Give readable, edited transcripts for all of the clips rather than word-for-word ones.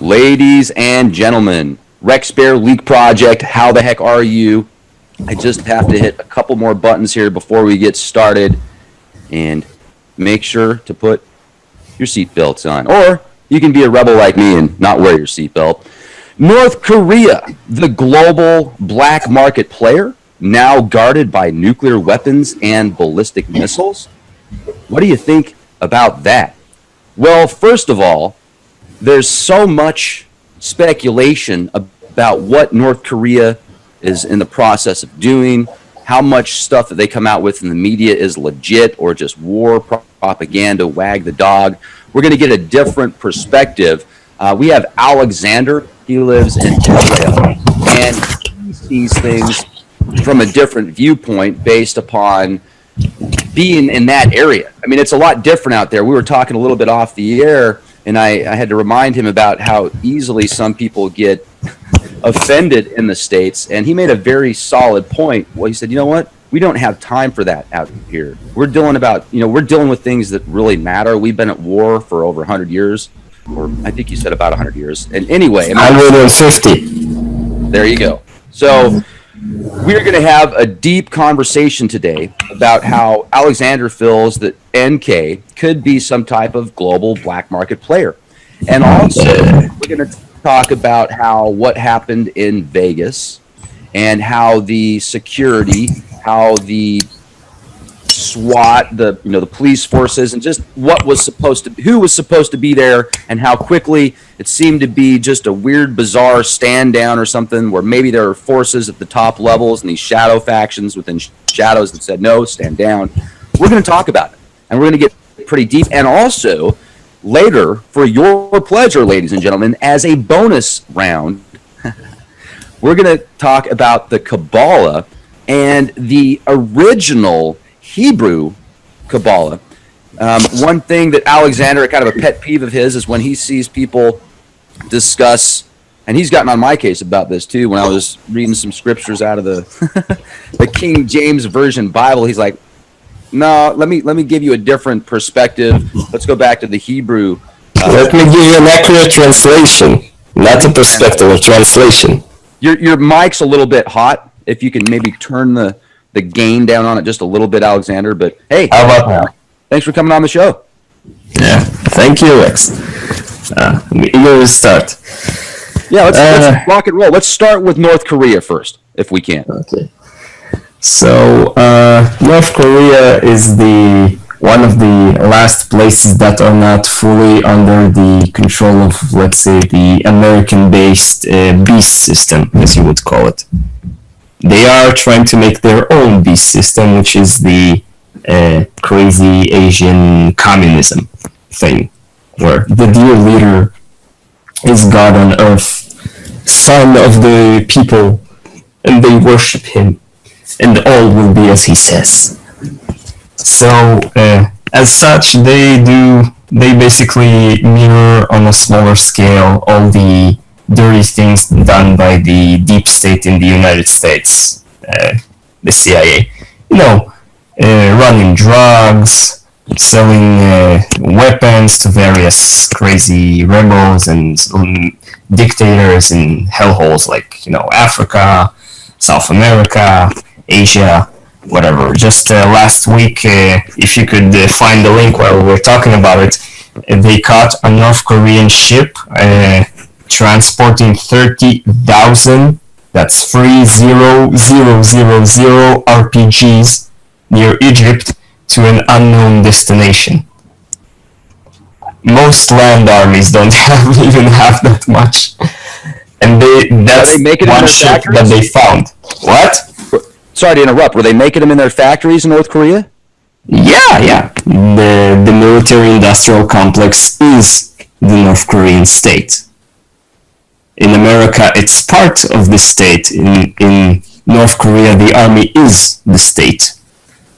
Ladies and gentlemen, Rex Bear Leak Project, how the heck are you? I just have to hit a couple more buttons here before we get started. And make sure to put your seatbelts on. Or you can be a rebel like me and not wear your seatbelt. North Korea, the global black market player, now guarded by nuclear weapons and ballistic missiles. What do you think about that? Well, first of all, there's so much speculation about what North Korea is in the process of doing, how much stuff that they come out with in the media is legit or just war propaganda, wag the dog. We're going to get a different perspective. We have Alexander. He lives in Israel, and he sees things from a different viewpoint based upon being in that area. I mean, it's a lot different out there. We were talking a little bit off the air, and I had to remind him about how easily some people get offended in the States, and he made a very solid point. Well, he said, you know what? We don't have time for that out here. We're dealing with things that really matter. We've been at war for over 100 years, or I think you said about 100 years. And anyway, 150. There you go. So we're going to have a deep conversation today about how Alexander feels that NK could be some type of global black market player. And also, we're going to talk about what happened in Vegas and how the security, how the SWAT, the police forces, and just who was supposed to be there, and how quickly it seemed to be just a weird, bizarre stand down or something, where maybe there are forces at the top levels and these shadow factions within shadows that said no, stand down. We're going to talk about it, and we're going to get pretty deep. And also later, for your pleasure, ladies and gentlemen, as a bonus round, we're going to talk about the Kaballah and the original Hebrew Kaballah. One thing that Alexander, kind of a pet peeve of his, is when he sees people discuss, and he's gotten on my case about this too, when I was reading some scriptures out of the the King James Version Bible, he's like, no, let me give you a different perspective. Let's go back to the Hebrew. Let me give you an accurate translation, not a perspective, a translation. Your mic's a little bit hot. If you can maybe turn the gain down on it just a little bit, Alexander. But hey, how about now? Thanks for coming on the show. Yeah, thank you, Rex. I'm eager to start. Yeah, let's rock and roll. Let's start with North Korea first, if we can. Okay. So North Korea is one of the last places that are not fully under the control of, let's say, the American-based beast system, as you would call it. They are trying to make their own beast system, which is the crazy Asian communism thing, where the dear leader is God on earth, son of the people, and they worship him, and all will be as he says. So, as such, they basically mirror on a smaller scale all the dirty things done by the deep state in the United States, the CIA. Running drugs, selling weapons to various crazy rebels and dictators in hellholes like, Africa, South America, Asia, whatever. Just last week, if you could find the link while we're talking about it, they caught a North Korean ship transporting 30,000, that's 30,000 RPGs near Egypt to an unknown destination. Most land armies don't even have that much. And that's one ship that they found. What? Sorry to interrupt. Were they making them in their factories in North Korea? Yeah. The military-industrial complex is the North Korean state. In America, it's part of the state. In North Korea, the army is the state.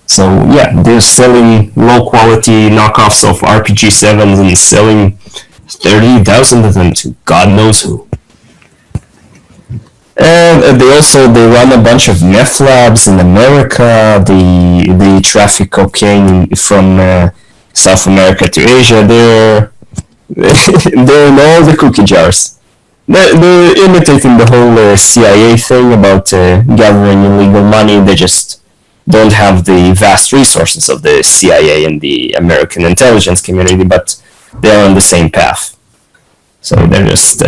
So yeah, they're selling low-quality knockoffs of RPG-7s and selling 30,000 of them to God knows who. And they run a bunch of meth labs in America. They traffic cocaine from South America to Asia. They're in all the cookie jars. they're imitating the whole CIA thing about gathering illegal money. They just don't have the vast resources of the CIA and the American intelligence community, but they're on the same path. So they're just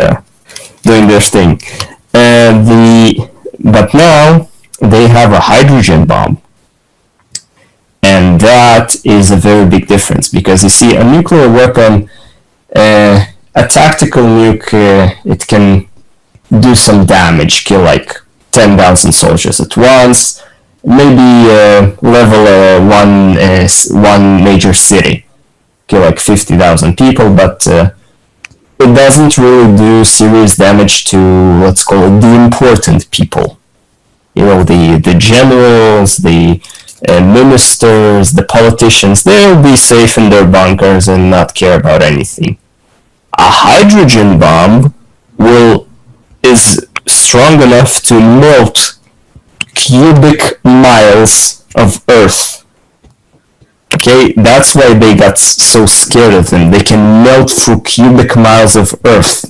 doing their thing. But now they have a hydrogen bomb. And that is a very big difference because you see, a nuclear weapon, a tactical nuke, it can do some damage, kill like 10,000 soldiers at once, maybe level one major city, kill like 50,000 people, but it doesn't really do serious damage to, let's call it, the important people. You know, the generals, the ministers, the politicians, they'll be safe in their bunkers and not care about anything. A hydrogen bomb is strong enough to melt cubic miles of earth. Okay, that's why they got so scared of them. They can melt through cubic miles of earth,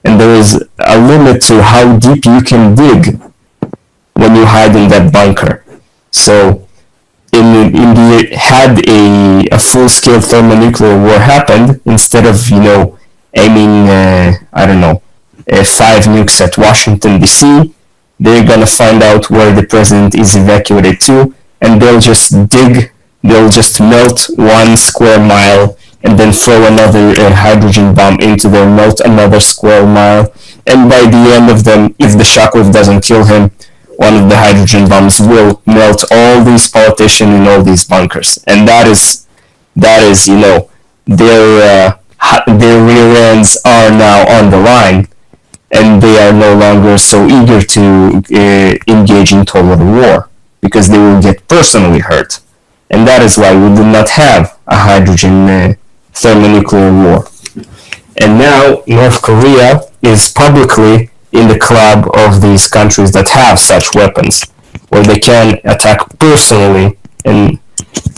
and there is a limit to how deep you can dig when you hide in that bunker. So had a full-scale thermonuclear war happened, instead of, aiming, 5 nukes at Washington, D.C., they're gonna find out where the president is evacuated to, and they'll just melt 1 square mile, and then throw another hydrogen bomb into there, melt another square mile, and by the end of them, if the shockwave doesn't kill him, one of the hydrogen bombs will melt all these politicians in all these bunkers. And that is, their rear ends are now on the line, and they are no longer so eager to engage in total war, because they will get personally hurt. And that is why we do not have a hydrogen thermonuclear war. And now North Korea is publicly in the club of these countries that have such weapons, where they can attack personally and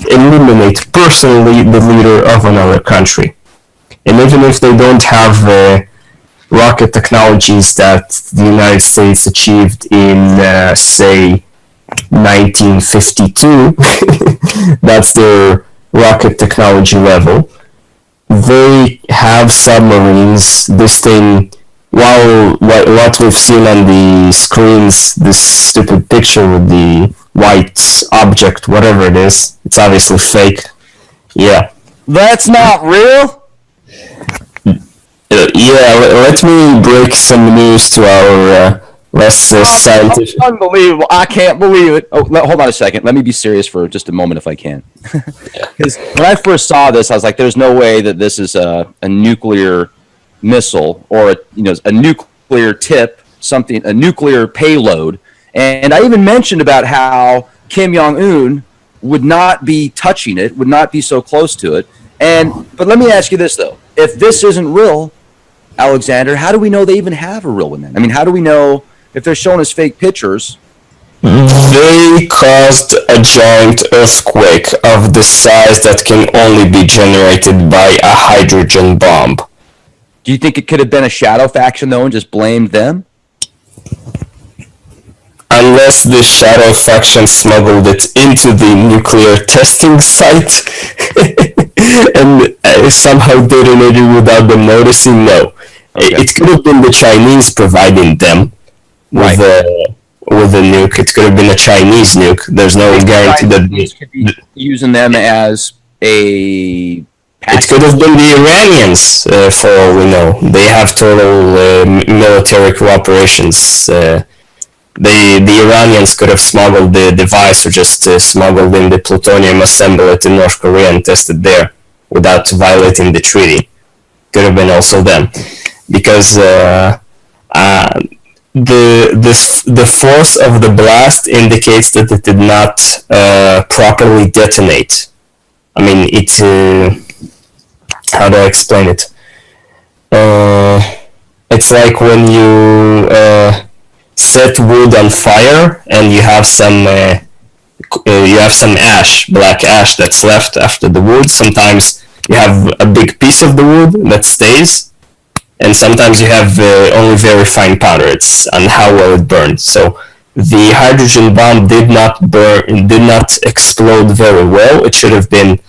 eliminate personally the leader of another country. And even if they don't have rocket technologies that the United States achieved in, say, 1952, that's their rocket technology level, they have submarines. This thing, while what we've seen on the screens, this stupid picture with the white object, whatever it is, it's obviously fake. Yeah. That's not real? Let me break some news to our less scientific... Unbelievable. I can't believe it. Oh, hold on a second. Let me be serious for just a moment if I can. Because when I first saw this, I was like, there's no way that this is a nuclear missile or a nuclear tip, a nuclear payload. And I even mentioned about how Kim Jong-un would not be touching it, would not be so close to it. But let me ask you this, though. If this isn't real, Alexander, how do we know they even have a real one then? I mean, how do we know if they're showing us fake pictures? They caused a giant earthquake of the size that can only be generated by a hydrogen bomb. Do you think it could have been a shadow faction, though, and just blamed them? Unless the shadow faction smuggled it into the nuclear testing site and somehow detonated without them noticing, no. Okay. It could have been the Chinese providing them with a nuke. It could have been a Chinese nuke. There's no guarantee that they could be using them as a... It could have been the Iranians, for all we know. They have total military cooperations. The Iranians could have smuggled the device, or just smuggled in the plutonium, assembled it in North Korea and tested there without violating the treaty. Could have been also them, because the force of the blast indicates that it did not properly detonate. I mean, it. How do I explain it? It's like when you set wood on fire and you have some ash, black ash that's left after the wood. Sometimes you have a big piece of the wood that stays, and sometimes you have only very fine powder. It's on how well it burns. So the hydrogen bomb did not explode very well. It should have been,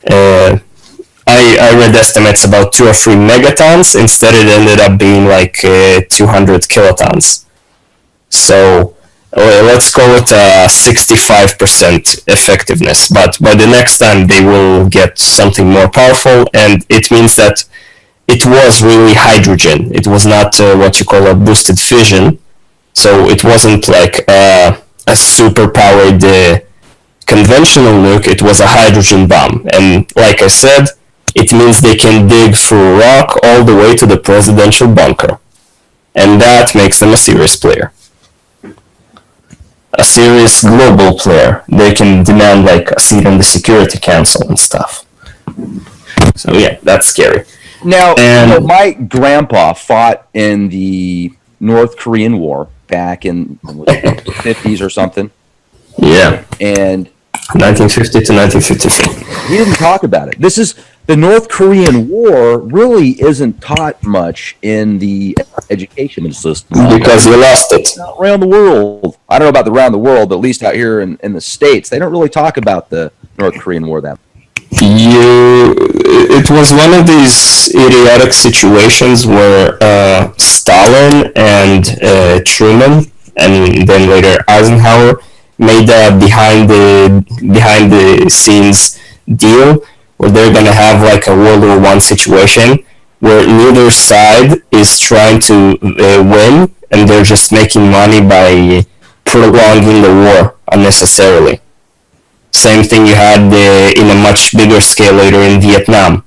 I read estimates about 2 or 3 megatons. Instead, it ended up being like 200 kilotons. So let's call it 65% effectiveness. But by the next time, they will get something more powerful, and it means that it was really hydrogen. It was not what you call a boosted fission. So it wasn't like a super-powered conventional nuke. It was a hydrogen bomb. And like I said, it means they can dig through rock all the way to the presidential bunker. And that makes them a serious player. A serious global player. They can demand like a seat on the Security Council and stuff. So yeah, that's scary. Now, my grandpa fought in the North Korean War back in the 50s or something. Yeah. And 1950 to 1953. He didn't talk about it. The North Korean War really isn't taught much in the education system. Because you lost it. Not around the world. I don't know about around the world, but at least out here in the States, they don't really talk about the North Korean War that much. It was one of these idiotic situations where Stalin and Truman, and then later Eisenhower, made a behind the scenes deal where they're gonna have like a World War I situation where neither side is trying to win, and they're just making money by prolonging the war unnecessarily. Same thing you had in a much bigger scale later in Vietnam.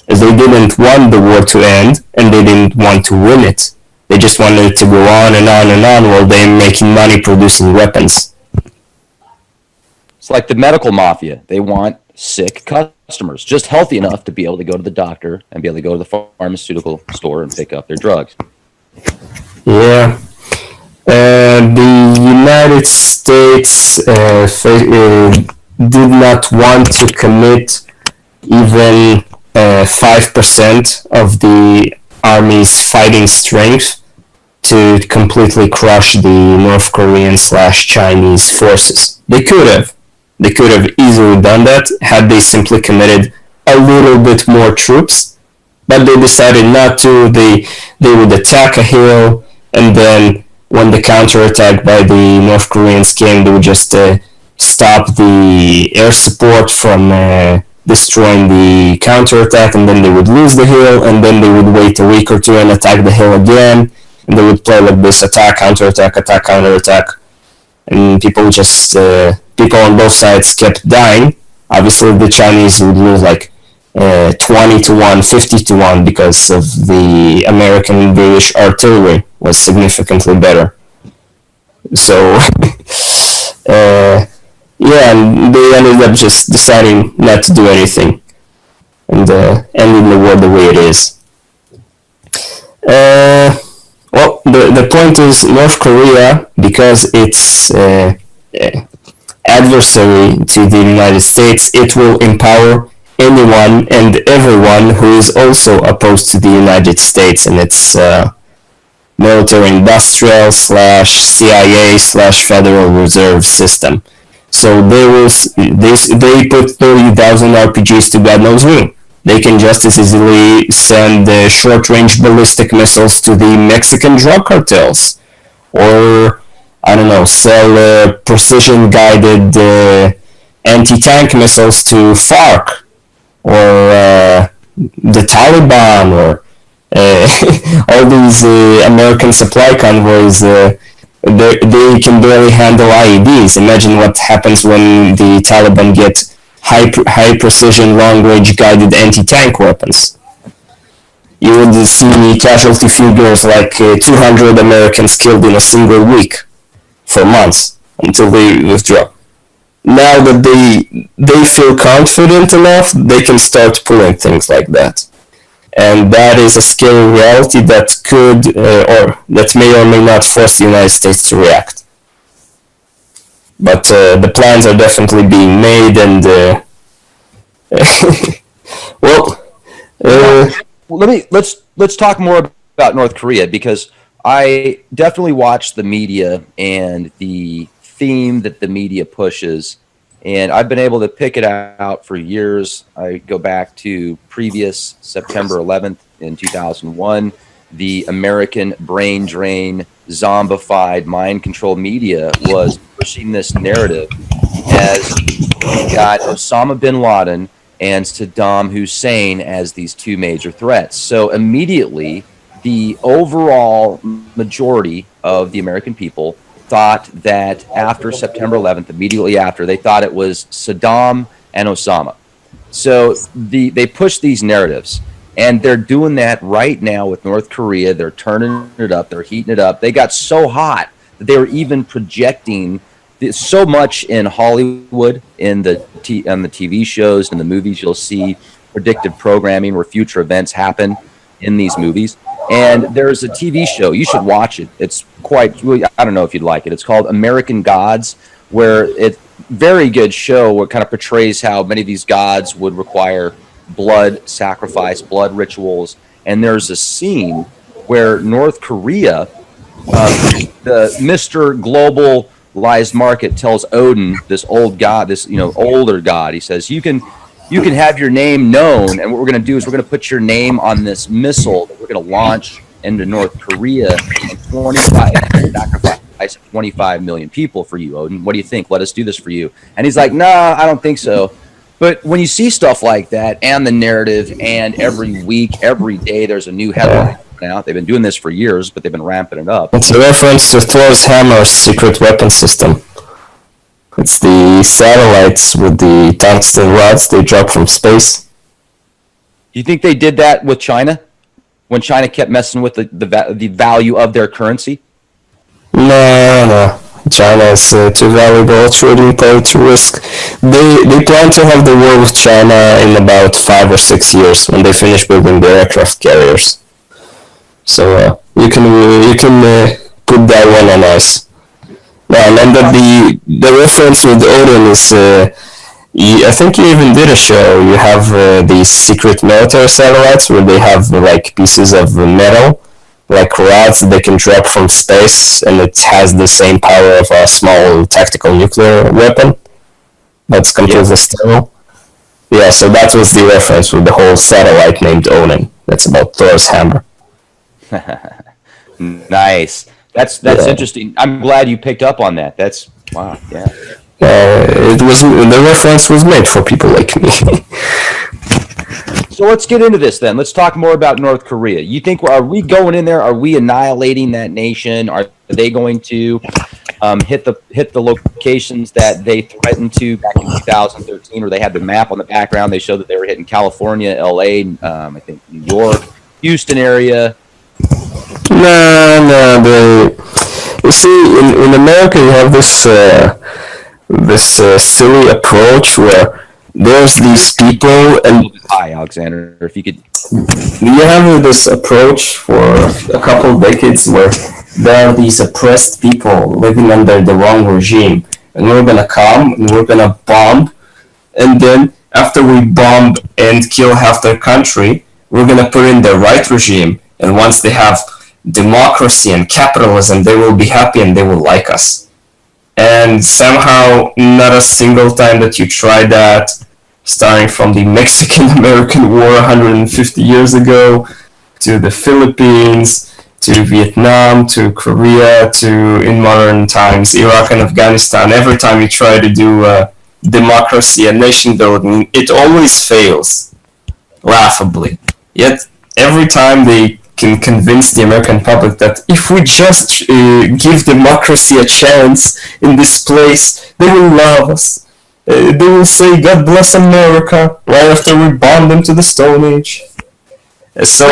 They didn't want the war to end, and they didn't want to win it. They just wanted it to go on and on and on while they're making money producing weapons. It's like the medical mafia. They want sick customers, just healthy enough to be able to go to the doctor and be able to go to the pharmaceutical store and pick up their drugs. Yeah. The United States did not want to commit even 5% of the army's fighting strength to completely crush the North Korean/Chinese forces. They could have easily done that had they simply committed a little bit more troops, but they decided not to. They would attack a hill, and then when the counterattack by the North Koreans came, they would just stop the air support from destroying the counterattack, and then they would lose the hill, and then they would wait a week or two and attack the hill again, and they would play like this: attack, counterattack, attack, counterattack, and people on both sides kept dying. Obviously, the Chinese would lose like 20 to 1, 50 to 1 because of the American and British artillery was significantly better. So, yeah, and they ended up just deciding not to do anything and ending the war the way it is. Well, the point is North Korea, because it's adversary to the United States, it will empower anyone and everyone who is also opposed to the United States and its military-industrial /CIA/Federal Reserve system. So they put 30,000 RPGs to God knows who. They can just as easily send short-range ballistic missiles to the Mexican drug cartels, or I don't know, sell precision-guided anti-tank missiles to FARC, or the Taliban, or all these American supply convoys. They can barely handle IEDs. Imagine what happens when the Taliban get high-precision, long-range guided anti-tank weapons. You would see casualty figures like 200 Americans killed in a single week for months until they withdraw. Now that they feel confident enough, they can start pulling things like that. And that is a scary reality that could, or that may or may not force the United States to react. But the plans are definitely being made, and well, Well, let's talk more about North Korea, because I definitely watch the media and the theme that the media pushes, and I've been able to pick it out for years. I go back to previous September 11th in 2001. The American brain drain, zombified, mind control media was pushing this narrative as you got Osama bin Laden and Saddam Hussein as these two major threats. So immediately, the overall majority of the American people thought that after September 11th, immediately after, they thought it was Saddam and Osama. So they push these narratives, and they're doing that right now with North Korea. They're turning it up. They're heating it up. They got so hot that they were even projecting so much in Hollywood, in on the TV shows and the movies. You'll see predictive programming where future events happen in these movies. And there's a TV show, you should watch it. It's quite, I don't know if you'd like it. It's called American Gods, where it's very good show where it kind of portrays how many of these gods would require blood sacrifice, blood rituals. And there's a scene where North Korea, the Mr. Globalized Market tells Odin, this old god, this older god, he says, you can have your name known, and what we're going to do is we're going to put your name on this missile that we're going to launch into North Korea, and 25 million people for you, Odin. What do you think? Let us do this for you. And he's like, nah, I don't think so. But when you see stuff like that, and the narrative, and every week, every day, there's a new headline out. They've been doing this for years, but they've been ramping it up. It's a reference to Thor's hammer's secret weapon system. It's the satellites with the tungsten rods they drop from space. Do you think they did that with China? When China kept messing with the value of their currency? No. China is too valuable a trading partner to risk. They plan to have the war with China in about 5 or 6 years when they finish building their aircraft carriers. So you can put that one on ice. Yeah, and then the reference with Odin is, I think you even did a show. You have these secret military satellites where they have like pieces of metal, like rods that they can drop from space, and it has the same power of a small tactical nuclear weapon. That's completely sterile. Yeah, so that was the reference with the whole satellite named Odin. That's about Thor's hammer. Nice. That's interesting. I'm glad you picked up on that. That's wow. Yeah. The reference was made for people like me. So let's get into this then. Let's talk more about North Korea. You think, are we going in there? Are we annihilating that nation? Are they going to hit the locations that they threatened to back in 2013, where they had the map on the background? They showed that they were hitting California, LA, I think New York, Houston area. No. You see, in America, you have this silly approach where there's these people, and hi, Alexander, if you could. You have this approach for a couple of decades where there are these oppressed people living under the wrong regime, and we're gonna come and we're gonna bomb, and then after we bomb and kill half their country, we're gonna put in the right regime, and once they have democracy and capitalism, they will be happy and they will like us. And somehow, not a single time that you try that, starting from the Mexican-American War 150 years ago, to the Philippines, to Vietnam, to Korea, to, in modern times, Iraq and Afghanistan, every time you try to do democracy and nation building, it always fails, laughably. Yet, every time they can convince the American public that if we just give democracy a chance in this place, they will love us. They will say, God bless America, right after we bomb them to the Stone Age. So,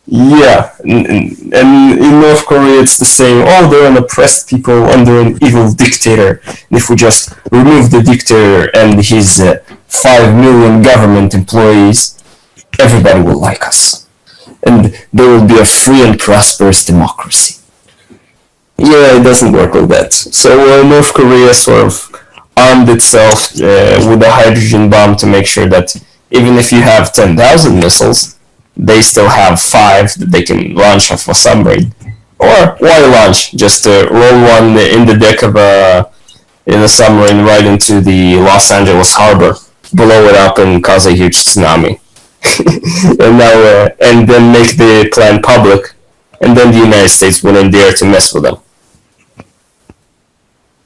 yeah, and in North Korea it's the same. Oh, they're an oppressed people under an evil dictator. And if we just remove the dictator and his 5 million government employees, everybody will like us. And there will be a free and prosperous democracy. Yeah, it doesn't work like that. So North Korea sort of armed itself with a hydrogen bomb to make sure that even if you have 10,000 missiles, they still have 5 that they can launch off a submarine. Or why launch? Just roll one in the deck of a submarine right into the Los Angeles harbor, blow it up, and cause a huge tsunami. And then make the plan public, and then the United States wouldn't dare to mess with them.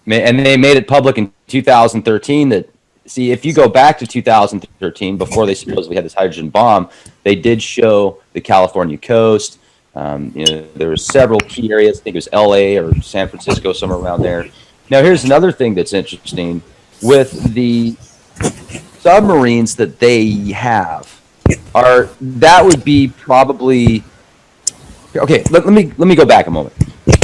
And they made it public in 2013 that, see, if you go back to 2013, before they supposedly had this hydrogen bomb, they did show the California coast. There were several key areas. I think it was LA or San Francisco, somewhere around there. Now, here's another thing that's interesting. With the submarines that they have, that would be probably... Okay, let me go back a moment.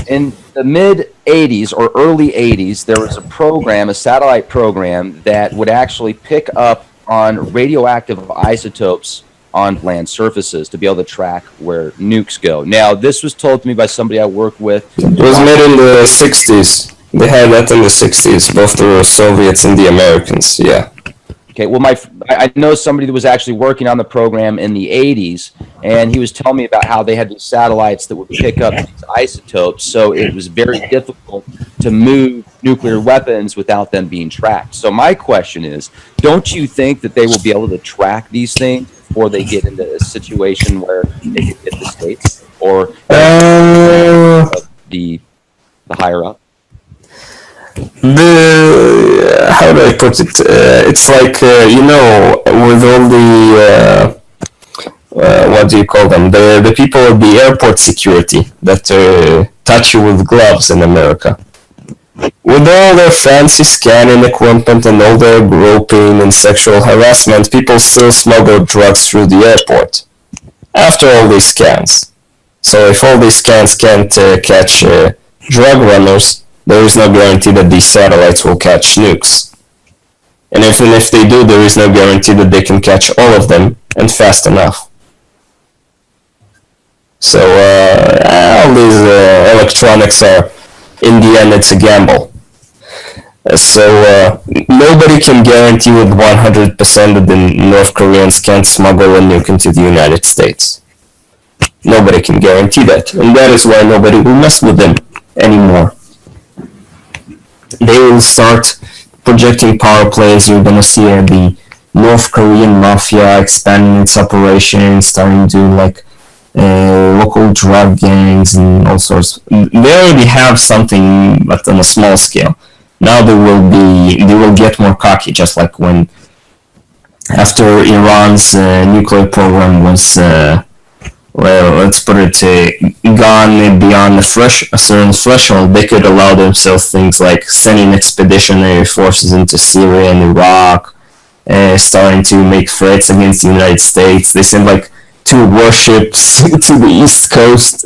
In the mid 80s or early 80s, there was a satellite program that would actually pick up on radioactive isotopes on land surfaces to be able to track where nukes go. Now, this was told to me by somebody I work with. It was made in the 60s. They had that in the 60s, both the Soviets and the Americans, yeah. Okay, well, I know somebody that was actually working on the program in the 80s, and he was telling me about how they had these satellites that would pick up these isotopes, so it was very difficult to move nuclear weapons without them being tracked. So my question is, don't you think that they will be able to track these things before they get into a situation where they could hit the States? Or the higher up? How do I put it? It's like with all the what do you call them? The people at the airport security that touch you with gloves in America. With all their fancy scanning equipment and all their groping and sexual harassment, people still smuggle drugs through the airport after all these scans. So if all these scans can't catch drug runners, there is no guarantee that these satellites will catch nukes. And even if they do, there is no guarantee that they can catch all of them, and fast enough. So all these electronics are, in the end, it's a gamble. So nobody can guarantee with 100% that the North Koreans can't smuggle a nuke into the United States. Nobody can guarantee that, and that is why nobody will mess with them anymore. They will start projecting power plays. You're gonna see the North Korean mafia expanding its operations, starting to local drug gangs and all sorts. They already have something, but on a small scale. Now they will get more cocky, just like when after Iran's nuclear program was let's put it, gone beyond a certain threshold, they could allow themselves things like sending expeditionary forces into Syria and Iraq, starting to make threats against the United States. They sent 2 warships to the East Coast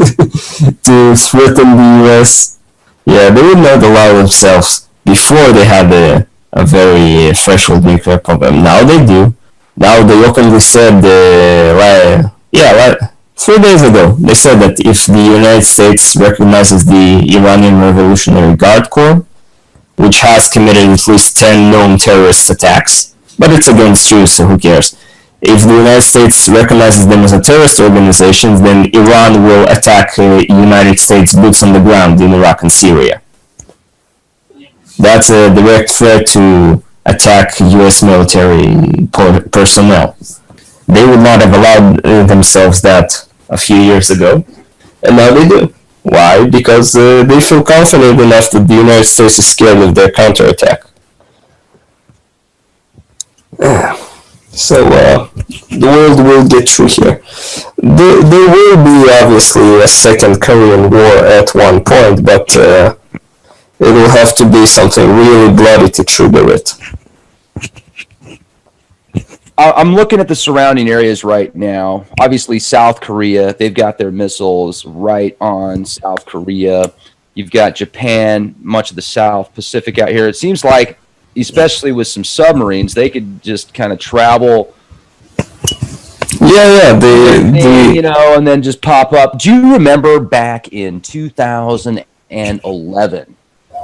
to threaten the US. Yeah, they would not allow themselves before they had a very threshold nuclear program. Now they do. Now they openly said, 3 days ago, they said that if the United States recognizes the Iranian Revolutionary Guard Corps, which has committed at least 10 known terrorist attacks, but it's against Jews, so who cares? If the United States recognizes them as a terrorist organization, then Iran will attack United States boots on the ground in Iraq and Syria. That's a direct threat to attack US military personnel. They would not have allowed themselves that a few years ago, and now they do. Why? Because they feel confident enough that the United States is scared of their counterattack. So the world will get through here. There will be obviously a second Korean War at one point, but it will have to be something really bloody to trigger it. I'm looking at the surrounding areas right now. Obviously, South Korea, they've got their missiles right on South Korea. You've got Japan, much of the South Pacific out here. It seems like, especially with some submarines, they could just kind of travel. Yeah, and then just pop up. Do you remember back in 2011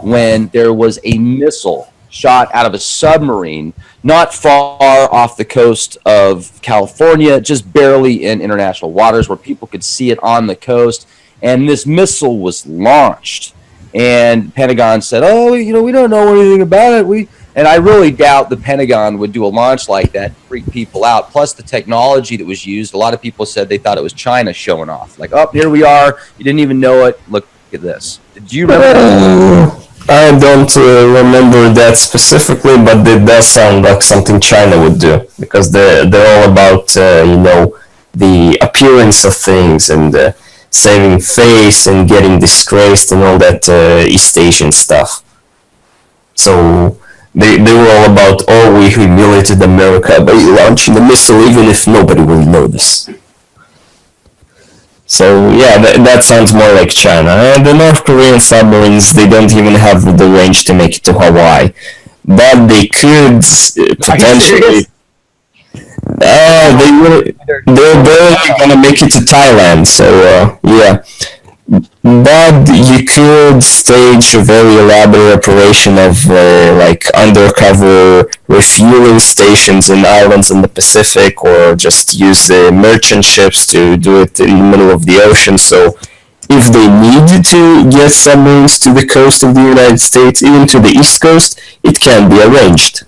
when there was a missile shot out of a submarine not far off the coast of California, just barely in international waters where people could see it on the coast. And this missile was launched. And Pentagon said, "Oh, we don't know anything about it. And I really doubt the Pentagon would do a launch like that to freak people out. Plus the technology that was used, a lot of people said they thought it was China showing off. Like, oh, here we are. You didn't even know it. Look at this." Did you remember that? I don't remember that specifically, but it does sound like something China would do, because they're all about the appearance of things and saving face and getting disgraced and all that East Asian stuff. So they were all about, oh, we humiliated America by launching a missile, even if nobody will notice. So yeah, that sounds more like China. And the North Korean submarines, they don't even have the range to make it to Hawaii, but they could potentially. They're barely gonna make it to Thailand. So yeah. But you could stage a very elaborate operation of like undercover refueling stations in islands in the Pacific, or just use merchant ships to do it in the middle of the ocean. So if they need to get submarines to the coast of the United States, even to the East Coast, it can be arranged.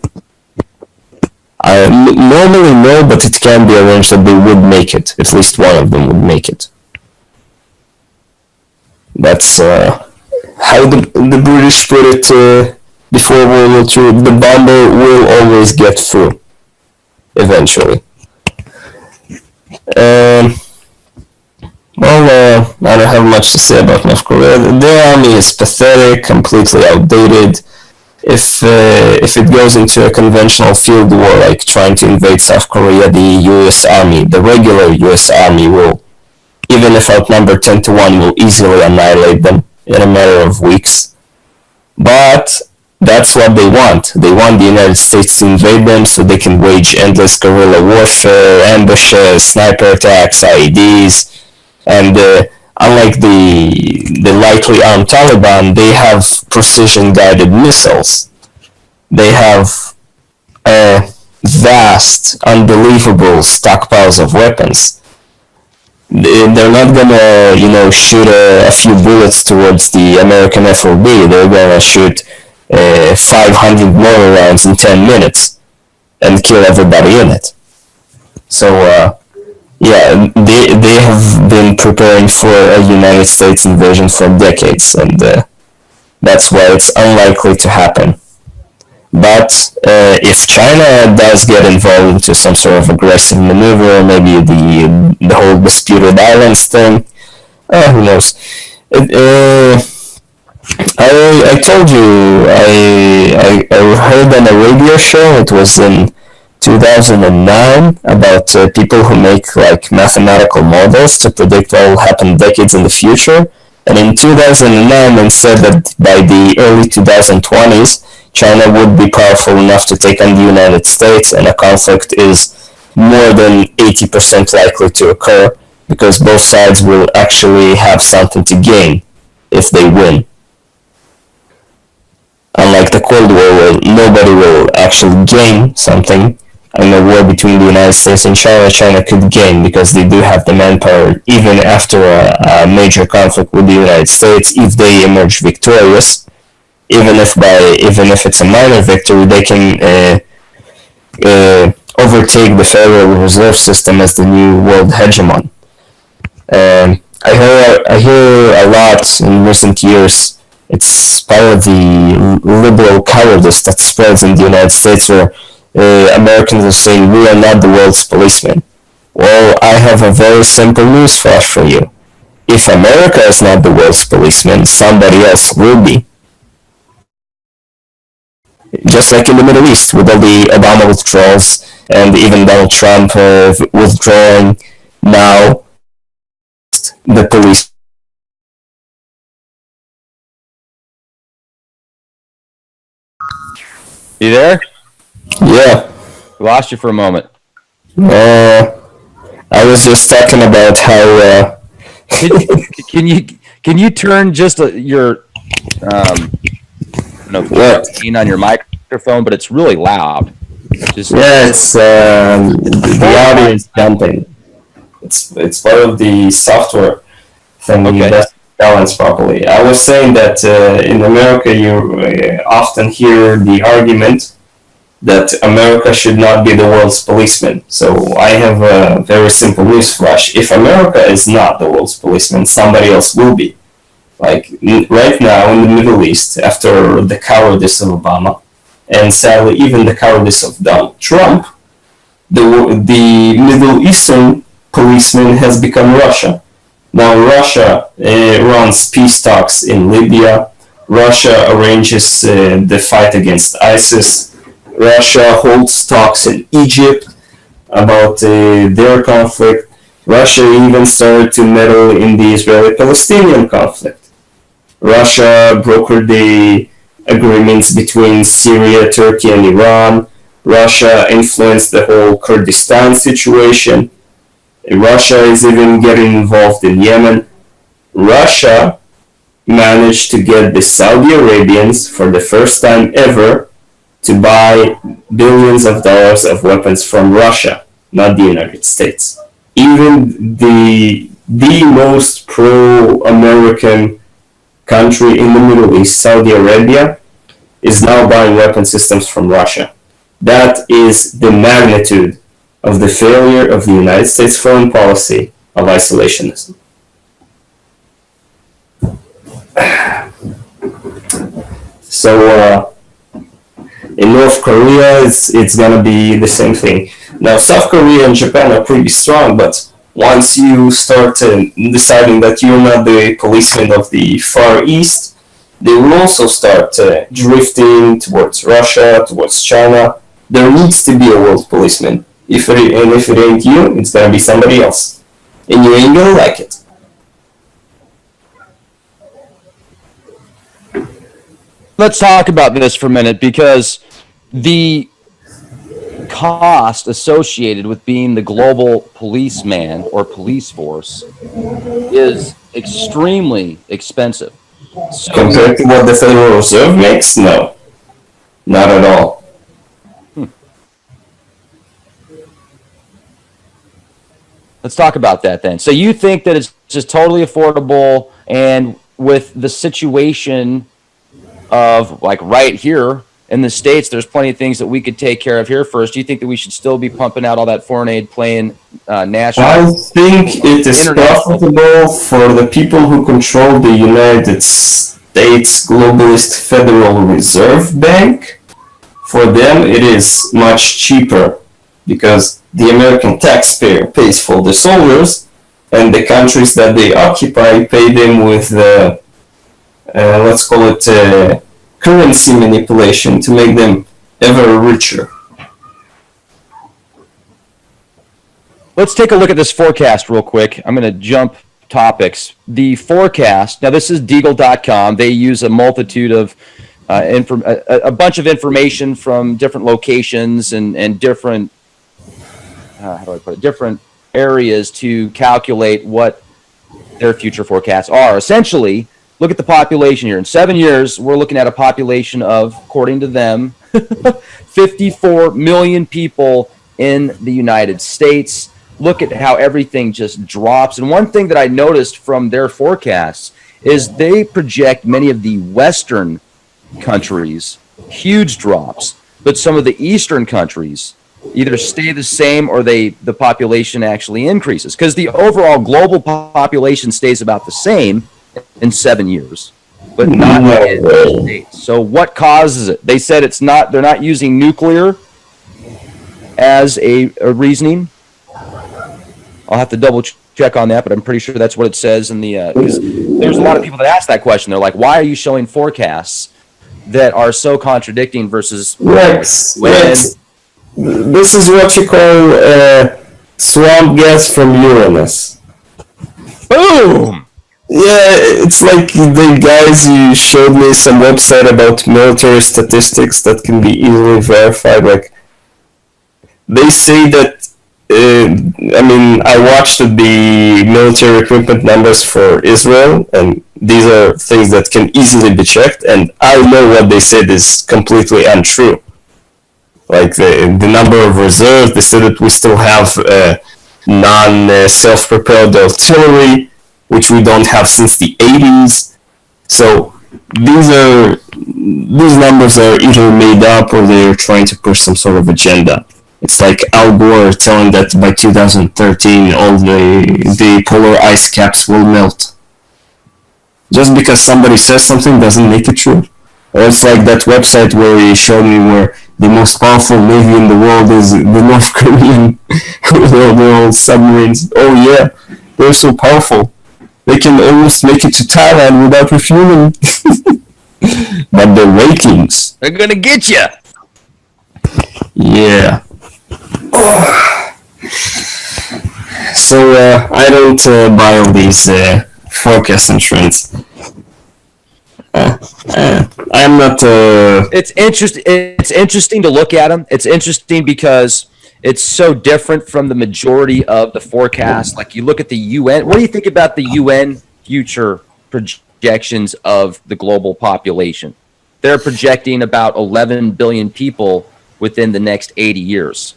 Normally no, but it can be arranged that they would make it. At least one of them would make it. That's how the British put it before World War II. The bomber will always get through, eventually. Well, I don't have much to say about North Korea. Their army is pathetic, completely outdated. If it goes into a conventional field war, like trying to invade South Korea, the U.S. Army, the regular U.S. Army will, even if outnumbered 10-1, will easily annihilate them in a matter of weeks. But that's what they want. They want the United States to invade them so they can wage endless guerrilla warfare, ambushes, sniper attacks, IEDs, and unlike the lightly armed Taliban, they have precision-guided missiles. They have vast, unbelievable stockpiles of weapons. They're not gonna, shoot a few bullets towards the American FOB. They're gonna shoot 500 mortar rounds in 10 minutes and kill everybody in it. So, yeah, they have been preparing for a United States invasion for decades, and that's why it's unlikely to happen. But if China does get involved into some sort of aggressive maneuver, maybe the whole disputed islands thing, who knows? I told you I heard on a radio show, it was in 2009, about people who make like mathematical models to predict what will happen decades in the future. And in 2009, they said that by the early 2020s, China would be powerful enough to take on the United States, and a conflict is more than 80% likely to occur, because both sides will actually have something to gain if they win. Unlike the Cold War, where nobody will actually gain something, in a war between the United States and China, China could gain, because they do have the manpower, even after a major conflict with the United States. If they emerge victorious, even if it's a minor victory, they can overtake the Federal Reserve System as the new world hegemon. I hear a lot in recent years. It's part of the liberal cowardice that spreads in the United States, where Americans are saying, we are not the world's policemen. Well, I have a very simple newsflash for you. If America is not the world's policeman, somebody else will be. Just like in the Middle East, with all the Obama withdrawals, and even Donald Trump withdrawing now, the police. You there? Yeah. Lost you for a moment. I was just talking about how. Can you turn just your screen on your mic microphone, but it's really loud. Just Yeah, it's the audio is jumping. It's part of the software thing that balance properly. I was saying that in America you often hear the argument that America should not be the world's policeman. So I have a very simple news flash. If America is not the world's policeman, somebody else will be. Like right now in the Middle East, after the cowardice of Obama, and sadly even the cowardice of Donald Trump, the Middle Eastern policeman has become Russia. Now Russia runs peace talks in Libya. Russia arranges the fight against ISIS. Russia holds talks in Egypt about their conflict. Russia even started to meddle in the Israeli-Palestinian conflict. Russia brokered the agreements between Syria, Turkey, and Iran. Russia influenced the whole Kurdistan situation. Russia is even getting involved in Yemen. Russia managed to get the Saudi Arabians, for the first time ever, to buy billions of dollars of weapons from Russia, not the United States. Even the most pro-American country in the Middle East, Saudi Arabia, is now buying weapon systems from Russia. That is the magnitude of the failure of the United States foreign policy of isolationism. So in North Korea, it's gonna be the same thing. Now, South Korea and Japan are pretty strong, but once you start deciding that you're not the policeman of the Far East, they will also start drifting towards Russia, towards China. There needs to be a world policeman. If it ain't you, it's gonna be somebody else, and you ain't gonna like it. Let's talk about this for a minute, because the cost associated with being the global policeman or police force is extremely expensive. So, compared to what the Federal Reserve makes, no, not at all. Let's talk about that then. So you think that it's just totally affordable, and with the situation of like right here in the States, there's plenty of things that we could take care of here first. Do you think that we should still be pumping out all that foreign aid playing national? I think it is profitable for the people who control the United States globalist Federal Reserve Bank. For them, it is much cheaper because the American taxpayer pays for the soldiers, and the countries that they occupy pay them with let's call it currency manipulation to make them ever richer. Let's take a look at this forecast real quick. I'm going to jump topics. The forecast, now this is Deagle.com. They use a multitude of a bunch of information from different locations and different how do I put it, different areas to calculate what their future forecasts are. Essentially, look at the population here. In 7 years, we're looking at a population of, according to them, 54 million people in the United States. Look at how everything just drops. And one thing that I noticed from their forecasts is they project many of the Western countries huge drops, but some of the Eastern countries either stay the same or the population actually increases, because the overall global population stays about the same in 7 years, but not in the States. So what causes it? They said they're not using nuclear as a reasoning. I'll have to double check on that, but I'm pretty sure that's what it says in the, because there's a lot of people that ask that question. They're like, why are you showing forecasts that are so contradicting versus Rex, this is what you call swamp gas from Uranus. Boom! Yeah, it's like the guys you showed me some website about military statistics that can be easily verified. Like, they say that, I watched the military equipment numbers for Israel, and these are things that can easily be checked, and I know what they said is completely untrue. Like the number of reserves, they said that we still have non-self-propelled artillery, which we don't have since the 80s. So these numbers are either made up or they are trying to push some sort of agenda. It's like Al Gore telling that by 2013 all the polar ice caps will melt. Just because somebody says something doesn't make it true. Or it's like that website where he showed me where the most powerful navy in the world is the North Korean with all their old submarines. Oh yeah, they're so powerful. They can almost make it to Thailand without refueling. But the ratings. They're gonna get you. Yeah. Oh. So I don't buy all these forecasts and trends. I'm not. It's interesting. It's interesting to look at them. It's interesting because it's so different from the majority of the forecast. Like you look at the UN. What do you think about the UN future projections of the global population? They're projecting about 11 billion people within the next 80 years.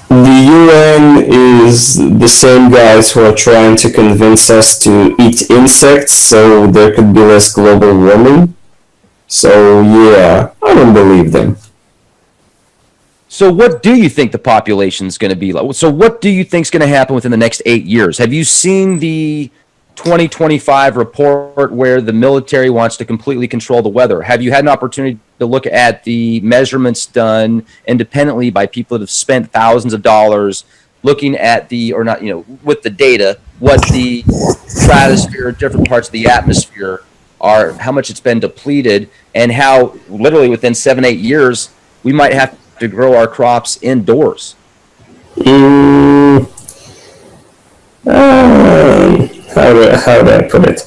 The UN is the same guys who are trying to convince us to eat insects so there could be less global warming. So yeah, I don't believe them. So what do you think the population is going to be like? So what do you think is going to happen within the next 8 years? Have you seen the 2025 report where the military wants to completely control the weather? Have you had an opportunity to look at the measurements done independently by people that have spent thousands of dollars looking at the, or not, with the data, what the stratosphere, different parts of the atmosphere are, how much it's been depleted, and how literally within 7-8 years we might have to grow our crops indoors? How do I put it?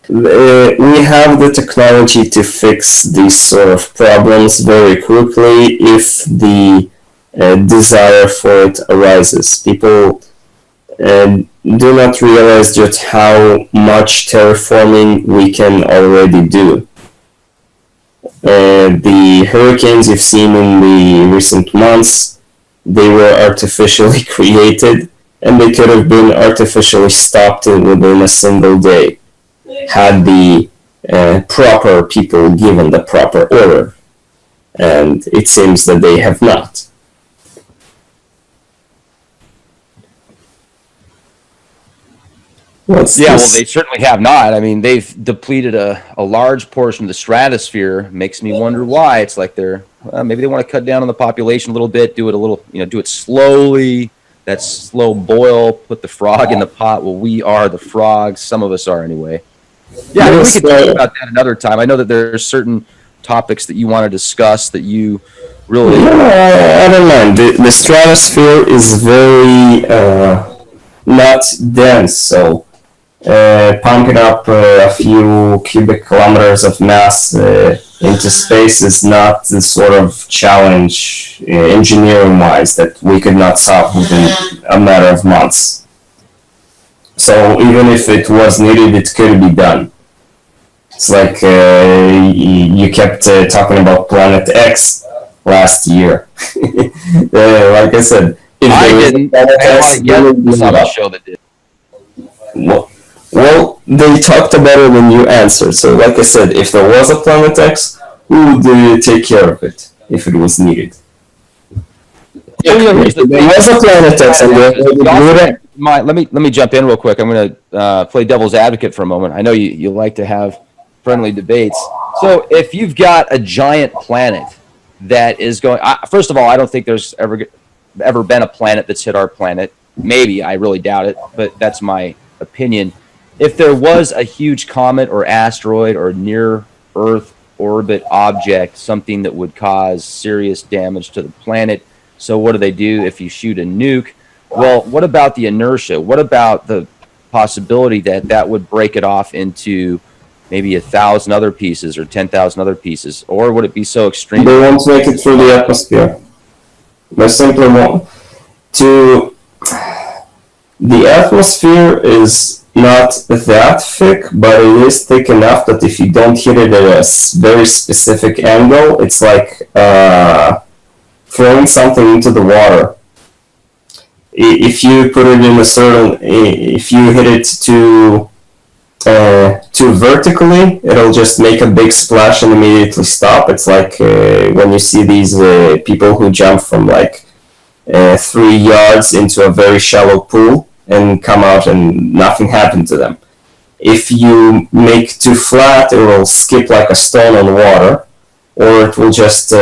We have the technology to fix these sort of problems very quickly if the desire for it arises. People do not realize just how much terraforming we can already do. The hurricanes you've seen in the recent months, they were artificially created, and they could have been artificially stopped within a single day had the proper people given the proper order. And it seems that they have not. Well, they certainly have not. I mean, they've depleted a large portion of the stratosphere. Makes me wonder why. It's like maybe they want to cut down on the population a little bit, do it slowly. That slow boil, put the frog in the pot. Well, we are the frogs. Some of us are anyway. Yeah, we could talk about that another time. I know that there are certain topics that you want to discuss that you really... No, I don't mind. The stratosphere is very not dense, so pumping up a few cubic kilometers of mass into space is not the sort of challenge engineering-wise that we could not solve within a matter of months. So even if it was needed, it could be done. It's like you kept talking about Planet X last year. Like I said, if I didn't. I saw a show that did. Well, they talked about it when you answered. So, like I said, if there was a Planet X, who would take care of it if it was needed? If there was a Planet X, and let me jump in real quick. I'm going to play devil's advocate for a moment. I know you like to have friendly debates. So, if you've got a giant planet that is going, first of all, I don't think there's ever been a planet that's hit our planet. Maybe, I really doubt it, but that's my opinion. If there was a huge comet or asteroid or near Earth orbit object, something that would cause serious damage to the planet, so what do if you shoot a nuke? Well, what about the inertia? What about the possibility that would break it off into maybe 1,000 other pieces or 10,000 other pieces? Or would it be so extreme? They won't make it through the atmosphere. They simply won't. The atmosphere is not that thick, but it is thick enough that if you don't hit it at a very specific angle, it's like throwing something into the water. If you put it in a certain, if you hit it too vertically, it'll just make a big splash and immediately stop. It's like when you see these people who jump from like 3 yards into a very shallow pool and come out and nothing happened to them. If you make too flat, it will skip like a stone on water, or it will just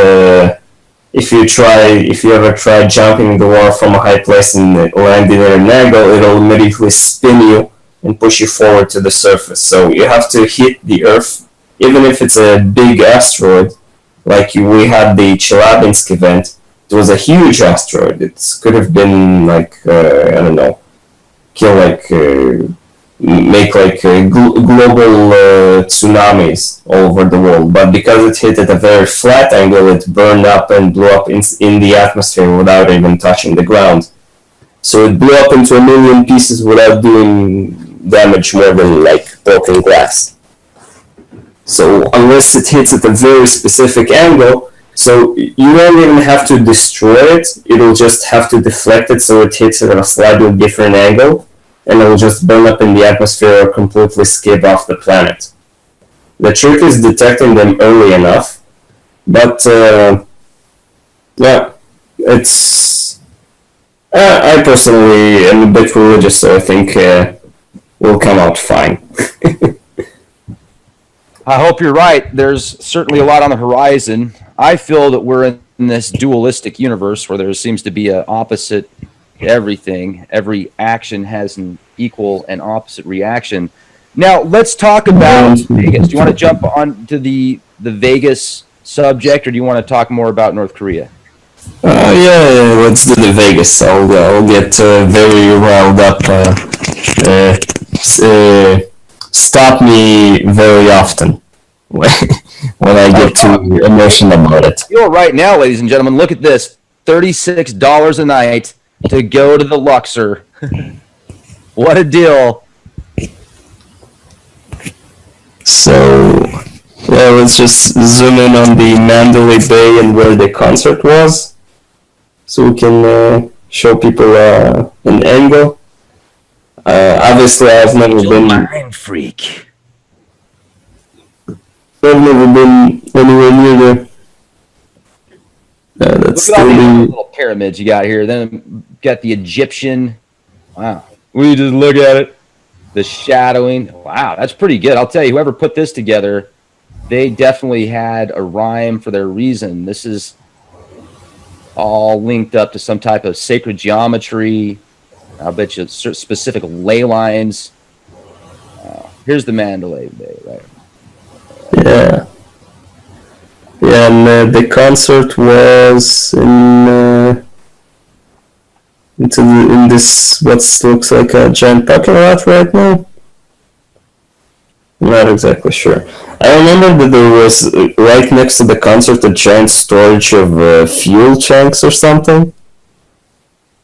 if you ever try jumping in the water from a high place and landing at an angle, it'll immediately spin you and push you forward to the surface. So you have to hit the Earth, even if it's a big asteroid, like we had the Chelyabinsk event. It was a huge asteroid. It could have been like, I don't know, kill like, make like global tsunamis all over the world. But because it hit at a very flat angle, it burned up and blew up in the atmosphere without even touching the ground. So it blew up into a million pieces without doing damage more than like broken glass. So unless it hits at a very specific angle, so you don't even have to destroy it, it'll just have to deflect it so it hits at a slightly different angle, and it'll just burn up in the atmosphere or completely skip off the planet. The trick is detecting them early enough, but yeah, it's... I personally am a bit religious, so I think we'll come out fine. I hope you're right. There's certainly a lot on the horizon. I feel that we're in this dualistic universe where there seems to be an opposite to everything. Every action has an equal and opposite reaction. Now, let's talk about Vegas. Do you want to jump on to the Vegas subject, or do you want to talk more about North Korea? Yeah, let's do the Vegas. I'll get very riled up. Stop me very often when I get too emotional about it. You're right now, ladies and gentlemen. Look at this: $36 a night to go to the Luxor. What a deal! So, yeah, let's just zoom in on the Mandalay Bay and where the concert was, so we can show people an angle. Obviously, I've never been. Mind freak. I've never been anywhere near there. That's Look at all these little pyramids you got here. Then got the Egyptian. Wow. We just look at it. The shadowing. Wow, that's pretty good. I'll tell you, whoever put this together, they definitely had a rhyme for their reason. This is all linked up to some type of sacred geometry. I'll bet you specific ley lines. Here's the Mandalay Bay, right? Yeah. Yeah, and the concert was in this what looks like a giant parking lot right now. I'm not exactly sure. I remember that there was right next to the concert a giant storage of fuel tanks or something.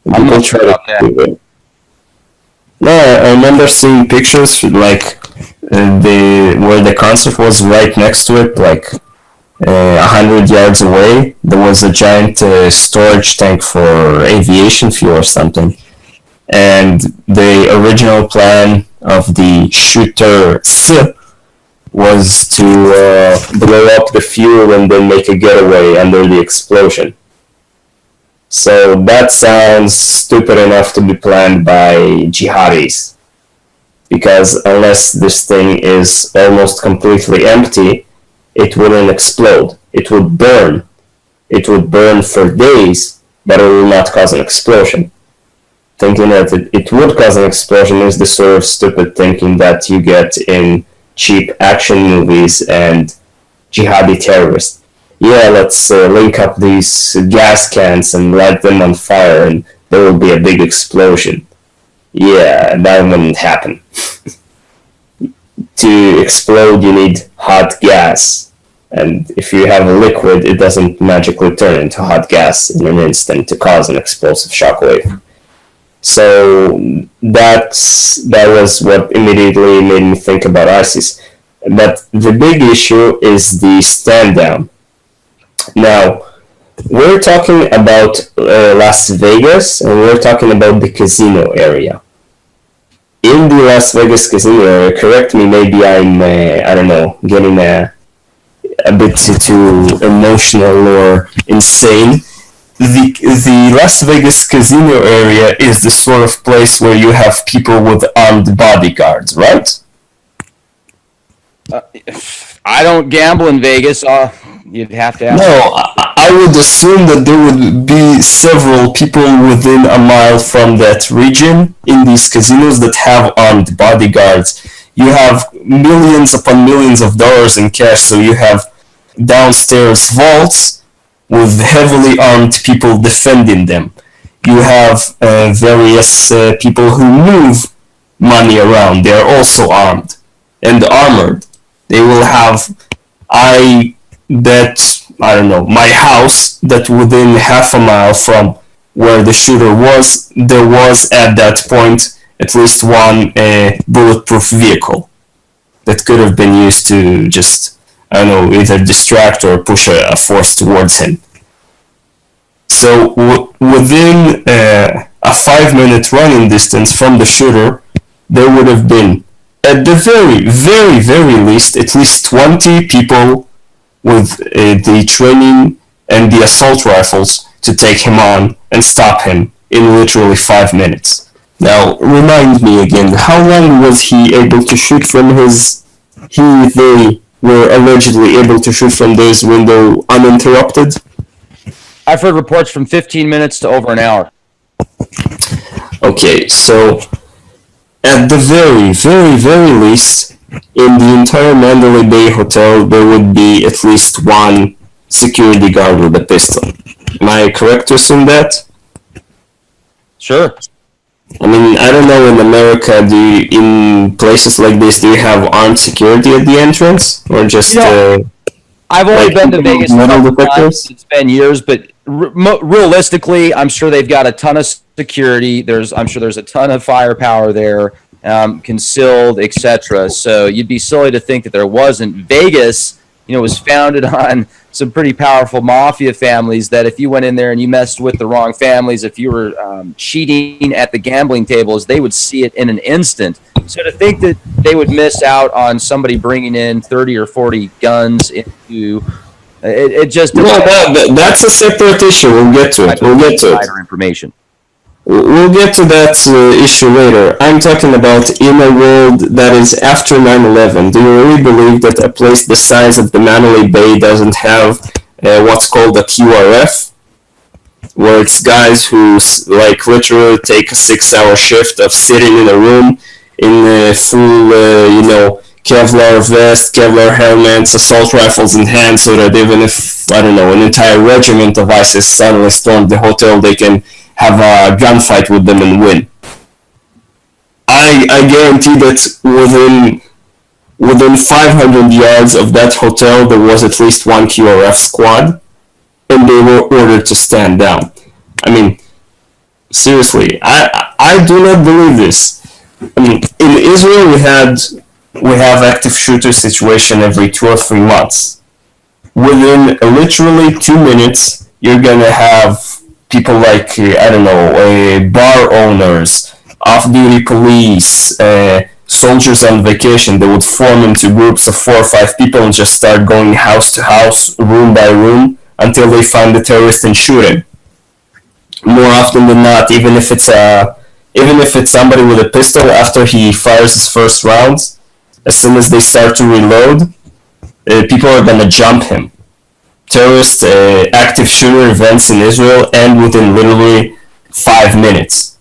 People try to. No, I remember seeing pictures like where the concert was right next to it, like 100 yards away. There was a giant storage tank for aviation fuel or something, and the original plan of the shooters was to blow up the fuel and then make a getaway under the explosion. So that sounds stupid enough to be planned by jihadis, because unless this thing is almost completely empty, it wouldn't explode. It would burn. It would burn for days, but it will not cause an explosion. Thinking that it would cause an explosion is the sort of stupid thinking that you get in cheap action movies and jihadi terrorists. Yeah, let's link up these gas cans and light them on fire and there will be a big explosion. Yeah, that wouldn't happen. To explode you need hot gas, and if you have a liquid it doesn't magically turn into hot gas in an instant to cause an explosive shockwave. So that was what immediately made me think about ISIS. But the big issue is the stand down. Now, we're talking about Las Vegas, and we're talking about the casino area. In the Las Vegas casino area, correct me, maybe I'm, I don't know, getting a bit too emotional or insane. The Las Vegas casino area is the sort of place where you have people with armed bodyguards, right? I don't gamble in Vegas. You'd have to ask. No, I would assume that there would be several people within a mile from that region in these casinos that have armed bodyguards. You have millions upon millions of dollars in cash, so you have downstairs vaults with heavily armed people defending them. You have various people who move money around. They are also armed and armored. They will have, I bet, I don't know, my house that within half a mile from where the shooter was, there was at that point at least one bulletproof vehicle that could have been used to just, I don't know, either distract or push a force towards him. So within a 5-minute running distance from the shooter, there would have been, at the very, very, very least, at least 20 people with the training and the assault rifles to take him on and stop him in literally 5 minutes. Now, remind me again, how long was he able to shoot from his... They were allegedly able to shoot from this window uninterrupted? I've heard reports from 15 minutes to over an hour. Okay, so at the very, very, very least, in the entire Mandalay Bay Hotel, there would be at least one security guard with a pistol. Am I correct to assume that? Sure. I mean, I don't know in America, in places like this, do you have armed security at the entrance? Or just... I've only been to Vegas a couple times. It's been years, but realistically, I'm sure they've got a ton of security. I'm sure there's a ton of firepower there. Concealed, etc. So you'd be silly to think that there wasn't. Vegas, was founded on some pretty powerful mafia families that if you went in there and you messed with the wrong families, if you were cheating at the gambling tables, they would see it in an instant. So to think that they would miss out on somebody bringing in 30 or 40 guns into it just... No, that's a separate issue. We'll get to it. Information. We'll get to that issue later. I'm talking about in a world that is after 9/11. Do you really believe that a place the size of the Mandalay Bay doesn't have what's called a QRF? Where it's guys who like literally take a 6-hour shift of sitting in a room in full, Kevlar vest, Kevlar helmets, assault rifles in hand, so that even if, I don't know, an entire regiment of ISIS suddenly stormed the hotel, they can have a gunfight with them and win. I guarantee that within 500 yards of that hotel there was at least one QRF squad, and they were ordered to stand down. I mean, seriously, I do not believe this. I mean, in Israel we have active shooter situation every 2 or 3 months. Within literally 2 minutes, you're gonna have people like, I don't know, bar owners, off-duty police, soldiers on vacation. They would form into groups of 4 or 5 people and just start going house to house, room by room, until they find the terrorist and shoot him. More often than not, even if it's somebody with a pistol, after he fires his first rounds, as soon as they start to reload, people are gonna jump him. Terrorist active shooter events in Israel end within literally 5 minutes.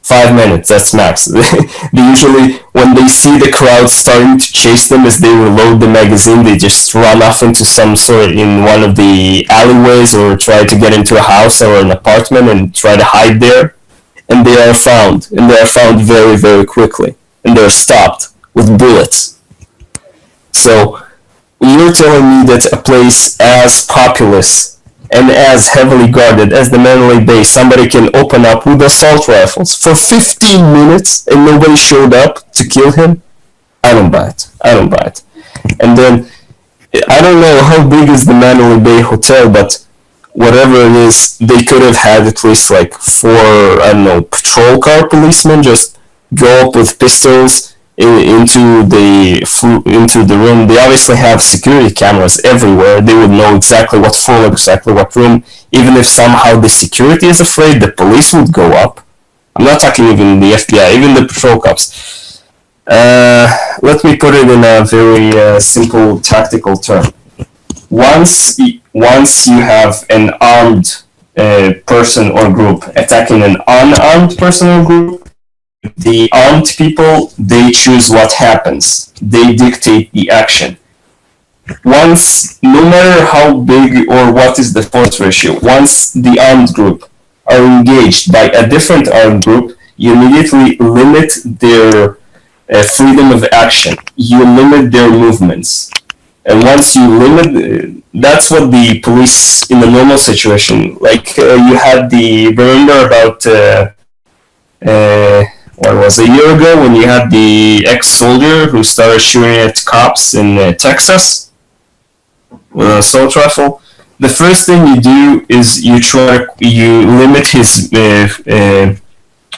5 minutes, that's max. They usually, when they see the crowd starting to chase them as they reload the magazine, they just run off into some sort in one of the alleyways or try to get into a house or an apartment and try to hide there. And they are found. And they are found very, very quickly. And they're stopped with bullets. So, you're telling me that a place as populous and as heavily guarded as the Mandalay Bay, somebody can open up with assault rifles for 15 minutes and nobody showed up to kill him? I don't buy it. I don't buy it. And then, I don't know how big is the Mandalay Bay Hotel, but whatever it is, they could have had at least like 4, I don't know, patrol car policemen just go up with pistols into the room. They obviously have security cameras everywhere. They would know exactly what floor, exactly what room. Even if somehow the security is afraid, the police would go up. I'm not talking even the FBI, even the patrol cops. Let me put it in a very simple tactical term. Once you have an armed person or group attacking an unarmed person or group, the armed people, they choose what happens. They dictate the action. Once, no matter how big or what is the force ratio, once the armed group are engaged by a different armed group, you immediately limit their freedom of action. You limit their movements. And once you limit, that's what the police in the normal situation, like you had remember about, what was a year ago when you had the ex-soldier who started shooting at cops in Texas with an assault rifle. The first thing you do is you limit his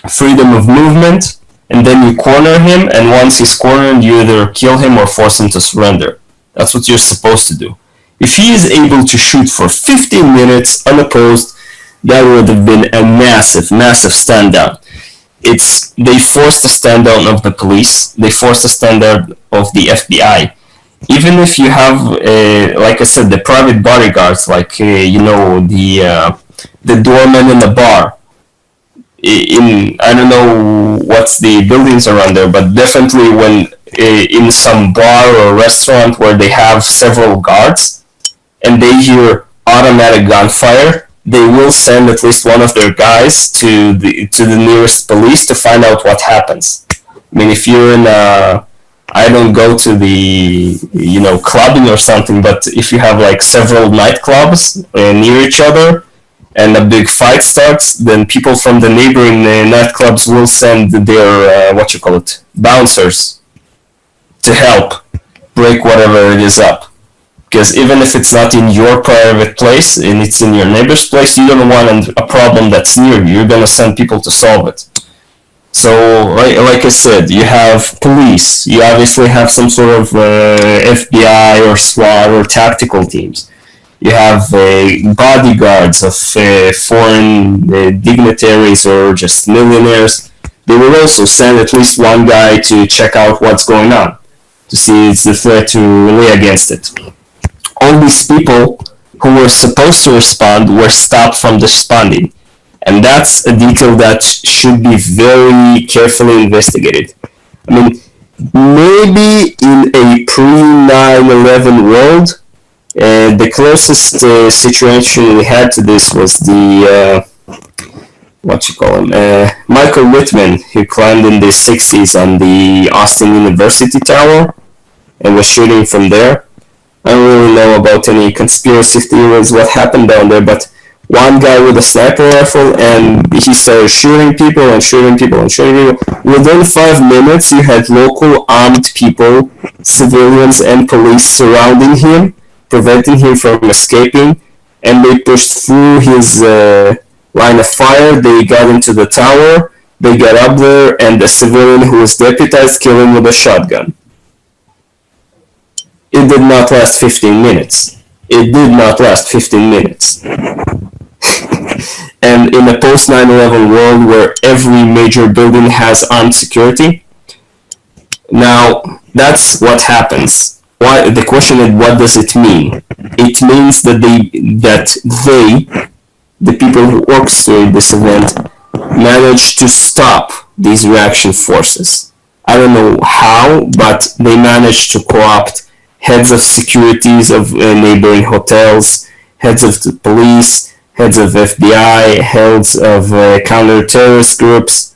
freedom of movement, and then you corner him, and once he's cornered, you either kill him or force him to surrender. That's what you're supposed to do. If he is able to shoot for 15 minutes unopposed, that would have been a massive, massive stand down. They forced a stand down of the police. They forced a stand down of the FBI. Even if you have, like I said, the private bodyguards, like the doorman in the bar. I don't know what's the buildings around there, but definitely when in some bar or restaurant where they have several guards and they hear automatic gunfire, they will send at least one of their guys to the nearest police to find out what happens. I mean, if you're in I don't go to the clubbing or something, but if you have like several nightclubs near each other and a big fight starts, then people from the neighboring nightclubs will send their bouncers to help break whatever it is up. Because even if it's not in your private place and it's in your neighbor's place, you don't want a problem that's near you. You're gonna send people to solve it. So, like I said, you have police. You obviously have some sort of FBI or SWAT or tactical teams. You have bodyguards of foreign dignitaries or just millionaires. They will also send at least one guy to check out what's going on, to see it's the threat to relay against it. All these people who were supposed to respond were stopped from responding. And that's a detail that should be very carefully investigated. I mean, maybe in a pre-9/11 world, the closest situation we had to this was the, Michael Whitman, who climbed in the 60s on the Austin University Tower and was shooting from there. I don't really know about any conspiracy theories what happened down there, but one guy with a sniper rifle, and he started shooting people and shooting people and shooting people. Within 5 minutes, you had local armed people, civilians and police surrounding him, preventing him from escaping, and they pushed through his line of fire. They got into the tower, they got up there, and the civilian who was deputized killed him with a shotgun. It did not last 15 minutes. It did not last 15 minutes. And in a post-9/11 world where every major building has armed security, now that's what happens. The question is, what does it mean? It means that the people who orchestrated this event, managed to stop these reaction forces. I don't know how, but they managed to co-opt heads of securities of neighboring hotels, heads of the police, heads of FBI, heads of counter-terrorist groups.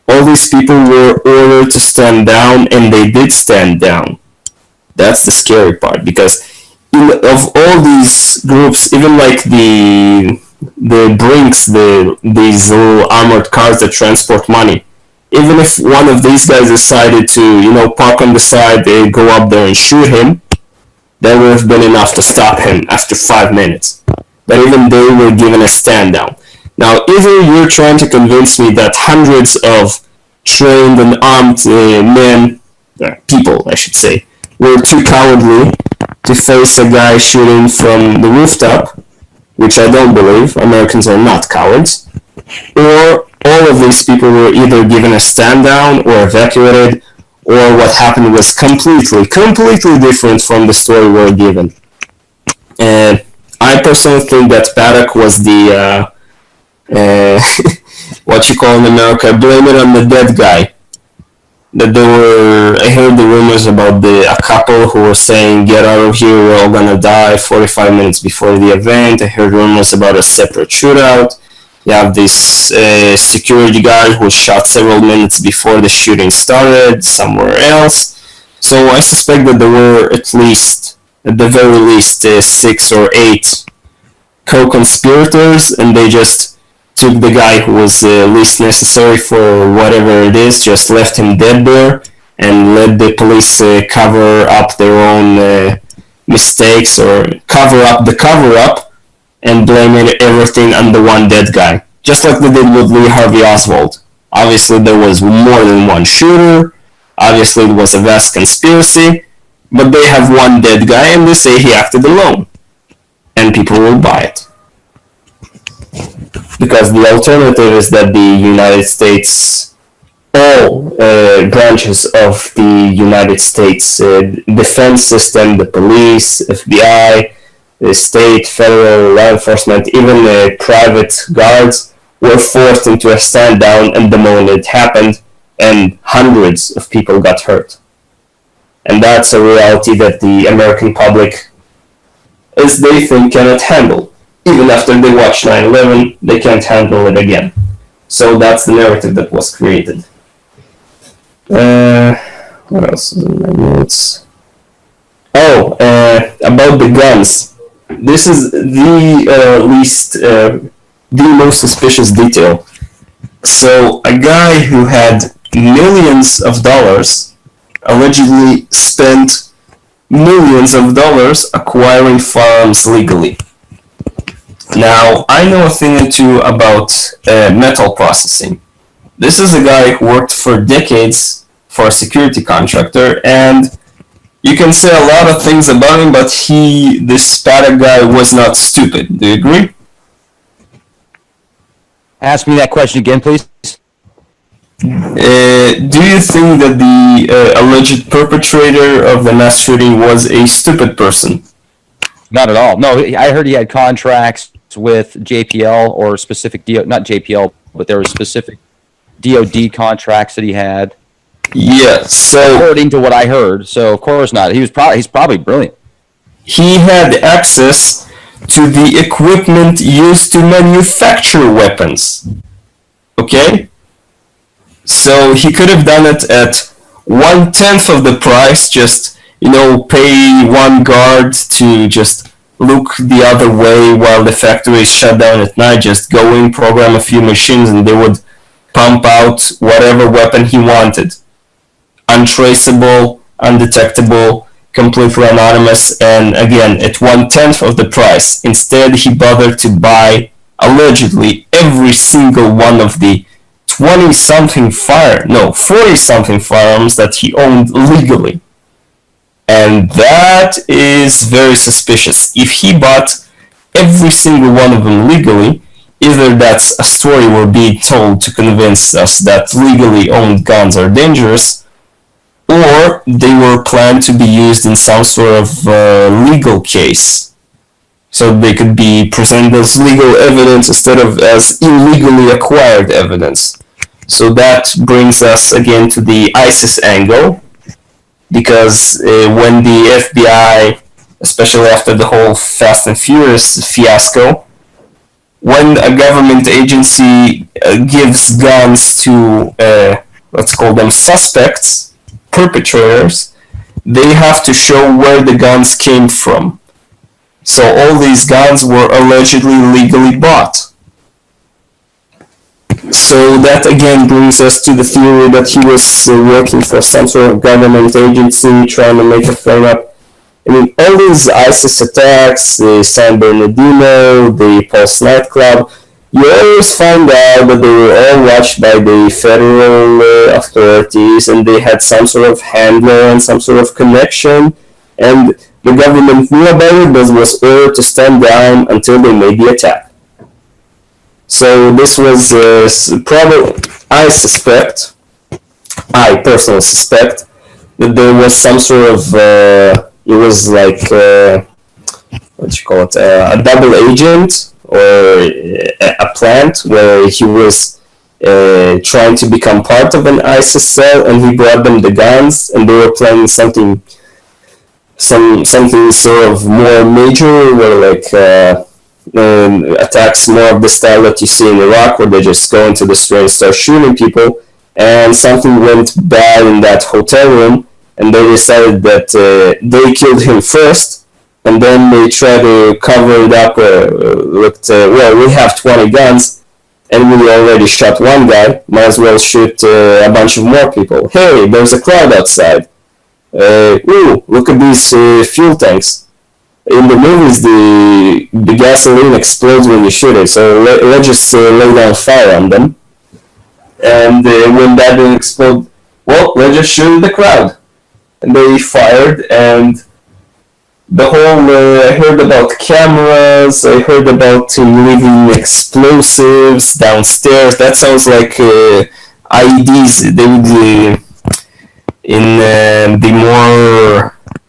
All these people were ordered to stand down, and they did stand down. That's the scary part, because of all these groups, even like the Brinks, these little armored cars that transport money. Even if one of these guys decided to, park on the side, they go up there and shoot him, that would have been enough to stop him after 5 minutes. But even they were given a stand down. Now, either you're trying to convince me that hundreds of trained and armed people, I should say, were too cowardly to face a guy shooting from the rooftop, which I don't believe. Americans are not cowards. Or all of these people were either given a stand down or evacuated, or what happened was completely different from the story we're given. And I personally think that Paddock was the, what you call in America, blame it on the dead guy. I heard the rumors about a couple who were saying, get out of here, we're all gonna die 45 minutes before the event. I heard rumors about a separate shootout. You have this security guard who was shot several minutes before the shooting started somewhere else. So I suspect that there were at the very least, 6 or 8 co-conspirators, and they just took the guy who was least necessary for whatever it is, just left him dead there, and let the police cover up their own mistakes, or cover up the cover-up, and blame everything on the one dead guy. Just like they did with Lee Harvey Oswald. Obviously there was more than one shooter, obviously it was a vast conspiracy, but they have one dead guy and they say he acted alone. And people will buy it. Because the alternative is that the United States, all branches of the United States defense system, the police, FBI, the state, federal law enforcement, even private guards, were forced into a stand down, and the moment it happened, and hundreds of people got hurt. And that's a reality that the American public, as they think, cannot handle. Even after they watch 9/11, they can't handle it again. So that's the narrative that was created. What else is in my notes? About the guns. This is the most suspicious detail. So a guy who had millions of dollars allegedly spent millions of dollars acquiring firearms legally. Now, I know a thing or two about metal processing. This is a guy who worked for decades for a security contractor, and you can say a lot of things about him, but this Paddock guy was not stupid. Do you agree? Ask me that question again, please. Do you think that the alleged perpetrator of the mass shooting was a stupid person? Not at all. No, I heard he had contracts with JPL or specific not JPL, but there were specific DoD contracts that he had. Yes. So according to what I heard, so of course not. He's probably brilliant. He had access to the equipment used to manufacture weapons. Okay? So he could have done it at 1/10 of the price, just, pay one guard to just look the other way while the factory is shut down at night, just go in, program a few machines, and they would pump out whatever weapon he wanted. Untraceable, undetectable, completely anonymous, and again, at 1/10 of the price. Instead, he bothered to buy, allegedly, every single one of the 40-something firearms that he owned legally. And that is very suspicious. If he bought every single one of them legally, either that's a story we're being told to convince us that legally owned guns are dangerous, or they were planned to be used in some sort of legal case. So they could be presented as legal evidence instead of as illegally acquired evidence. So that brings us again to the ISIS angle, because when the FBI, especially after the whole Fast and Furious fiasco, when a government agency gives guns to, let's call them suspects, perpetrators, they have to show where the guns came from. So all these guns were allegedly legally bought. So that again brings us to the theory that he was working for some sort of government agency trying to make a frame up. I mean, all these ISIS attacks, the San Bernardino, the Pulse nightclub, you always find out that they were all watched by the federal authorities, and they had some sort of handler and some sort of connection, and the government knew about it, but was ordered to stand down until they made the attack. So this was probably, I personally suspect, that there was some sort of, it was like, what you call it, a double agent, or a plant where he was trying to become part of an ISIS cell, and he brought them the guns, and they were planning something sort of more major, where like attacks more of the style that you see in Iraq, where they just go into the street and start shooting people, and something went bad in that hotel room, and they decided that they killed him first, and then they tried to cover it up, well, we have 20 guns, and we already shot one guy, might as well shoot a bunch of more people. Hey, there's a crowd outside. Ooh, look at these fuel tanks. In the movies, the gasoline explodes when you shoot it, so let's just lay down fire on them. And when that didn't explode, well, let's just shoot the crowd. And they fired, and the whole, I heard about cameras, I heard about leaving explosives downstairs. That sounds like IEDs. They would, in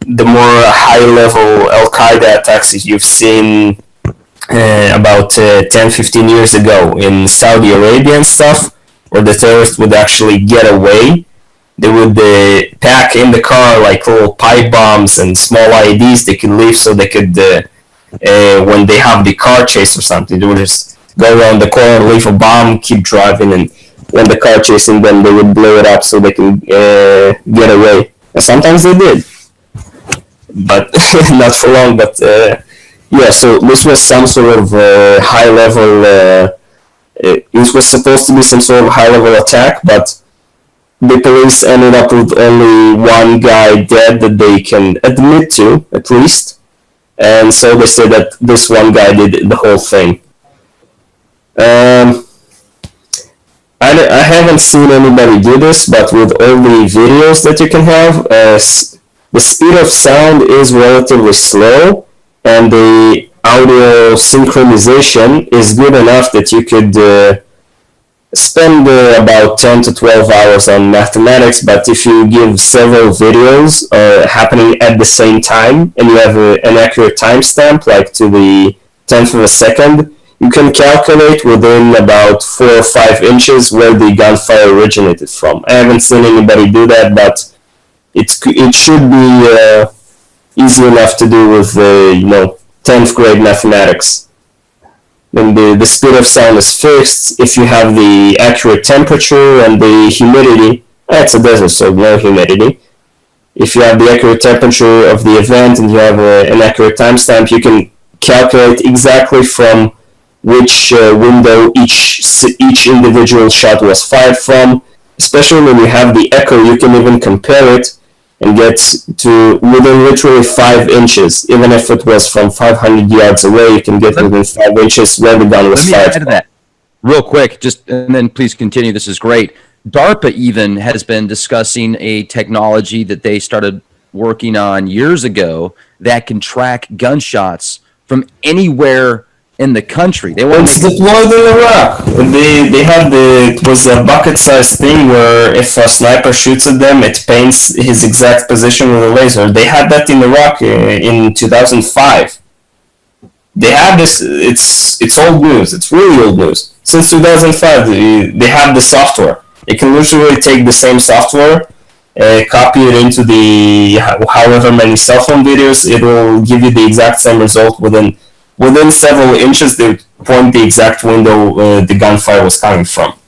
the more high-level Al-Qaeda attacks that you've seen about 10-15 years ago in Saudi Arabia and stuff, where the terrorists would actually get away. They would pack in the car like little pipe bombs and small IEDs they could leave, so they could, when they have the car chase or something, they would just go around the corner, leave a bomb, keep driving, and when the car chasing them, they would blow it up so they can get away. And sometimes they did, but not for long. But yeah, so this was some sort of high-level. This was supposed to be some sort of high-level attack, but the police ended up with only one guy dead that they can admit to, at least. And so they said that this one guy did the whole thing. I haven't seen anybody do this, but with all the videos that you can have, the speed of sound is relatively slow, and the audio synchronization is good enough that you could spend about 10 to 12 hours on mathematics, but if you give several videos happening at the same time, and you have an accurate timestamp, like to the 10th of a second, you can calculate within about 4 or 5 inches where the gunfire originated from. I haven't seen anybody do that, but it should be easy enough to do with 10th grade mathematics. And the speed of sound is fixed. If you have the accurate temperature and the humidity, it's a desert, so no humidity. If you have the accurate temperature of the event and you have an accurate timestamp, you can calculate exactly from which window each individual shot was fired from. Especially when you have the echo, you can even compare it and get to within literally 5 inches. Even if it was from 500 yards away, you can get within 5 inches where the gun was fired from. Let me add to that real quick, and then please continue. This is great. DARPA even has been discussing a technology that they started working on years ago that can track gunshots from anywhere in the country. It's deployed in Iraq. They had it was a bucket-sized thing where if a sniper shoots at them, it paints his exact position with a laser. They had that in Iraq in 2005. They have this. It's old news. It's really old news. Since 2005, they have the software. It can literally take the same software, copy it into the however many cell phone videos. It will give you the exact same result within several inches. They point the exact window the gunfire was coming from.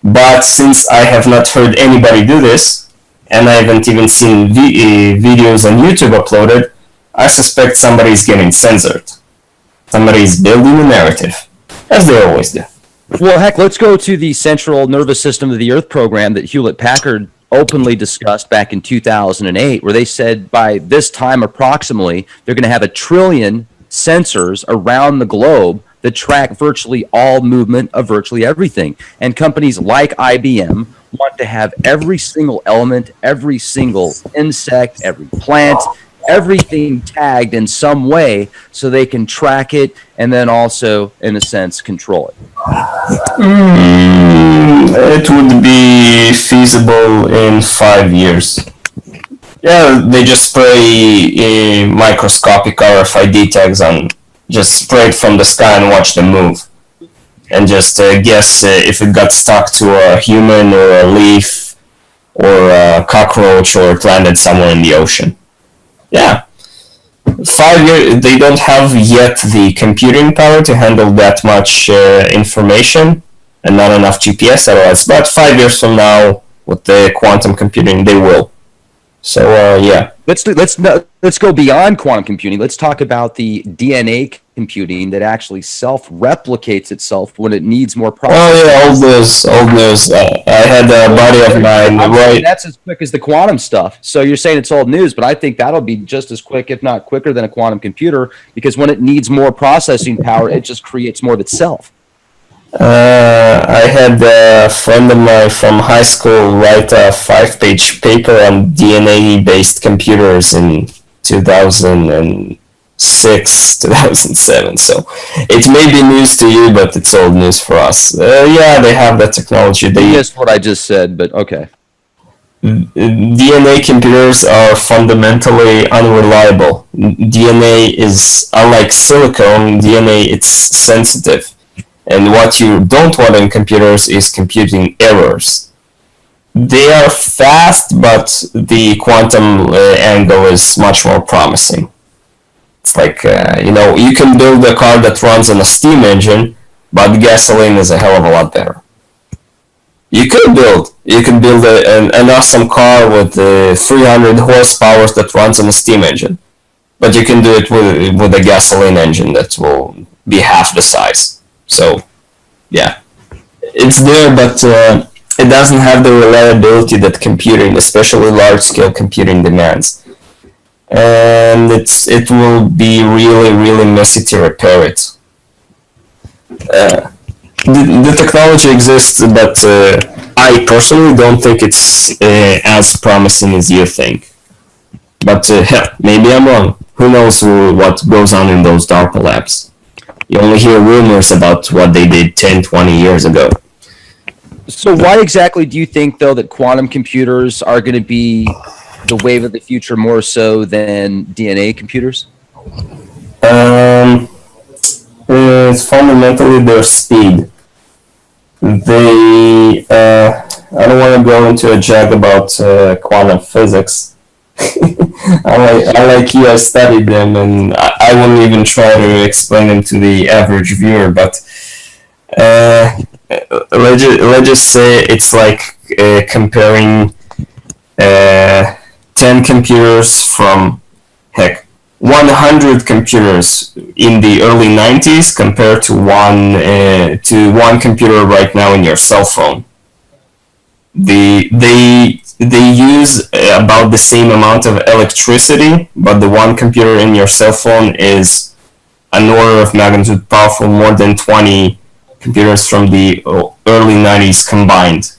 But since I have not heard anybody do this, and I haven't even seen videos on YouTube uploaded, I suspect somebody's getting censored. Somebody's building a narrative, as they always do. Well, heck, let's go to the Central Nervous System of the Earth program that Hewlett-Packard openly discussed back in 2008, where they said by this time approximately, they're going to have 1 trillion sensors around the globe that track virtually all movement of virtually everything. And companies like IBM want to have every single element, every single insect, every plant, everything tagged in some way so they can track it and then also, in a sense, control it. It would be feasible in 5 years. Yeah, they just spray microscopic RFID tags on, just spray it from the sky and watch them move. And just guess if it got stuck to a human or a leaf or a cockroach or it landed somewhere in the ocean. Yeah. 5 years, they don't have yet the computing power to handle that much information and not enough GPS satellites, but 5 years from now, with the quantum computing, they will. So, yeah. Let's go beyond quantum computing. Let's talk about the DNA computing that actually self-replicates itself when it needs more processing. Oh yeah, old news. I had a buddy of mine. Right. That's as quick as the quantum stuff. So you're saying it's old news, but I think that'll be just as quick, if not quicker, than a quantum computer, because when it needs more processing power, it just creates more of itself. I had a friend of mine from high school write a 5-page paper on DNA-based computers in 2006, 2007. So it may be news to you, but it's old news for us. Yeah, they have that technology. You missed what I just said, but okay. DNA computers are fundamentally unreliable. DNA is, unlike silicon, DNA it's sensitive. And what you don't want in computers is computing errors. They are fast, but the quantum angle is much more promising. It's like, you can build a car that runs on a steam engine, but gasoline is a hell of a lot better. You can build an awesome car with 300 horsepower that runs on a steam engine, but you can do it with a gasoline engine that will be half the size. So, yeah, it's there, but it doesn't have the reliability that computing, especially large-scale computing, demands. And it will be really, really messy to repair it. The technology exists, but I personally don't think it's as promising as you think. But hell, maybe I'm wrong. Who knows what goes on in those DARPA labs? You only hear rumors about what they did 10, 20 years ago. So why exactly do you think, though, that quantum computers are going to be the wave of the future more so than DNA computers? It's fundamentally their speed. I don't want to go into a jag about quantum physics. I like you, I studied them, and I wouldn't even try to explain them to the average viewer, but let's just say it's like comparing 10 computers from, 100 computers in the early 90s compared to one computer right now in your cell phone. They use about the same amount of electricity, but the one computer in your cell phone is an order of magnitude powerful more than 20 computers from the early 90s combined.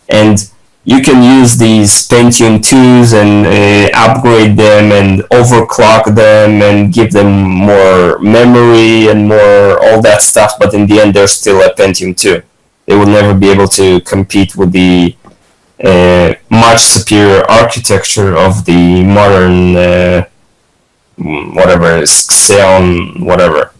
And you can use these Pentium 2s and upgrade them and overclock them and give them more memory and more all that stuff, but in the end they're still a Pentium 2. They will never be able to compete with the much superior architecture of the modern Xeon, whatever.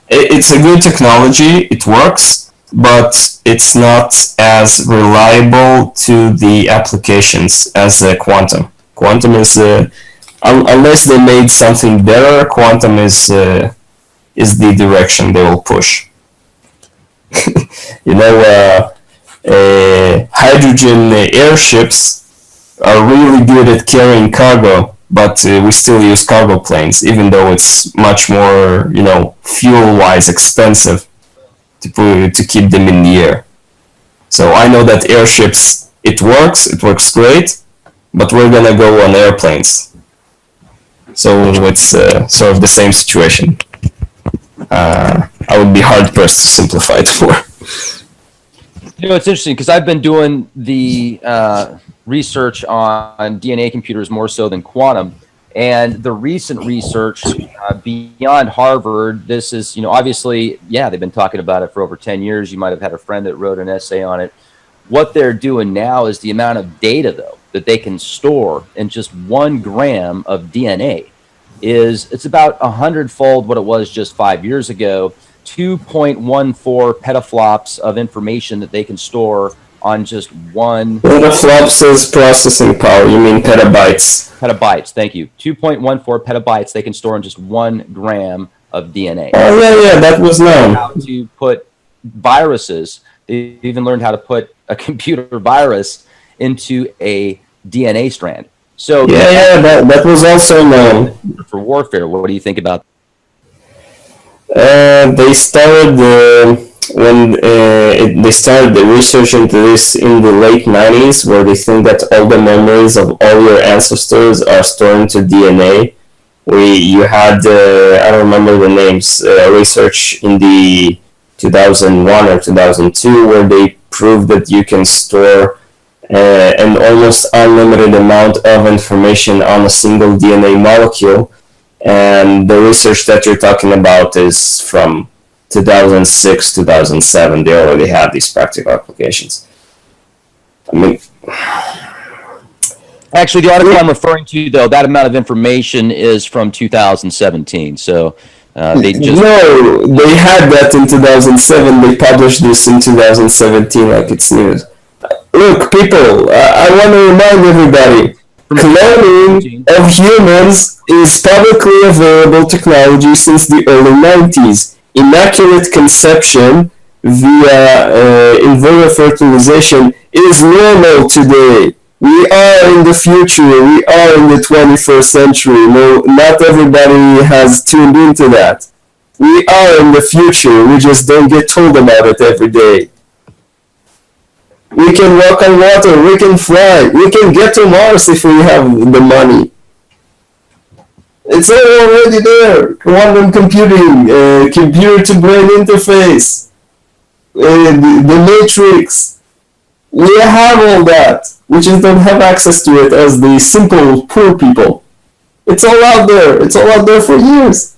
It's a good technology, it works, but it's not as reliable to the applications as quantum. Quantum is, unless they made something better, quantum is the direction they will push. Hydrogen airships are really good at carrying cargo, but we still use cargo planes, even though it's much more, fuel-wise expensive to keep them in the air. So I know that airships, it works great, but we're gonna go on airplanes. So it's sort of the same situation. I would be hard pressed to simplify it more. It's interesting because I've been doing the research on DNA computers more so than quantum, and the recent research beyond Harvard. This is, obviously, they've been talking about it for over 10 years. You might have had a friend that wrote an essay on it. What they're doing now is the amount of data, though, that they can store in just 1 gram of DNA. It's about 100-fold what it was just 5 years ago. 2.14 petaflops of information that they can store on just 1. Petaflops is processing power. You mean petabytes? Petabytes. Thank you. 2.14 petabytes they can store in just 1 gram of DNA. Oh yeah, that was known. How to put viruses? They even learned how to put a computer virus into a DNA strand. So that was also known for warfare. What do you think about? They started they started the research into this in the late 90s, where they think that all the memories of all your ancestors are stored into DNA. You had I don't remember the names, research in the 2001 or 2002 where they proved that you can store an almost unlimited amount of information on a single DNA molecule. And the research that you're talking about is from 2006, 2007. They already have these practical applications. Actually, the article I'm referring to, though, that amount of information is from 2017. So they just... No, they had that in 2007. They published this in 2017 like it's news. Look, people, I want to remind everybody, cloning of humans is publicly available technology since the early 90s. Immaculate conception via in vivo fertilization is normal today. We are in the future. We are in the 21st century. No, not everybody has tuned into that. We are in the future. We just don't get told about it every day. We can walk on water. We can fly. We can get to Mars if we have the money. It's all already there. Quantum computing, computer-to-brain interface, the matrix. We have all that. We just don't have access to it as the simple, poor people. It's all out there. It's all out there for years.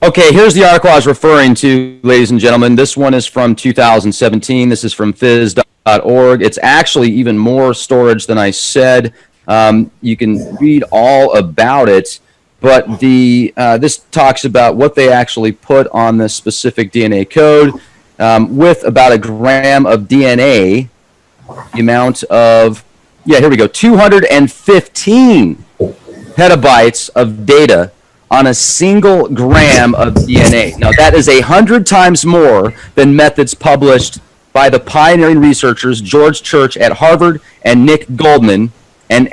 Okay, here's the article I was referring to, ladies and gentlemen. This one is from 2017. This is from phys.org. It's actually even more storage than I said. You can read all about it, but this talks about what they actually put on this specific DNA code. With about 1 gram of DNA, the amount of, here we go, 215 petabytes of data on a single gram of DNA. Now, that is 100 times more than methods published by the pioneering researchers George Church at Harvard and Nick Goldman and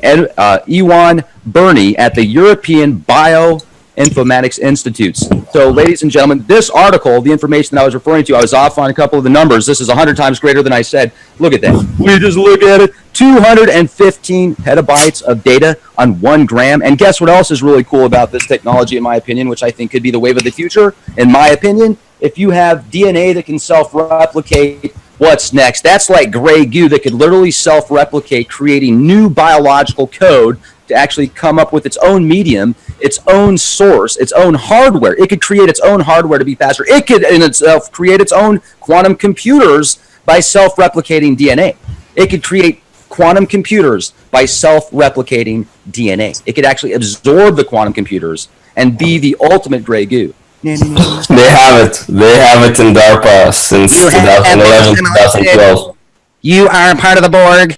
Ewan Burney at the European Bioinformatics Institutes. So, ladies and gentlemen, this article, the information that I was referring to, I was off on a couple of the numbers. This is 100 times greater than I said. Look at that. We just look at it. 215 petabytes of data on 1 gram. And guess what else is really cool about this technology, in my opinion, which I think could be the wave of the future, in my opinion? If you have DNA that can self-replicate, what's next? That's like gray goo that could literally self-replicate, creating new biological code to actually come up with its own medium, its own source, its own hardware. It could create its own hardware to be faster. It could, in itself, create its own quantum computers by self-replicating DNA. It could create quantum computers by self-replicating DNA. It could actually absorb the quantum computers and be the ultimate gray goo. They have it. They have it in DARPA since 2011, 2012. You are part of the Borg.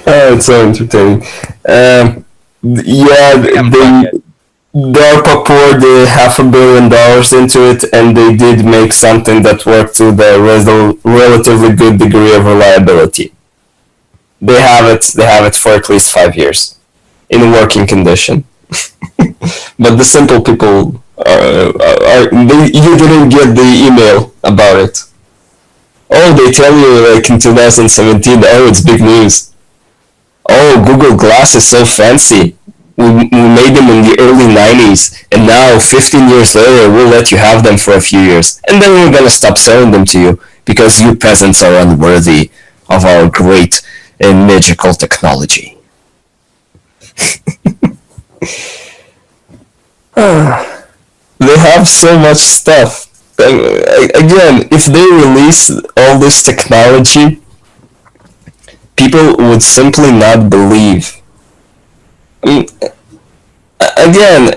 Oh, it's so entertaining. DARPA poured $500 million into it, and they did make something that worked with a relatively good degree of reliability. They have it for at least 5 years in working condition. But the simple people you didn't get the email about it. Oh, they tell you like in 2017, oh, it's big news. Oh, Google Glass is so fancy. We made them in the early 90s, and now 15 years later, we'll let you have them for a few years. And then we're gonna stop selling them to you because you peasants are unworthy of our great and magical technology. They have so much stuff. Again, if they release all this technology, people would simply not believe. I mean, again,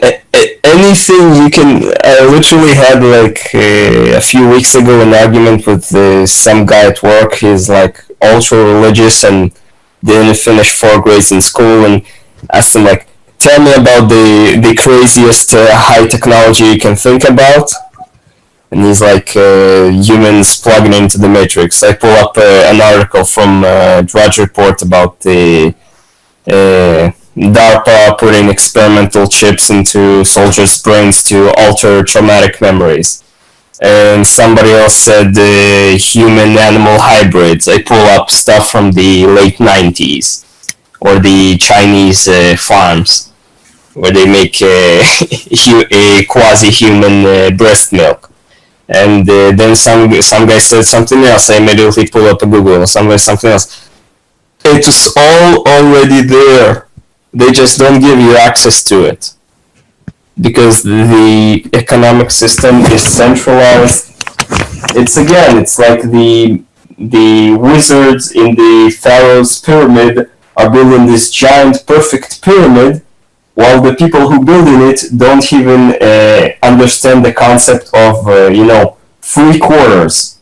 anything you can. I literally had like a few weeks ago an argument with some guy at work. He's like ultra religious and didn't finish 4 grades in school, and asked him like, tell me about the craziest high technology you can think about. And he's like, humans plugging into the Matrix. I pull up an article from Drudge Report about the DARPA putting experimental chips into soldiers' brains to alter traumatic memories. And somebody else said human-animal hybrids. I pull up stuff from the late 90s. Or the Chinese farms, where they make a quasi-human breast milk. And then some guy said something else. I immediately pull up a Google. Somebody something else. It's all already there. They just don't give you access to it because the economic system is centralized. It's like the wizards in the pharaoh's pyramid are building this giant perfect pyramid, while the people who building it don't even understand the concept of 3 quarters.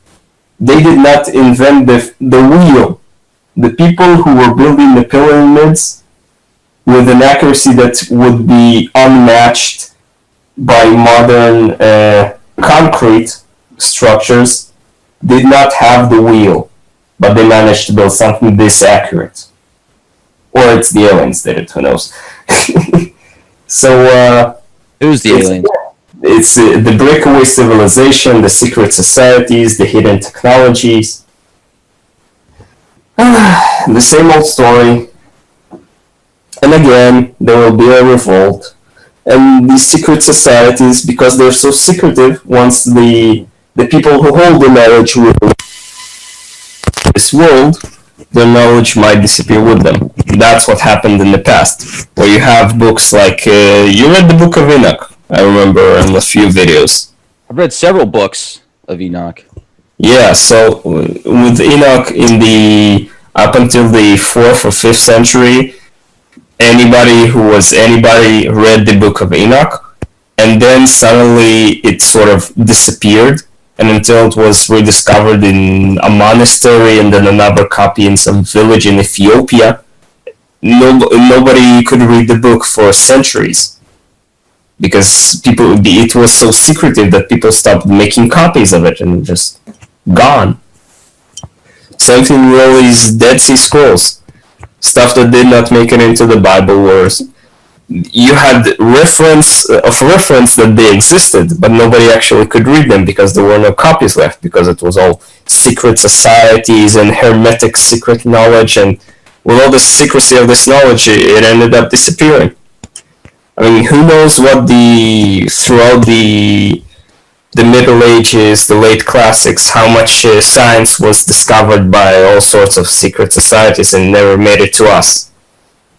They did not invent the wheel. The people who were building the pyramids with an accuracy that would be unmatched by modern concrete structures did not have the wheel, but they managed to build something this accurate. Or it's the aliens did it, who knows. So, who's the aliens? It's the breakaway civilization, the secret societies, the hidden technologies. The same old story. And again, there will be a revolt. And these secret societies, because they're so secretive, once the people who hold the knowledge rule this world, their knowledge might disappear with them. That's what happened in the past, where you have books like, you read the book of Enoch, I remember in a few videos. I've read several books of Enoch. Yeah, so with Enoch up until the 4th or 5th century, anybody read the book of Enoch, and then suddenly it sort of disappeared. And until it was rediscovered in a monastery and then another copy in some village in Ethiopia, nobody could read the book for centuries. Because it was so secretive that people stopped making copies of it and just gone. Same thing with all these Dead Sea Scrolls. Stuff that did not make it into the Bible wars. You had reference that they existed, but nobody actually could read them because there were no copies left, because it was all secret societies and hermetic secret knowledge, and with all the secrecy of this knowledge, it ended up disappearing. I mean, who knows what throughout the Middle Ages, the late classics, how much science was discovered by all sorts of secret societies and never made it to us.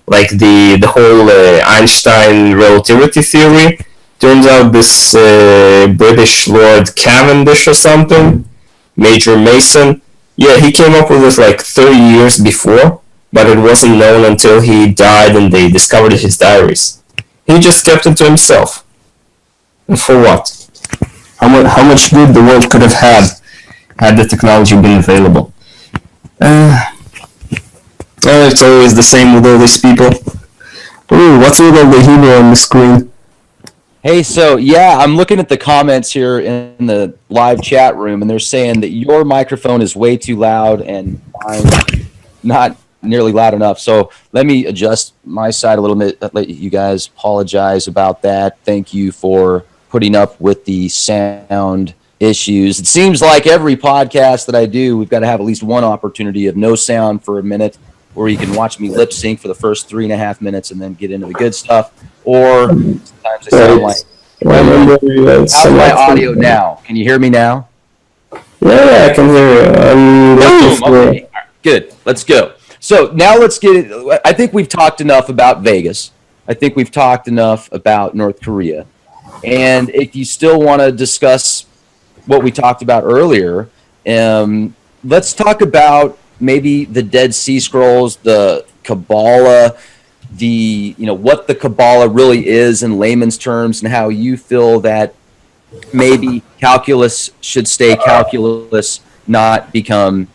Like the whole Einstein relativity theory. Turns out this British Lord Cavendish or something, Major Mason, yeah, he came up with it like 30 years before, but it wasn't known until he died and they discovered his diaries. He just kept it to himself. And for what? How much good the world could have had the technology been available? It's always the same with all these people. Ooh, what's with all the humor on the screen? Hey, so yeah, I'm looking at the comments here in the live chat room, and they're saying that your microphone is way too loud and mine's not nearly loud enough. So let me adjust my side a little bit. Let you guys apologize about that. Thank you for putting up with the sound issues. It seems like every podcast that I do, we've got to have at least one opportunity of no sound for a minute, where you can watch me lip sync for the first 3.5 minutes and then get into the good stuff. Or sometimes I sound like. How's my audio now? Can you hear me now? Yeah, I can hear you. Boom! Okay. Good. Let's go. So now let's get it. I think we've talked enough about Vegas. I think we've talked enough about North Korea. And if you still want to discuss what we talked about earlier, let's talk about maybe the Dead Sea Scrolls, the Kaballah, what the Kaballah really is in layman's terms, and how you feel that maybe calculus should stay calculus, not become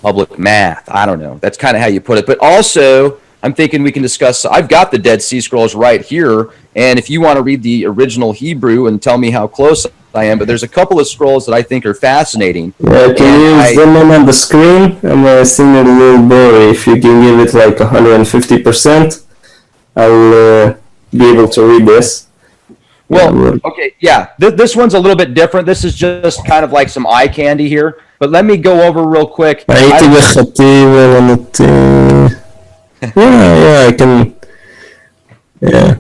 public math. I don't know. That's kind of how you put it. But also, I'm thinking we can discuss. I've got the Dead Sea Scrolls right here, and if you want to read the original Hebrew and tell me how close I am, but there's a couple of scrolls that I think are fascinating. Yeah, can you zoom in on the screen? I'm seeing it a little blurry. If you can give it like 150%, I'll be able to read this. Well, okay, yeah. This one's a little bit different. This is just kind of like some eye candy here. But let me go over real quick. Yeah, I can. Yeah.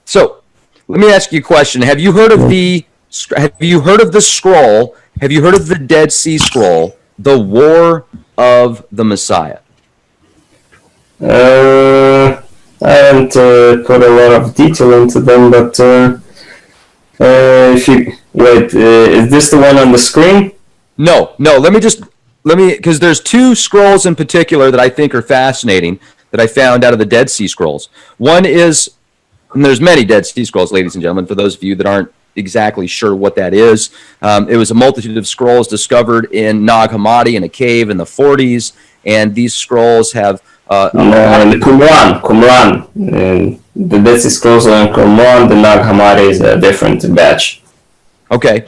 So, let me ask you a question. Have you heard of the scroll? Have you heard of the Dead Sea Scroll, the War of the Messiah? I haven't put a lot of detail into them, but if you wait, is this the one on the screen? No. Let me, because there's two scrolls in particular that I think are fascinating that I found out of the Dead Sea Scrolls. One is, and there's many Dead Sea Scrolls, ladies and gentlemen, for those of you that aren't exactly sure what that is. It was a multitude of scrolls discovered in Nag Hammadi in a cave in the 40s, and these scrolls have Qumran. The Dead Sea Scrolls are in Qumran. The Nag Hammadi is a different batch. Okay.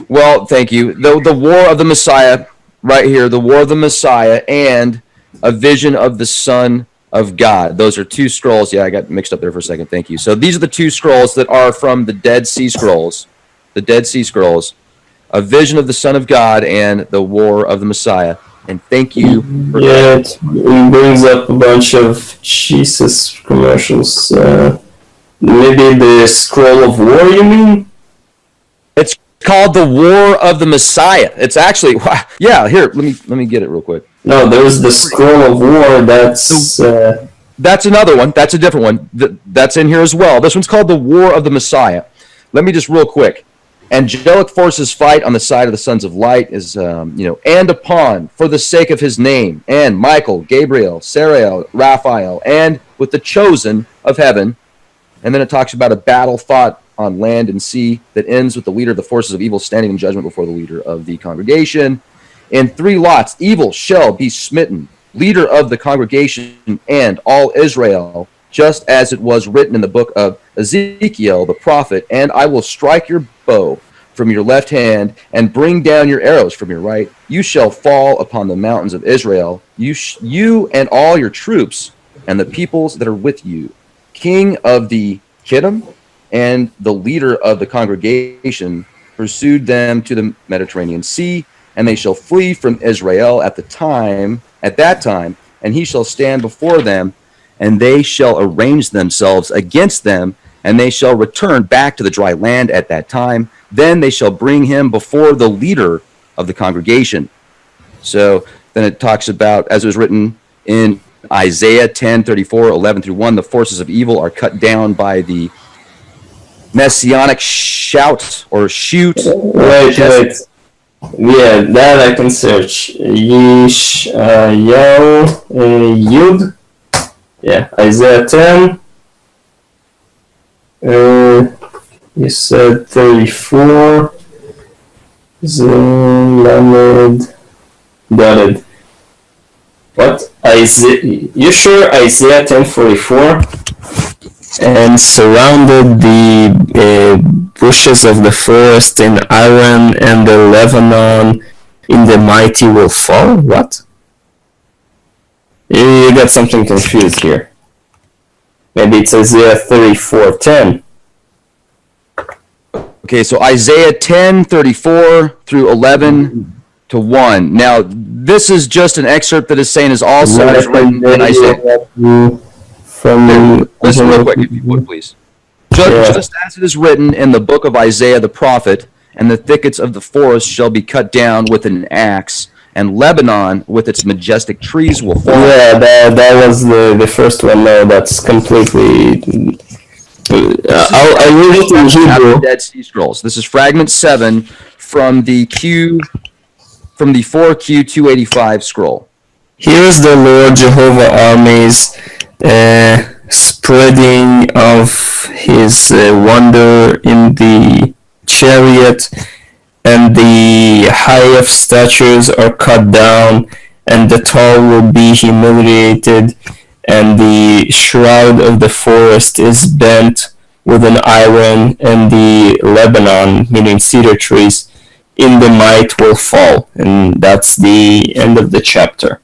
Well, thank you. The War of the Messiah, right here, the War of the Messiah, and a vision of the Son of God. Those are two scrolls. Yeah, I got mixed up there for a second. Thank you. So these are the two scrolls that are from the Dead Sea Scrolls. The Dead Sea Scrolls. A vision of the Son of God and the War of the Messiah. And thank you for that. It brings up a bunch of Jesus commercials. Maybe the Scroll of War, you mean? It's called the War of the Messiah. It's actually, yeah, here, let me get it real quick. No, there's the Scroll of War. That's another one. That's a different one. That's in here as well. This one's called the War of the Messiah. Let me just real quick. Angelic forces fight on the side of the sons of light, and upon, for the sake of his name, and Michael, Gabriel, Sariel, Raphael, and with the chosen of heaven. And then it talks about a battle fought on land and sea that ends with the leader of the forces of evil standing in judgment before the leader of the congregation. In 3 lots, evil shall be smitten, leader of the congregation and all Israel, just as it was written in the book of Ezekiel the prophet, and I will strike your bow from your left hand and bring down your arrows from your right. You shall fall upon the mountains of Israel, you and all your troops and the peoples that are with you. King of the Kittim and the leader of the congregation pursued them to the Mediterranean Sea, and they shall flee from Israel at that time, and he shall stand before them, and they shall arrange themselves against them, and they shall return back to the dry land at that time. Then they shall bring him before the leader of the congregation. So then it talks about, as it was written in Isaiah 10:34, 11 through 1, the forces of evil are cut down by the messianic shout or shoot. Wait. Yeah, that I can search. Yud. Yeah, Isaiah 10. You said 34. Lamed. Dalet. What? Isaiah? You sure Isaiah 10:44? and surrounded the bushes of the forest in Iran and the Lebanon in the mighty will fall. What? You got something confused here. Maybe it's Isaiah 34:10. Okay, so Isaiah 10:34 through 11-1. Now, this is just an excerpt that is saying is also written in Isaiah. Listen real quick, if you would, please. Just as it is written in the book of Isaiah the prophet, and the thickets of the forest shall be cut down with an axe, and Lebanon with its majestic trees will fall. Yeah, that was the first one. No, that's completely. I'll read it in Hebrew. Dead Sea Scrolls. This is fragment 7 from the 4Q 285 scroll. Here is the Lord Jehovah armies, spreading of his wonder in the chariot, and the high of statures are cut down, and the tall will be humiliated, and the shroud of the forest is bent with an iron, and the Lebanon, meaning cedar trees, in the might will fall. And that's the end of the chapter.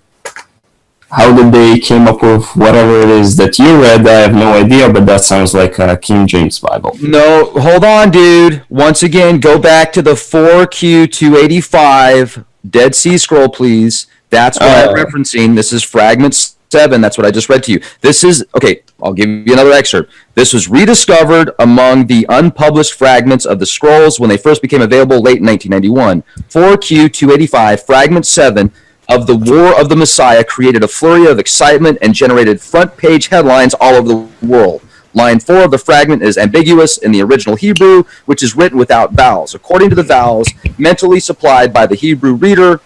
How did they came up with whatever it is that you read, I have no idea, but that sounds like a King James Bible. No, hold on, dude. Once again, go back to the 4Q 285 Dead Sea Scroll, please. That's what I'm referencing. This is fragment 7. That's what I just read to you. This is, okay, I'll give you another excerpt. This was rediscovered among the unpublished fragments of the scrolls when they first became available late in 1991. 4Q 285, fragment 7 of the War of the Messiah created a flurry of excitement and generated front-page headlines all over the world. Line 4 of the fragment is ambiguous in the original Hebrew, which is written without vowels. According to the vowels mentally supplied by the Hebrew reader,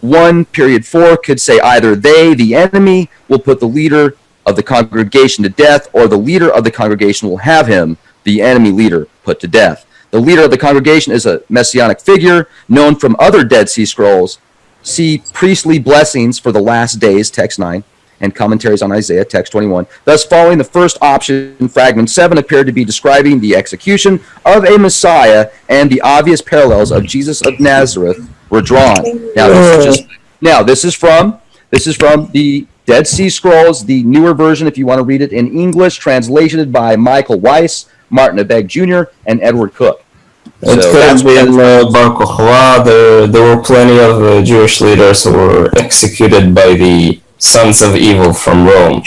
1:4 could say either they, the enemy, will put the leader of the congregation to death, or the leader of the congregation will have him, the enemy leader, put to death. The leader of the congregation is a messianic figure known from other Dead Sea Scrolls. See priestly blessings for the last days, text 9, and commentaries on Isaiah, text 21. Thus, following the first option, fragment 7 appeared to be describing the execution of a Messiah, and the obvious parallels of Jesus of Nazareth were drawn. Now, this is from the Dead Sea Scrolls, the newer version, if you want to read it in English, translated by Michael Weiss, Martin Abegg Jr., and Edward Cook. It could have been Bar Kokhba. There were plenty of Jewish leaders who were executed by the sons of evil from Rome.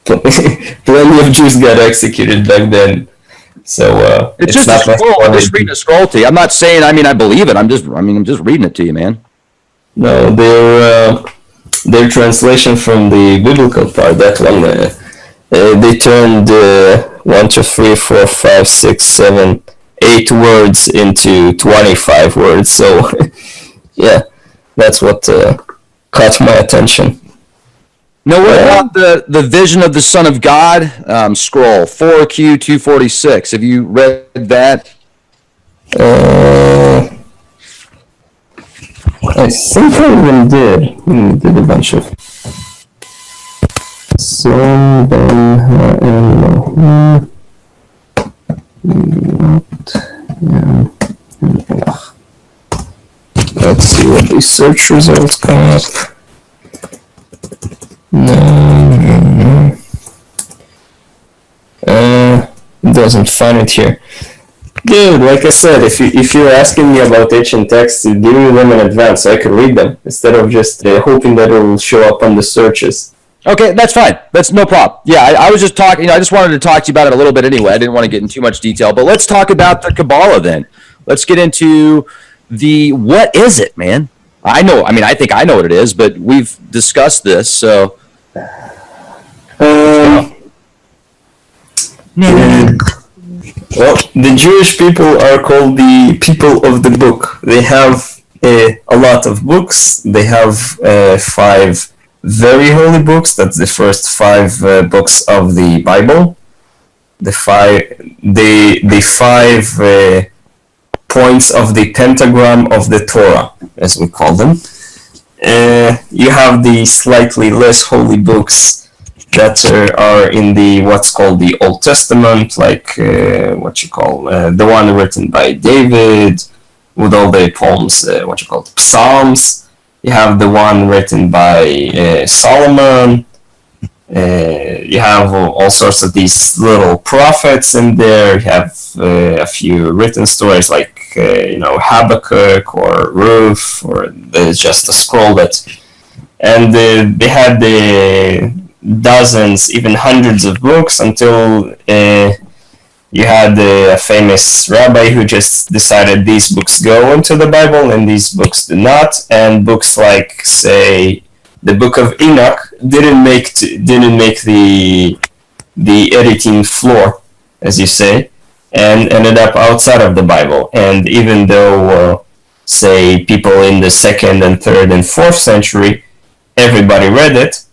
Plenty of Jews got executed back then. So it's just a scroll. I'm just reading a scroll to you. I'm not saying. I believe it. I'm just reading it to you, man. No, their translation from the biblical part. That one. They turned 1, 2, 3, 4, 5, 6, 7, 8 words into 25 words. So, yeah, that's what caught my attention. Now, what about the vision of the Son of God scroll, 4Q 246? Have you read that? I think I even did. Did a bunch of. Let's see what these search results come up. No. It doesn't find it here. Dude, like I said, if you're asking me about ancient texts, give me them in advance so I could read them instead of just hoping that it will show up on the searches. Okay, that's fine. That's no problem. Yeah, I was just talking, I just wanted to talk to you about it a little bit anyway. I didn't want to get in too much detail, but let's talk about the Kaballah then. Let's get into what is it, man? I think I know what it is, but we've discussed this, so. Well, the Jewish people are called the people of the book. They have a lot of books. They have 5 very holy books. That's the first 5 books of the Bible. The 5 points of the pentagram of the Torah, as we call them. You have the slightly less holy books, that are in the what's called the Old Testament, like the one written by David with all the poems, Psalms. You have the one written by Solomon. You have all sorts of these little prophets in there. You have a few written stories like Habakkuk or Ruth, or there's just a scroll that, and they had the dozens, even hundreds of books until you had a famous rabbi who just decided these books go into the Bible and these books do not, and books like, say, the Book of Enoch didn't make the editing floor, as you say, and ended up outside of the Bible. And even though, say, people in the 2nd and 3rd and 4th century, everybody read it,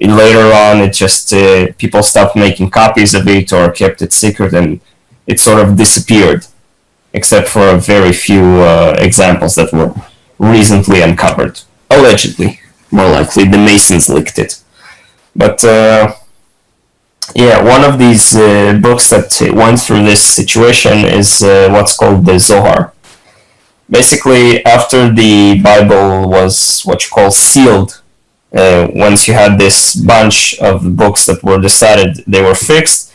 later on it just people stopped making copies of it or kept it secret, and it sort of disappeared, except for a very few examples that were recently uncovered. Allegedly, more likely, the Masons leaked it. But one of these books that went through this situation is what's called the Zohar. Basically, after the Bible was what you call sealed, once you had this bunch of books that were decided they were fixed,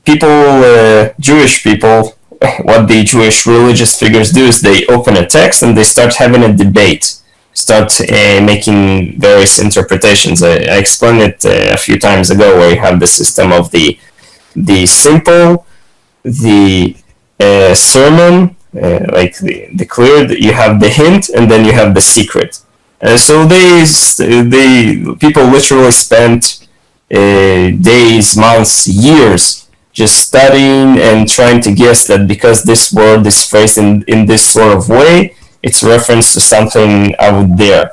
Jewish people, what the Jewish religious figures do is they open a text and they start having a debate, start making various interpretations. I explained it a few times ago, where you have the system of the simple, the sermon, like the clear, you have the hint, and then you have the secret. So people literally spent days, months, years just studying and trying to guess that because this word is phrased in this sort of way, it's reference to something out there,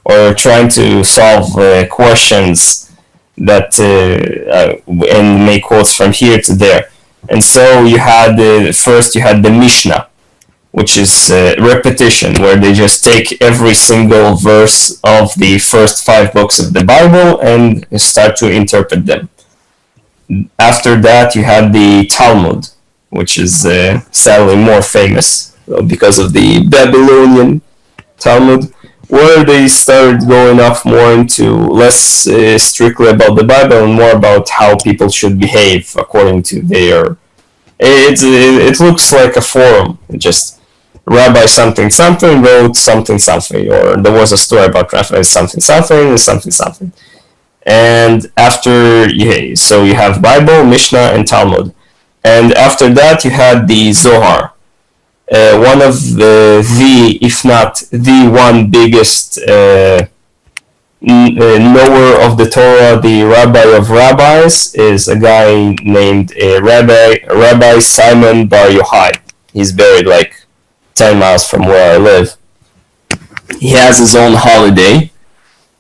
or trying to solve questions that and make quotes from here to there. And so you had first you had the Mishnah, which is repetition, where they just take every single verse of the first 5 books of the Bible and start to interpret them. After that, you had the Talmud, which is sadly more famous because of the Babylonian Talmud, where they started going off more into less strictly about the Bible and more about how people should behave according to their. It looks like a forum. It just Rabbi something something wrote something something, or there was a story about Rabbi something something and something something. And after, so you have Bible, Mishnah, and Talmud. And after that, you had the Zohar. One of if not the one biggest knower of the Torah, the Rabbi of Rabbis, is a guy named Rabbi Simon Bar Yochai. He's buried like 10 miles from where I live. He has his own holiday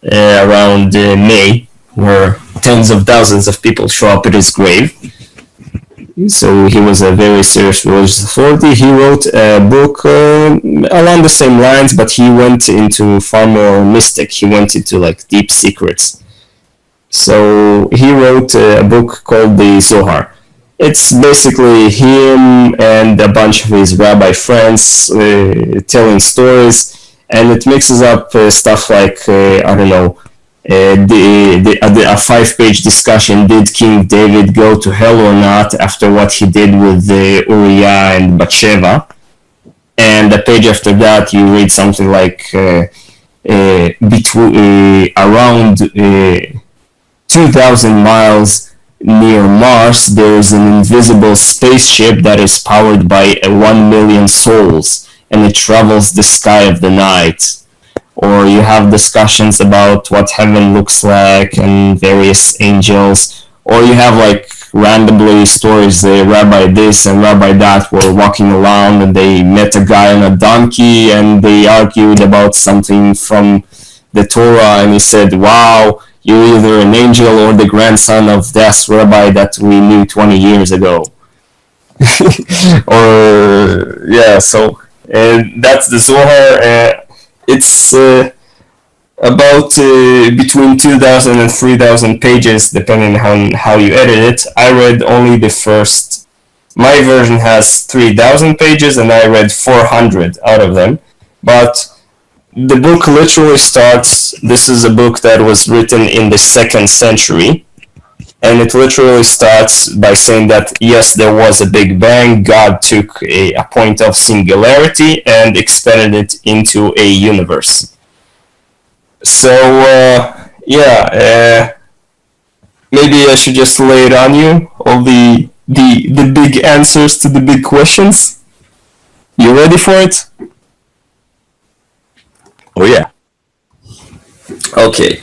around May, where tens of thousands of people show up at his grave. So he was a very serious religious authority. He wrote a book along the same lines, but he went into far more mystic. He went into like deep secrets. So he wrote a book called the Zohar. It's basically him and a bunch of his rabbi friends telling stories, and it mixes up stuff like a 5-page discussion: did King David go to hell or not after what he did with Uriah and Bathsheba? And a page after that, you read something like around 2,000 miles near Mars, there is an invisible spaceship that is powered by 1 million souls, and it travels the sky of the night. Or you have discussions about what heaven looks like and various angels. Or you have like randomly stories, Rabbi this and Rabbi that were walking around and they met a guy on a donkey and they argued about something from the Torah, and he said, wow, you're either an angel or the grandson of that rabbi that we knew 20 years ago. Or so and that's the Zohar. It's about between 2,000 and 3,000 pages, depending on how you edit it. I read only the first. My version has 3,000 pages, and I read 400 out of them. But the book literally starts. This is a book that was written in the 2nd century, and it literally starts by saying that yes, there was a big bang. God took a point of singularity and expanded it into a universe. So maybe I should just lay it on you, all the big answers to the big questions. You ready for it? Oh yeah. Okay.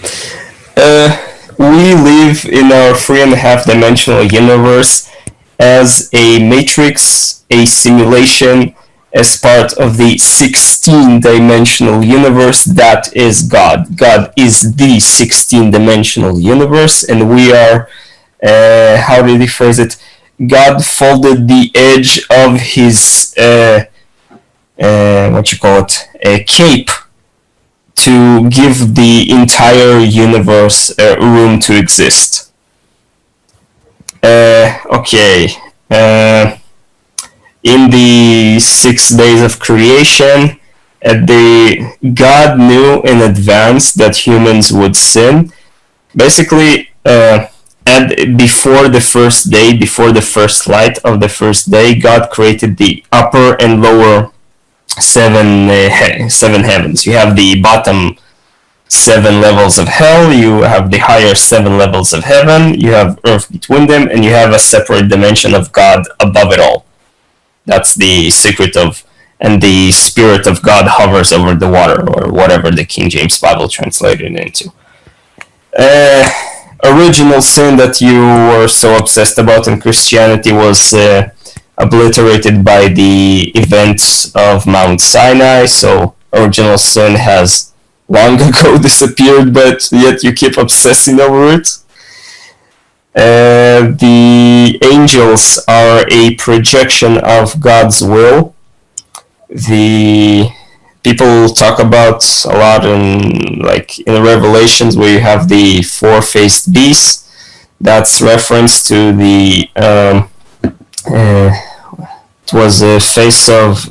We live in our 3.5-dimensional universe as a matrix, a simulation, as part of the 16-dimensional universe that is God. God is the 16-dimensional universe, and we are, how did he phrase it? God folded the edge of his, a cape to give the entire universe room to exist. Okay. In the 6 days of creation, God knew in advance that humans would sin. Basically, before the first day, before the first light of the first day, God created the upper and lower seven heavens. You have the bottom 7 levels of hell, you have the higher 7 levels of heaven, you have earth between them, and you have a separate dimension of God above it all. That's the secret of, and the Spirit of God hovers over the water, or whatever the King James Bible translated it into. Original sin that you were so obsessed about in Christianity was obliterated by the events of Mount Sinai, so original sin has long ago disappeared, but yet you keep obsessing over it. The angels are a projection of God's will. The people talk about a lot in Revelations, where you have the 4-faced beast. That's reference to the it was a face of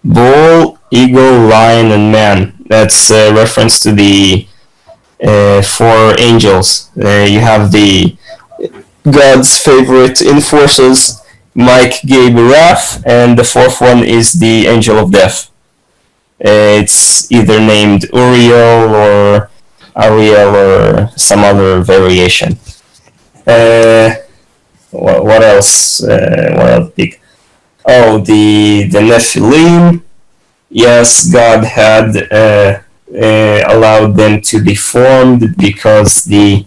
bull, eagle, lion, and man. That's a reference to the 4 angels. You have the God's favorite enforcers, Mike, Gabe, Raph, and the 4th one is the angel of death. It's either named Uriel or Ariel or some other variation. What else? Big? Oh, the Nephilim. Yes, God had allowed them to be formed because you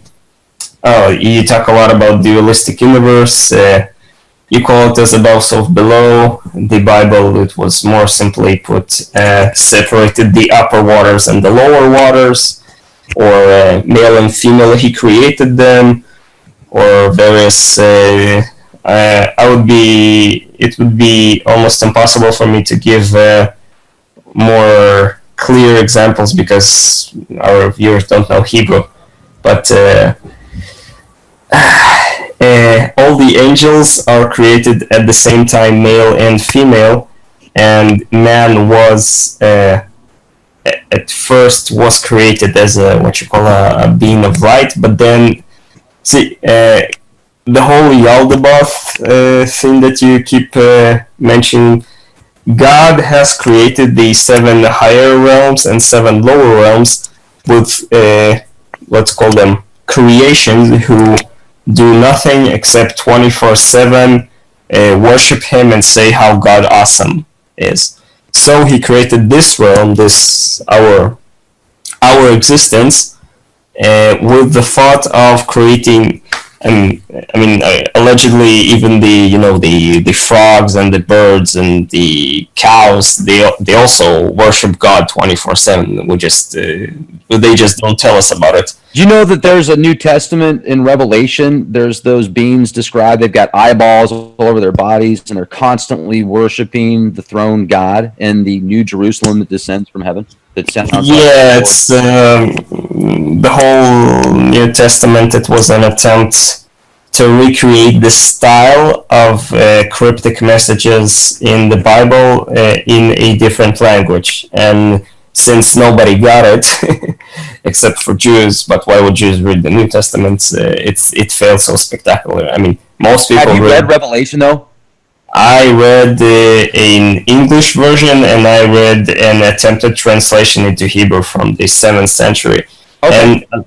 talk a lot about dualistic universe. You call it as above, so below. The Bible, it was more simply put, separated the upper waters and the lower waters, or male and female. He created them, or various. It would be almost impossible for me to give more clear examples because our viewers don't know Hebrew, but all the angels are created at the same time, male and female, and man was at first was created as a being of light, but then the whole Yaldabaoth thing that you keep mentioning. God has created the 7 higher realms and 7 lower realms with, let's call them creations, who do nothing except 24/7 worship him and say how God awesome is. So he created this realm, our existence, with the thought of creating. Allegedly, even the frogs and the birds and the cows, they also worship God 24/7. They just don't tell us about it. Do you know that there's a New Testament in Revelation? There's those beings described. They've got eyeballs all over their bodies, and they're constantly worshiping the throne God in the New Jerusalem that descends from heaven. That sounds like Yeah, it's the whole New Testament. It was an attempt to recreate the style of cryptic messages in the Bible in a different language. And since nobody got it, except for Jews, but why would Jews read the New Testament? It failed so spectacular. I mean, most people Have you read Revelation though? I read an English version and I read an attempted translation into Hebrew from the 7th century. Okay. And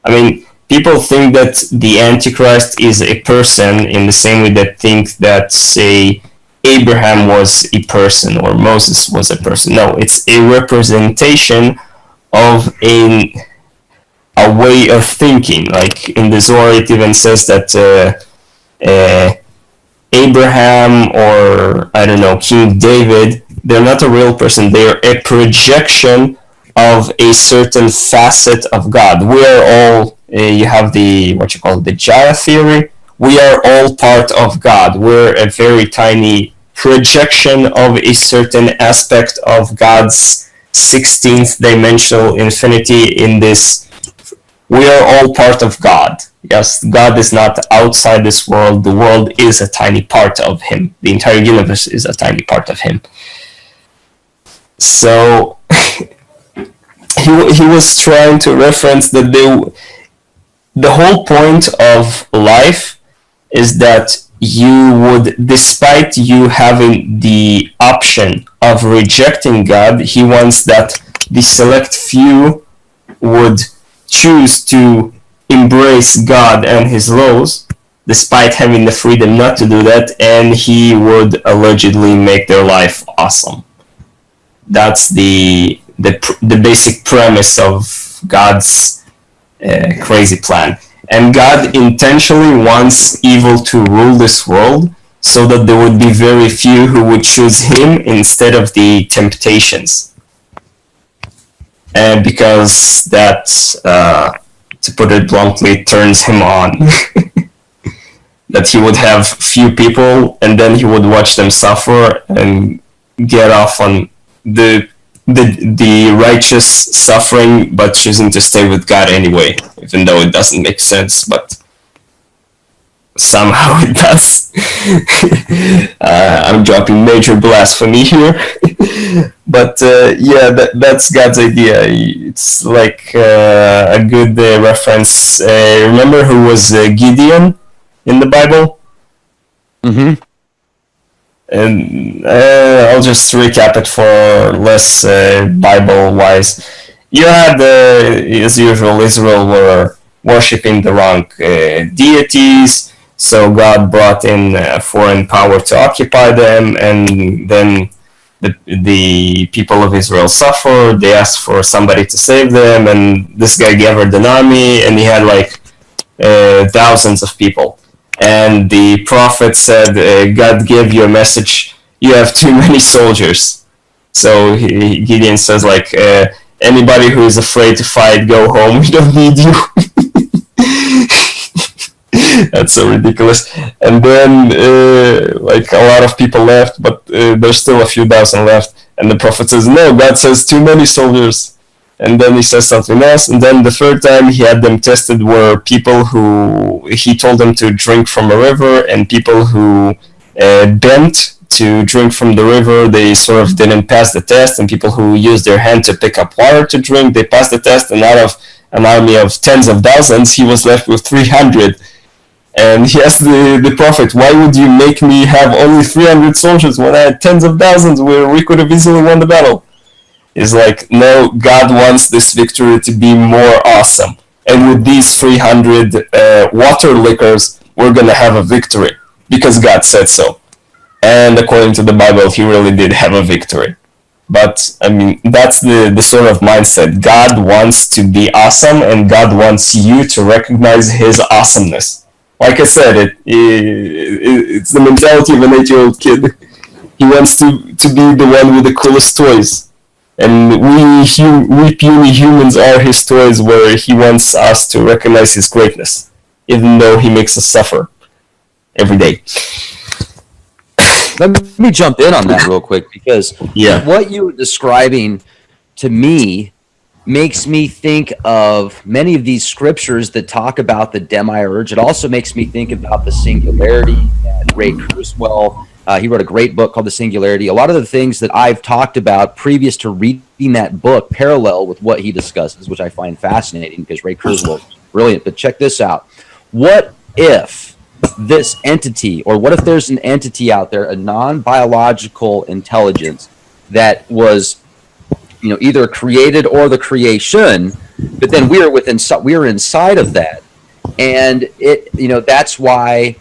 I mean, people think that the Antichrist is a person in the same way that think that, say, Abraham was a person or Moses was a person. No, it's a representation of a way of thinking. Like in the Zohar, it even says that Abraham or, I don't know, King David, they're not a real person. They're a projection of a certain facet of God. We are all, you have the, what you call the Jaya theory. We are all part of God. We're a very tiny projection of a certain aspect of God's 16th dimensional infinity in this. We are all part of God. Yes, God is not outside this world. The world is a tiny part of Him. The entire universe is a tiny part of Him. So he was trying to reference that the whole point of life is that you would, despite you having the option of rejecting God, he wants that the select few would choose to embrace God and his laws, despite having the freedom not to do that, and he would allegedly make their life awesome. That's the basic premise of God's crazy plan. And God intentionally wants evil to rule this world so that there would be very few who would choose him instead of the temptations. And because that, to put it bluntly, turns him on. That he would have few people and then he would watch them suffer and get off on the righteous suffering but choosing to stay with God anyway, even though it doesn't make sense, but somehow it does. I'm dropping major blasphemy here. But yeah, that's God's idea. It's like a good reference. Remember who was Gideon in the Bible? Mm-hmm. And I'll just recap it for less Bible-wise. You had, as usual, Israel were worshipping the wrong deities, so God brought in foreign power to occupy them, and then the people of Israel suffered. They asked for somebody to save them, and this guy gathered an army, and he had like thousands of people. And the prophet said, God gave you a message, you have too many soldiers. So Gideon says, like, anybody who is afraid to fight, go home, we don't need you. That's so ridiculous. And then, like, a lot of people left, but there's still a few thousand left. And the prophet says, no, God says too many soldiers. And then he says something else. And then the third time he had them tested were people who he told them to drink from a river, and people who bent to drink from the river, they sort of didn't pass the test, and people who used their hand to pick up water to drink, they passed the test, and out of an army of tens of thousands, he was left with 300. And he asked the prophet, why would you make me have only 300 soldiers when I had tens of thousands where we could have easily won the battle? Is like, no, God wants this victory to be more awesome. And with these 300 water liquors, we're going to have a victory. Because God said so. And according to the Bible, he really did have a victory. But, I mean, that's the sort of mindset. God wants to be awesome, and God wants you to recognize his awesomeness. Like I said, it's the mentality of an 8-year-old kid. He wants to be the one with the coolest toys. And we puny humans are his toys, where he wants us to recognize his greatness, even though he makes us suffer every day. Let me jump in on that real quick, because what you were describing to me, makes me think of many of these scriptures that talk about the demiurge. It also makes me think about the singularity that Ray Kurzweil, he wrote a great book called The Singularity. A lot of the things that I've talked about previous to reading that book parallel with what he discusses, which I find fascinating because Ray Kurzweil is brilliant. But check this out. What if this entity, or what if there's an entity out there, a non-biological intelligence that was either created or the creation, but then we are inside of that, and that's why.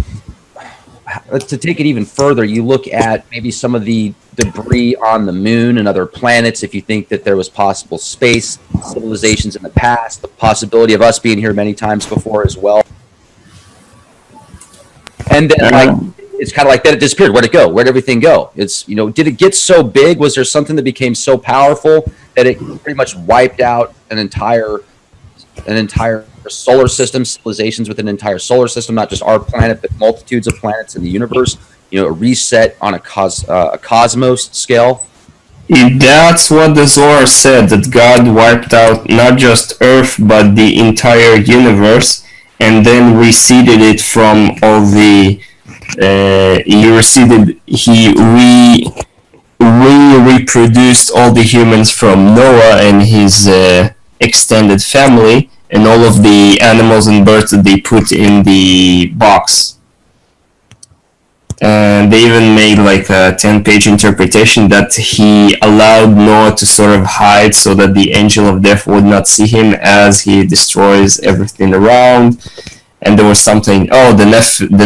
To take it even further, you look at maybe some of the debris on the moon and other planets. If you think that there was possible space civilizations in the past, the possibility of us being here many times before as well, and then it's kind of like that. It disappeared. Where'd it go? Where'd everything go? It's, did it get so big? Was there something that became so powerful that it pretty much wiped out an entire solar system, civilizations within an entire solar system, not just our planet, but multitudes of planets in the universe? A reset on a cosmos scale. That's what the Zohar said, that God wiped out not just Earth, but the entire universe, and then reseeded it from all the reproduced all the humans from Noah and his extended family, and all of the animals and birds that they put in the box. And they even made like a 10-page interpretation that he allowed Noah to sort of hide so that the angel of death would not see him as he destroys everything around. And there was something, the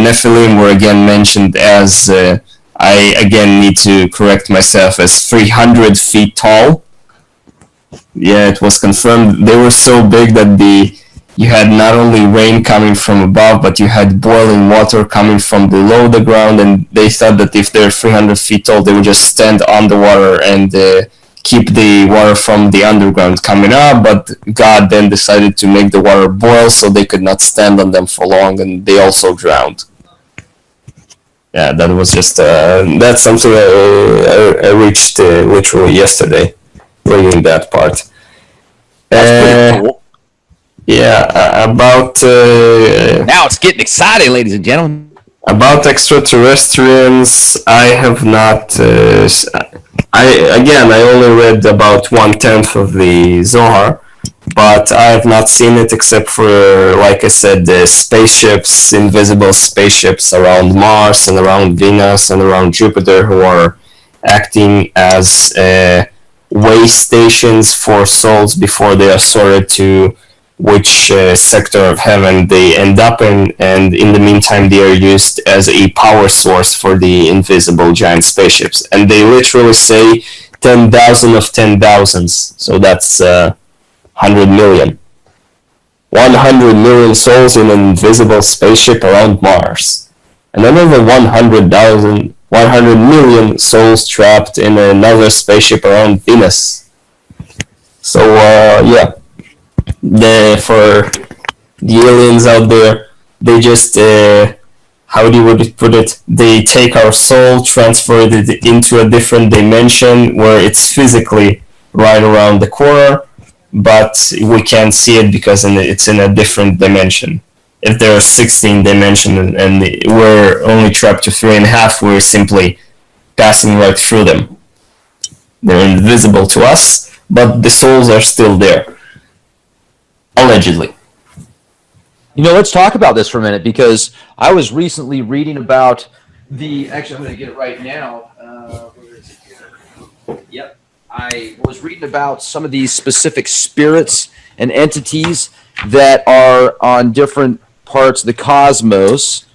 Nephilim were again mentioned as, I again need to correct myself, as 300 feet tall. Yeah, it was confirmed. They were so big that you had not only rain coming from above, but you had boiling water coming from below the ground, and they thought that if they're 300 feet tall, they would just stand on the water and keep the water from the underground coming up, but God then decided to make the water boil so they could not stand on them for long, and they also drowned. Yeah, that was just, that's something I reached literally yesterday, reading that part. That's pretty cool. Yeah, about... now it's getting exciting, ladies and gentlemen. About extraterrestrials, I have not... I only read about 1/10 of the Zohar, but I have not seen it except for, like I said, the spaceships, invisible spaceships around Mars and around Venus and around Jupiter, who are acting as way stations for souls before they are sorted to which sector of heaven they end up in, and in the meantime they are used as a power source for the invisible giant spaceships. And they literally say 10,000 of 10,000s, so that's 100 million. 100 million souls in an invisible spaceship around Mars. And another 100 million souls trapped in another spaceship around Venus. So, yeah. For the aliens out there, they just, how do you put it? They take our soul, transfer it into a different dimension where it's physically right around the corner, but we can't see it because it's in a different dimension. If there are 16 dimensions and we're only trapped to 3.5, we're simply passing right through them. They're invisible to us, but the souls are still there. Allegedly. Let's talk about this for a minute, because I was recently reading about actually, I'm going to get it right now. Where is it here? Yep. I was reading about some of these specific spirits and entities that are on different parts of the cosmos.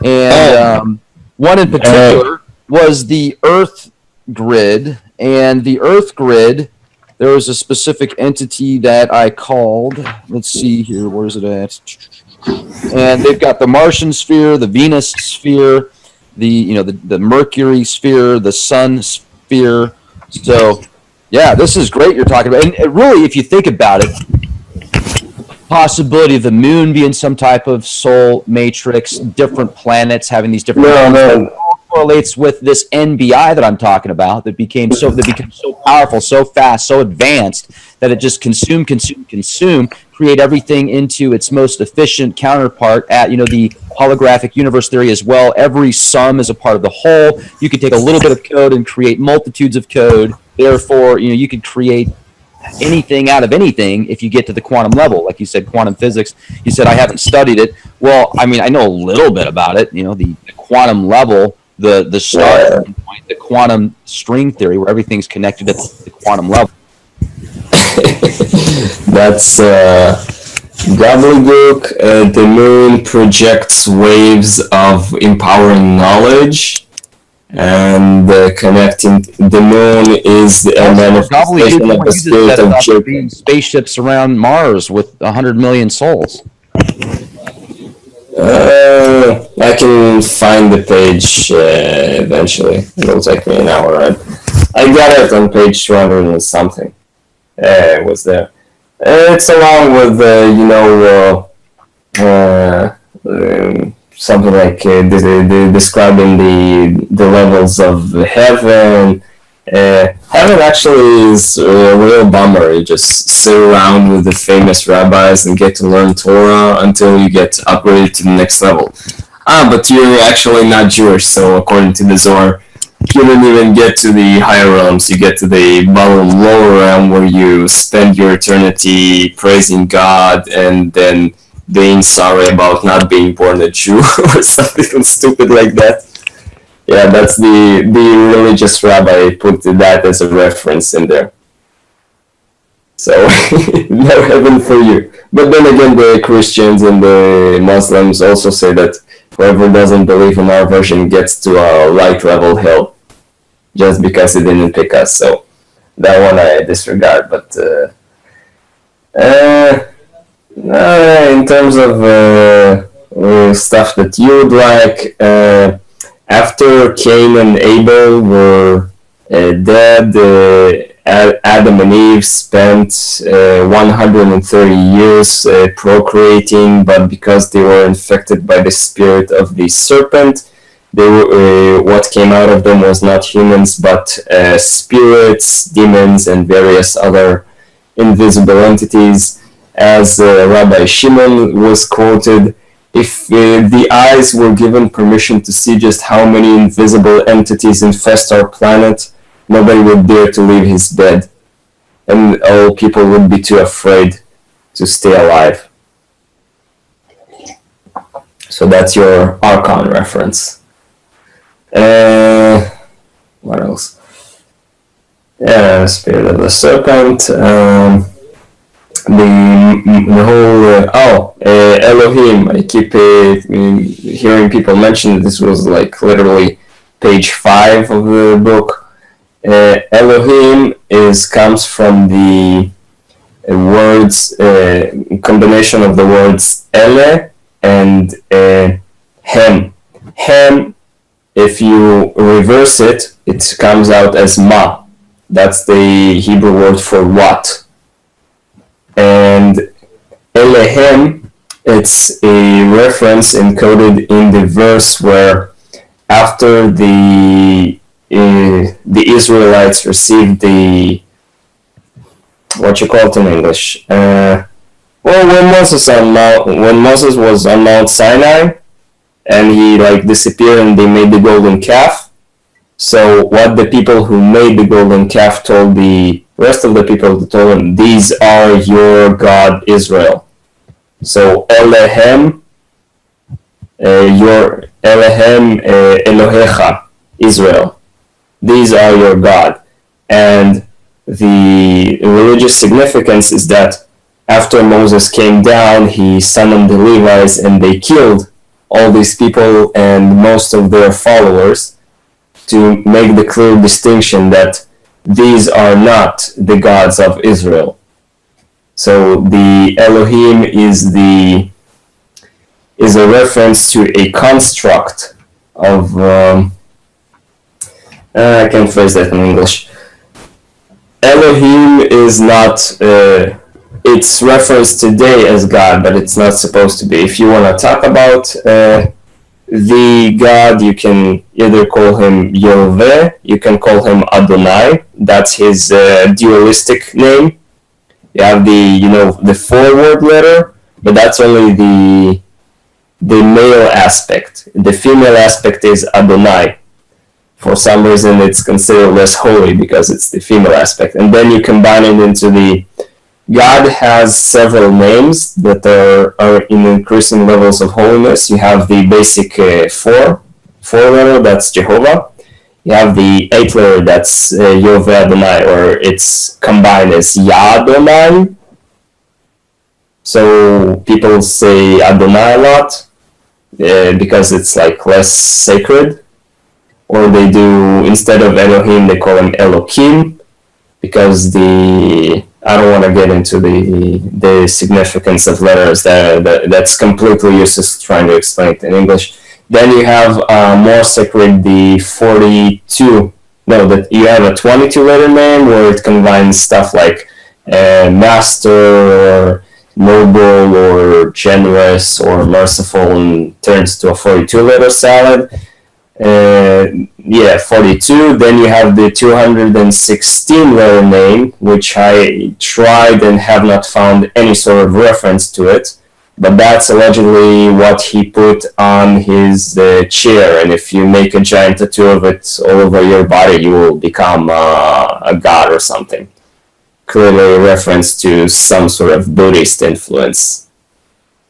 And one in particular was the Earth grid. And the Earth grid, there was a specific entity that I called, let's see here, where's it at? And they've got the Martian sphere, the Venus sphere, the Mercury sphere, the Sun sphere. So, yeah, this is great you're talking about. And really, if you think about it, the possibility of the moon being some type of soul matrix, different planets having these different... correlates with this NBI that I'm talking about that became so powerful, so fast, so advanced that it just consume, create everything into its most efficient counterpart at the holographic universe theory as well. Every sum is a part of the whole. You could take a little bit of code and create multitudes of code. Therefore, you could create anything out of anything if you get to the quantum level. Like you said, quantum physics. You said I haven't studied it. Well, I mean, I know a little bit about it. The quantum level, the starting point, the quantum string theory, where everything's connected at the quantum level. That's gobbledygook. The moon projects waves of empowering knowledge. And connecting the moon is a manifestation of the spirit of Jacob. Spaceships around Mars with 100 million souls. I can find the page eventually. It'll take me an hour. I got it on page 200 and something. It was there. It's along with something like describing the levels of heaven. Heaven actually is a real bummer. You just sit around with the famous rabbis and get to learn Torah until you get upgraded to the next level. But you're actually not Jewish, so according to the Zohar, you don't even get to the higher realms. You get to the bottom lower realm where you spend your eternity praising God and then being sorry about not being born a Jew or something stupid like that. Yeah, that's the religious rabbi put that as a reference in there. So, no heaven for you. But then again, the Christians and the Muslims also say that whoever doesn't believe in our version gets to a light level hell just because he didn't pick us. So, that one I disregard. But, in terms of stuff that you would like, after Cain and Abel were dead, Adam and Eve spent 130 years procreating, but because they were infected by the spirit of the serpent, what came out of them was not humans, but spirits, demons, and various other invisible entities. As Rabbi Shimon was quoted, if the eyes were given permission to see just how many invisible entities infest our planet, nobody would dare to leave his bed, and all people would be too afraid to stay alive. So that's your Archon reference. What else? Yeah, Spirit of the Serpent. The whole Elohim. I keep hearing people mention that this was like literally page 5 of the book. Elohim comes from the words combination of the words ele and hem. Hem, if you reverse it, it comes out as ma. That's the Hebrew word for what. And Elohim, it's a reference encoded in the verse where after the Israelites received the, what you call it in English, when Moses was on Mount Sinai and he disappeared and they made the golden calf. So what the people who made the golden calf told the rest of the people, to told him, these are your God Israel. So Elohim, your Elohim Elohecha, Israel. These are your God. And the religious significance is that after Moses came down, he summoned the Levites and they killed all these people and most of their followers to make the clear distinction that these are not the gods of Israel. So the Elohim is a reference to a construct of I can't phrase that in English. Elohim is not it's referenced today as God, but it's not supposed to be. If you want to talk about the God, you can either call him Yahweh, you can call him Adonai. That's his dualistic name. You have the forward letter, but that's only the male aspect. The female aspect is Adonai. For some reason, it's considered less holy because it's the female aspect. And then you combine it into the God has several names that are in increasing levels of holiness. You have the basic four letter, that's Jehovah. You have the 8 letter, that's Yahweh Adonai, or it's combined as Yadonai. So people say Adonai a lot because it's like less sacred. Or they do, instead of Elohim, they call him Elohim, because I don't want to get into the significance of letters. That's completely useless trying to explain it in English. Then you have more sacred, the 42. No, that you have a 22 letter name where it combines stuff like master or noble or generous or merciful and turns to a 42 letter salad. 42. Then you have the 216 letter name, which I tried and have not found any sort of reference to it, but that's allegedly what he put on his chair, and if you make a giant tattoo of it all over your body, you will become a god or something. Clearly a reference to some sort of Buddhist influence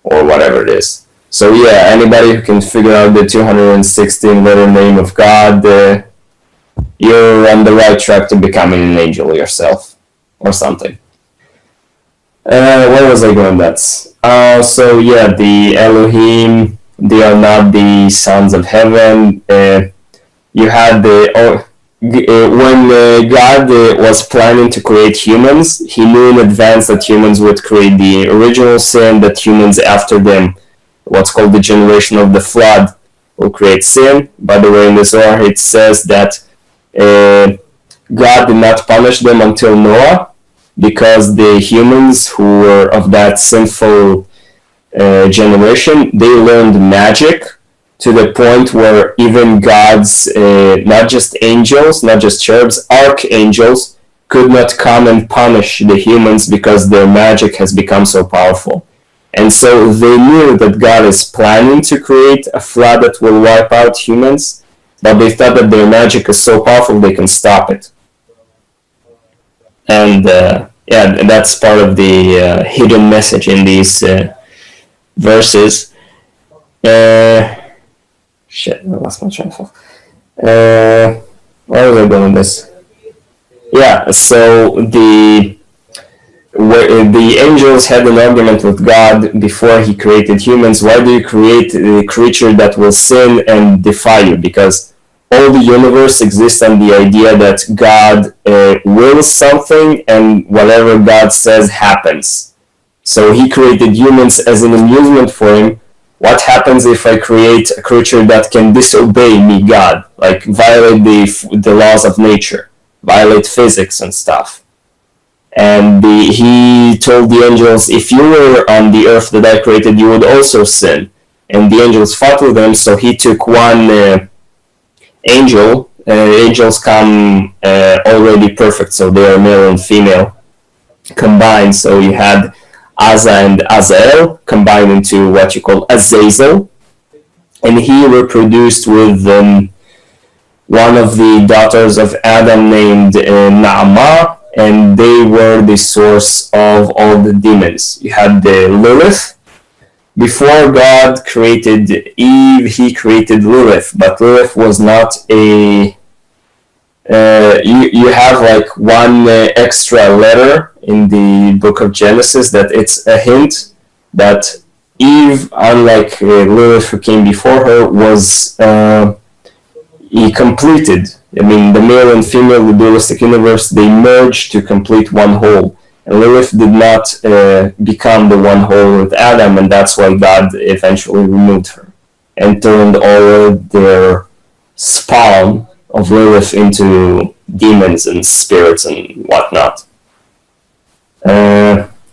or whatever it is. So yeah, anybody who can figure out the 216 letter name of God, you're on the right track to becoming an angel yourself, or something. Where was I going? So yeah, the Elohim, they are not the sons of heaven. You had when God was planning to create humans, he knew in advance that humans would create the original sin, that humans after them, what's called the generation of the flood, will create sin. By the way, in the Zohar it says that God did not punish them until Noah, because the humans who were of that sinful generation, they learned magic to the point where even gods, not just angels, not just cherubs, archangels, could not come and punish the humans because their magic has become so powerful. And so they knew that God is planning to create a flood that will wipe out humans, but they thought that their magic is so powerful they can stop it. And that's part of the hidden message in these verses. Shit, I lost my train of thought. Where was I going with this? Yeah, so the angels had an argument with God before he created humans. Why do you create a creature that will sin and defy you? Because all the universe exists on the idea that God wills something, and whatever God says happens. So he created humans as an amusement for him. What happens if I create a creature that can disobey me, God? Like violate the laws of nature, violate physics and stuff. And he told the angels, if you were on the earth that I created, you would also sin. And the angels fought with him, so he took one angel. Angels come already perfect, so they are male and female combined. So you had Asa and Azael combined into what you call Azazel. And he reproduced with one of the daughters of Adam named Naamah, and they were the source of all the demons. You had the Lilith. Before God created Eve, he created Lilith, but Lilith was not a... you have like one extra letter in the book of Genesis that it's a hint that Eve, unlike Lilith who came before her, was completed. I mean, the male and female, the dualistic universe, they merged to complete one whole. And Lilith did not become the one whole with Adam, and that's why God eventually removed her and turned all their spawn of Lilith into demons and spirits and whatnot.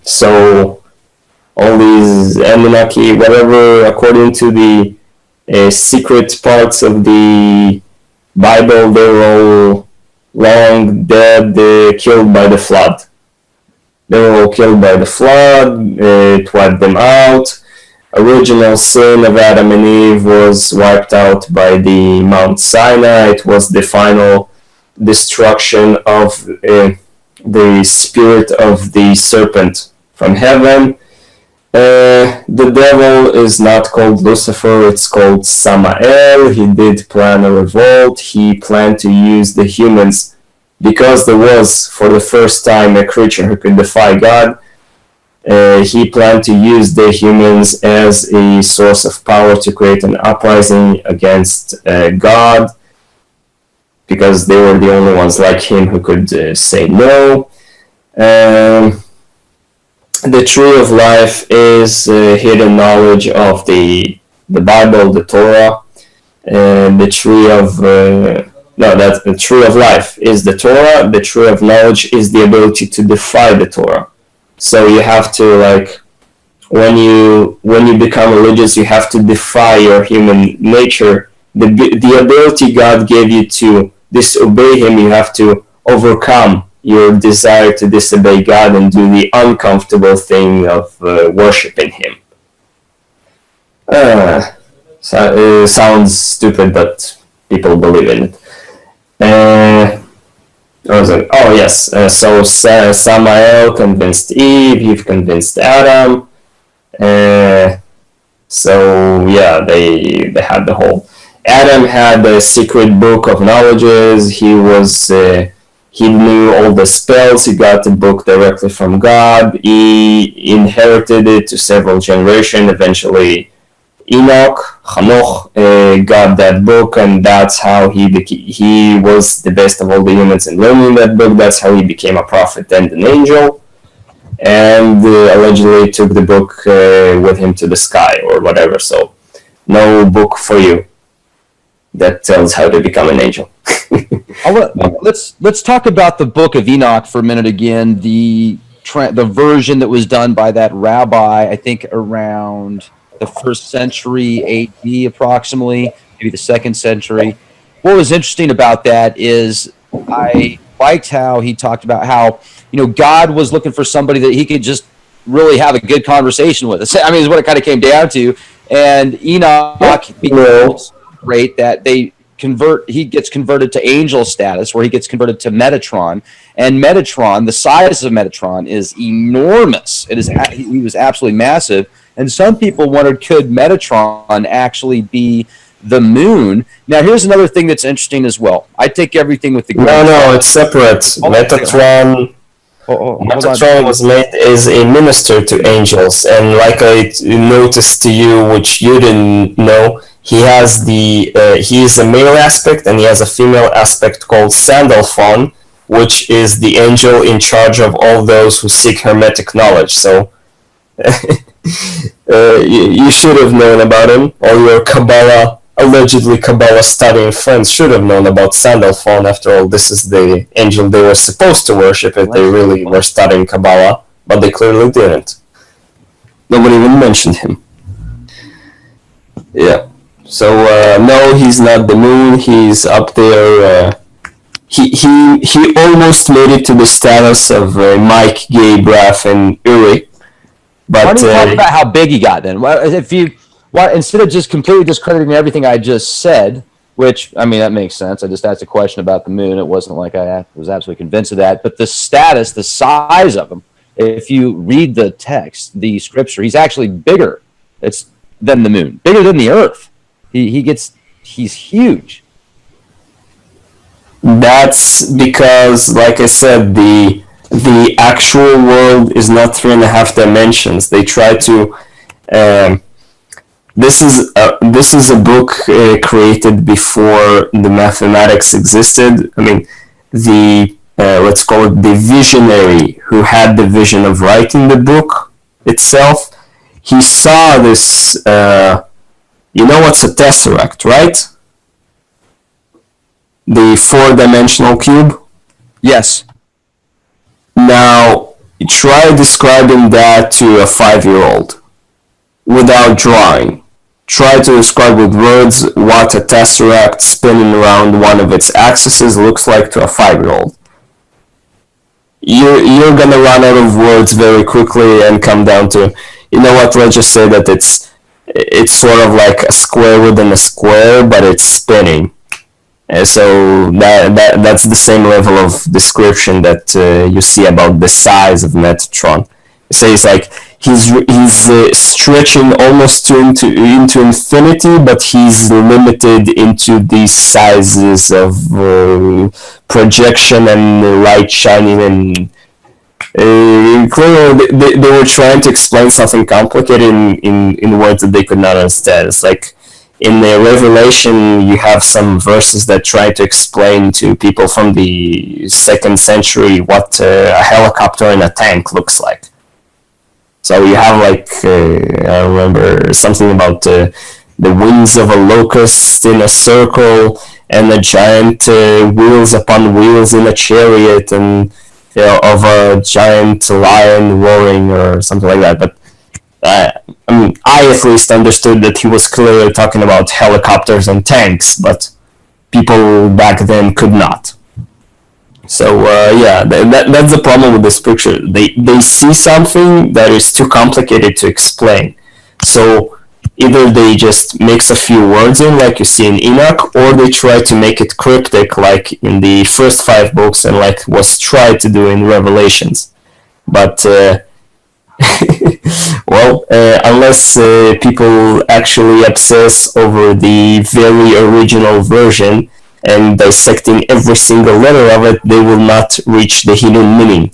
So all these Anunnaki, whatever, according to the secret parts of the Bible, they were all long dead, killed by the flood. They were all killed by the flood, it wiped them out. Original sin of Adam and Eve was wiped out by the Mount Sinai. It was the final destruction of the spirit of the serpent from heaven. The devil is not called Lucifer, it's called Samael. He did plan a revolt. He planned to use the humans because there was, for the first time, a creature who could defy God. He planned to use the humans as a source of power to create an uprising against God, because they were the only ones like him who could say no. The tree of life is hidden knowledge of the Bible, the Torah. The tree of that's the tree of life is the Torah. The tree of knowledge is the ability to defy the Torah. So you have to, like, when you become religious, you have to defy your human nature. The ability God gave you to disobey Him, you have to overcome your desire to disobey God and do the uncomfortable thing of worshiping Him. It sounds stupid, but people believe in it. Oh yes, so Samael convinced Eve, Eve convinced Adam. So yeah, they had the whole. Adam had a secret book of knowledges. He knew all the spells. He got the book directly from God. He inherited it to several generations. Eventually, Enoch, Hanoch got that book, and that's how he was the best of all the humans in learning that book. That's how he became a prophet and an angel, and allegedly took the book with him to the sky or whatever. So, no book for you that tells how to become an angel. Let's talk about the Book of Enoch for a minute again. The version that was done by that rabbi, I think around the 1st century AD, approximately, maybe the 2nd century. What was interesting about that is I liked how he talked about how, God was looking for somebody that he could just really have a good conversation with. I mean, is what it kind of came down to. And Enoch becomes great that he gets converted to angel status, where he gets converted to Metatron. And Metatron, the size of Metatron is enormous. He was absolutely massive. And some people wondered, could Metatron actually be the moon? Now, here's another thing that's interesting as well. I take everything with the grain. No, it's separate. Metatron was made as a minister to angels, and like I noticed to you, which you didn't know, he has he is a male aspect and he has a female aspect called Sandalphon, which is the angel in charge of all those who seek hermetic knowledge. So you should have known about him. All your allegedly Kaballah studying friends should have known about Sandalphon. After all, this is the angel they were supposed to worship if they really were studying Kaballah, but they clearly didn't. Nobody even mentioned him. Yeah. So no, he's not the moon. He's up there. He almost made it to the status of Mike, Gabe, Raph, and Uri. But why don't you talk about how big he got then? Instead of just completely discrediting everything I just said, which, I mean, that makes sense. I just asked a question about the moon. It wasn't like I was absolutely convinced of that. But the status, the size of him, if you read the text, the scripture, he's actually bigger than the moon, bigger than the earth. He's huge. That's because, like I said, the actual world is not 3.5 dimensions. They try to. This is a book created before the mathematics existed. I mean, let's call it the visionary who had the vision of writing the book itself. He saw this. You know what's a tesseract, right? The 4-dimensional cube? Yes. Now, try describing that to a 5-year-old without drawing. try to describe with words what a tesseract spinning around one of its axes looks like to a 5-year-old. You're gonna run out of words very quickly and come down to, you know what, let's just say that it's sort of like a square within a square, but it's spinning. And so that's the same level of description that you see about the size of Metatron. So it's like he's stretching almost into infinity, but he's limited into these sizes of projection and light shining. And clearly they were trying to explain something complicated in words that they could not understand. It's like in the Revelation, you have some verses that try to explain to people from the 2nd century what a helicopter and a tank looks like. So you have I remember something about the wings of a locust in a circle and a giant wheels upon wheels in a chariot, and of a giant lion roaring or something like that. But I at least understood that he was clearly talking about helicopters and tanks, but people back then could not. So that's the problem with this picture. They see something that is too complicated to explain. So either they just mix a few words in, like you see in Enoch, or they try to make it cryptic, like in the first 5 books, and like was tried to do in Revelations. But unless people actually obsess over the very original version and dissecting every single letter of it, they will not reach the hidden meaning.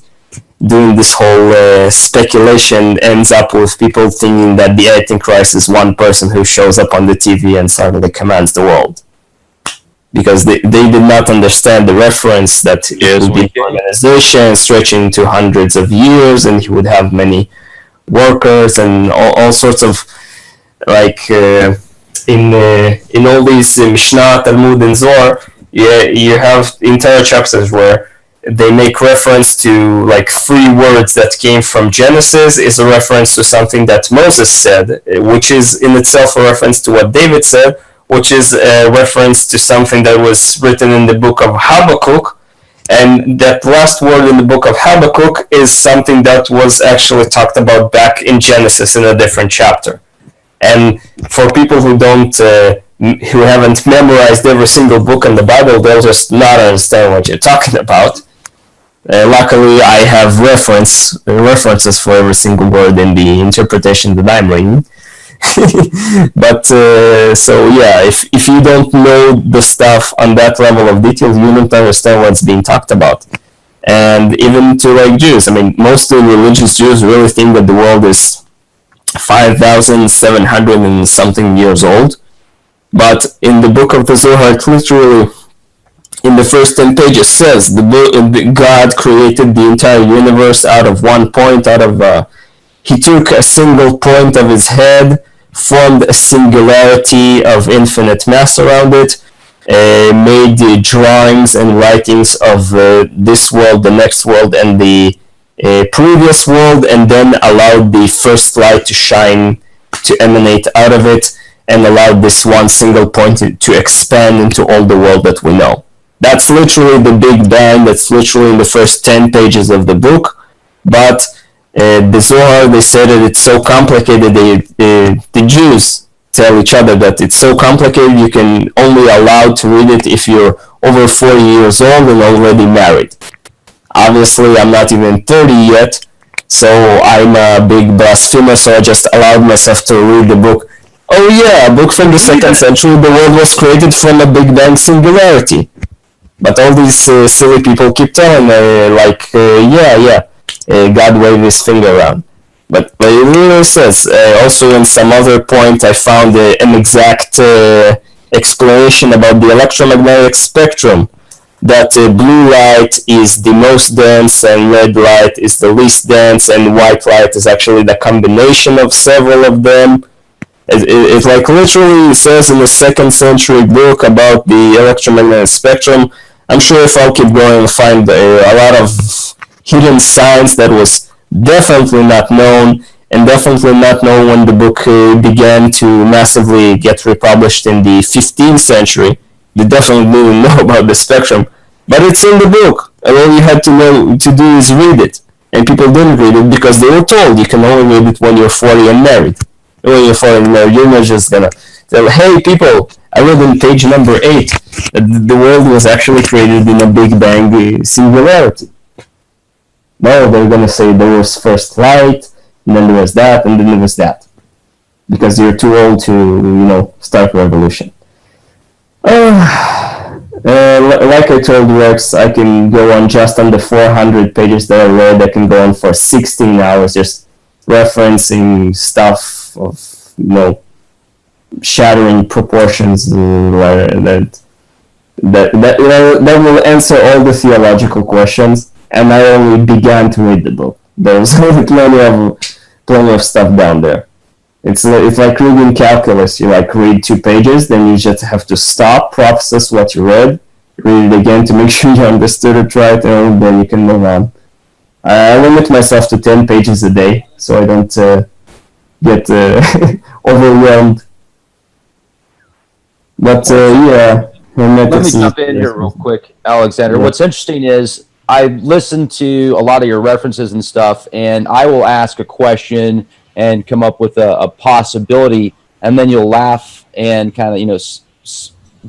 Doing this whole speculation ends up with people thinking that the Antichrist is one person who shows up on the TV and suddenly commands the world. Because they did not understand the reference that it would be an organization stretching to hundreds of years, and he would have many workers and all sorts of, like in all these Mishnah, Talmud, and Zohar, you have entire chapters where they make reference to like 3 words that came from Genesis is a reference to something that Moses said, which is in itself a reference to what David said, which is a reference to something that was written in the book of Habakkuk, and that last word in the book of Habakkuk is something that was actually talked about back in Genesis in a different chapter. And for people who who haven't memorized every single book in the Bible, they'll just not understand what you're talking about. Luckily, I have references for every single word in the interpretation that I'm reading. But if you don't know the stuff on that level of detail, you don't understand what's being talked about. And even to like Jews, I mean, most of the religious Jews really think that the world is 5,700 and something years old. But in the book of the Zohar, it literally, in the first 10 pages, says God created the entire universe out of one point, he took a single point of his head, formed a singularity of infinite mass around it, made the drawings and writings of this world, the next world, and the previous world, and then allowed the first light to shine, to emanate out of it, and allowed this one single point to expand into all the world that we know. That's literally the Big Bang. That's literally in the first 10 pages of the book. But the Zohar, they say that it's so complicated. The Jews tell each other that it's so complicated you can only allowed to read it if you're over 40 years old and already married. Obviously, I'm not even 30 yet, so I'm a big blasphemer, so I just allowed myself to read the book. Oh yeah, a book from the 2nd century, the world was created from a Big Bang singularity. But all these silly people keep telling God waved his finger around. But it really says, also in some other point I found an exact explanation about the electromagnetic spectrum, that blue light is the most dense and red light is the least dense, and white light is actually the combination of several of them. It like literally says in the 2nd century book about the electromagnetic spectrum. I'm sure if I'll keep going, I'll find a lot of hidden science that was definitely not known, and definitely not know when the book began to massively get republished in the 15th century. They definitely didn't know about the spectrum, but it's in the book, and all you had to do is read it. And people didn't read it because they were told you can only read it when you're 40 and married. When you're 40 and married, you're not just gonna tell, hey people, I read on page number 8 that the world was actually created in a Big Bang singularity. No, they're gonna say there was first light, and then there was that, and then there was that. Because you're too old to, start revolution. Like I told Rex, I can go on just on the 400 pages that I read. I can go on for 16 hours just referencing stuff of, shattering proportions that will answer all the theological questions. And I only began to read the book. There's plenty of stuff down there. It's like reading calculus. You read 2 pages, then you just have to stop, process what you read it again to make sure you understood it right, and then you can move on. I limit myself to 10 pages a day, so I don't get overwhelmed. But yeah. Let me jump in here real quick, Alexander. Yeah. What's interesting is I listened to a lot of your references and stuff, and I will ask a question and come up with a possibility, and then you'll laugh and kind of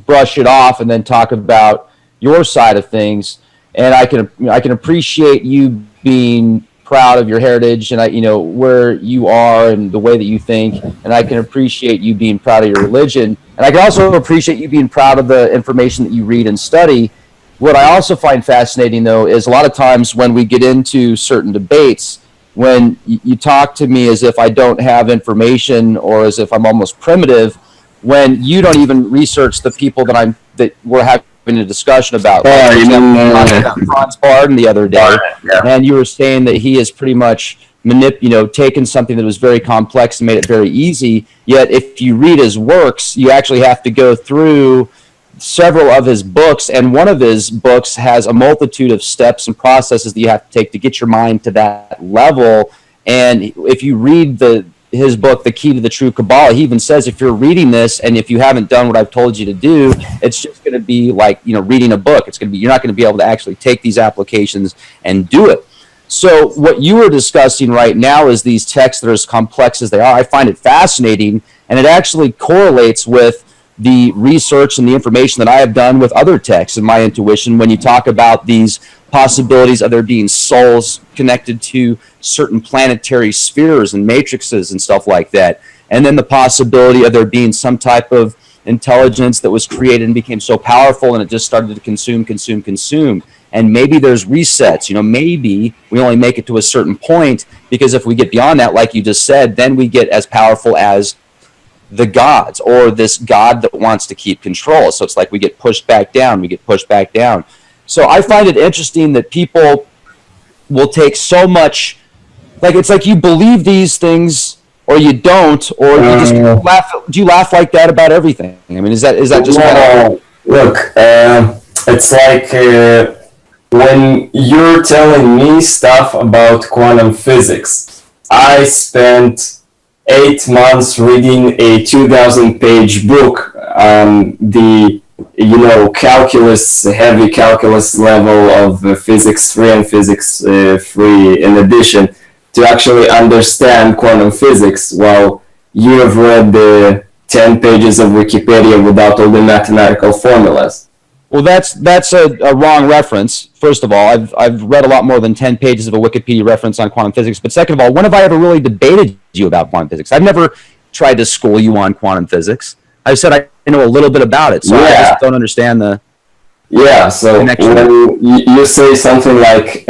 brush it off, and then talk about your side of things. And I can appreciate you being proud of your heritage and where you are and the way that you think, and I can appreciate you being proud of your religion, and I can also appreciate you being proud of the information that you read and study. What I also find fascinating, though, is a lot of times when we get into certain debates, when you talk to me as if I don't have information or as if I'm almost primitive, when you don't even research the people that we're having a discussion about. Like, for example, talking about Franz Barden the other day, and you were saying that he has pretty much taken something that was very complex and made it very easy. Yet, if you read his works, you actually have to go through several of his books, and one of his books has a multitude of steps and processes that you have to take to get your mind to that level. And if you read his book, The Key to the True Kaballah, he even says if you're reading this and if you haven't done what I've told you to do, it's just going to be like reading a book. You're not going to be able to actually take these applications and do it. So what you were discussing right now is these texts that are as complex as they are. I find it fascinating, and it actually correlates with the research and the information that I have done with other texts and my intuition when you talk about these possibilities of there being souls connected to certain planetary spheres and matrices and stuff like that. And then the possibility of there being some type of intelligence that was created and became so powerful and it just started to consume. And maybe there's resets, maybe we only make it to a certain point, because if we get beyond that, like you just said, then we get as powerful as the gods, or this God that wants to keep control. So it's like we get pushed back down. So I find it interesting that people will take so much, it's like you believe these things or you don't, or you just laugh. Do you laugh like that about everything? I mean, is that just... No, look, it's like when you're telling me stuff about quantum physics, I spent 8 months reading a 2,000-page book on the, heavy calculus level of Physics 3 and Physics 3 in addition, to actually understand quantum physics, while you have read the 10 pages of Wikipedia without all the mathematical formulas. Well, that's a wrong reference. First of all, I've read a lot more than 10 pages of a Wikipedia reference on quantum physics. But second of all, when have I ever really debated you about quantum physics? I've never tried to school you on quantum physics. I've said I know a little bit about it, so I just don't understand the connection. When you say something like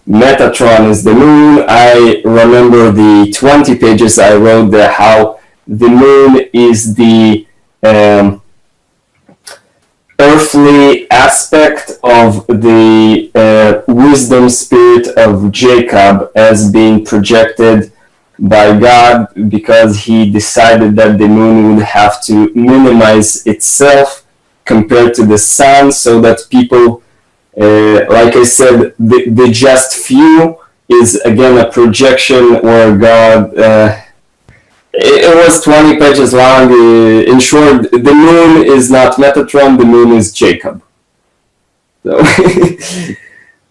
Metatron is the moon, I remember the 20 pages I wrote there, how the moon is the earthly aspect of the wisdom spirit of Jacob as being projected by God, because he decided that the moon would have to minimize itself compared to the sun, so that people, like I said, the just few is again a projection where God. It was 20 pages long. In short, the moon is not Metatron. The moon is Jacob. So,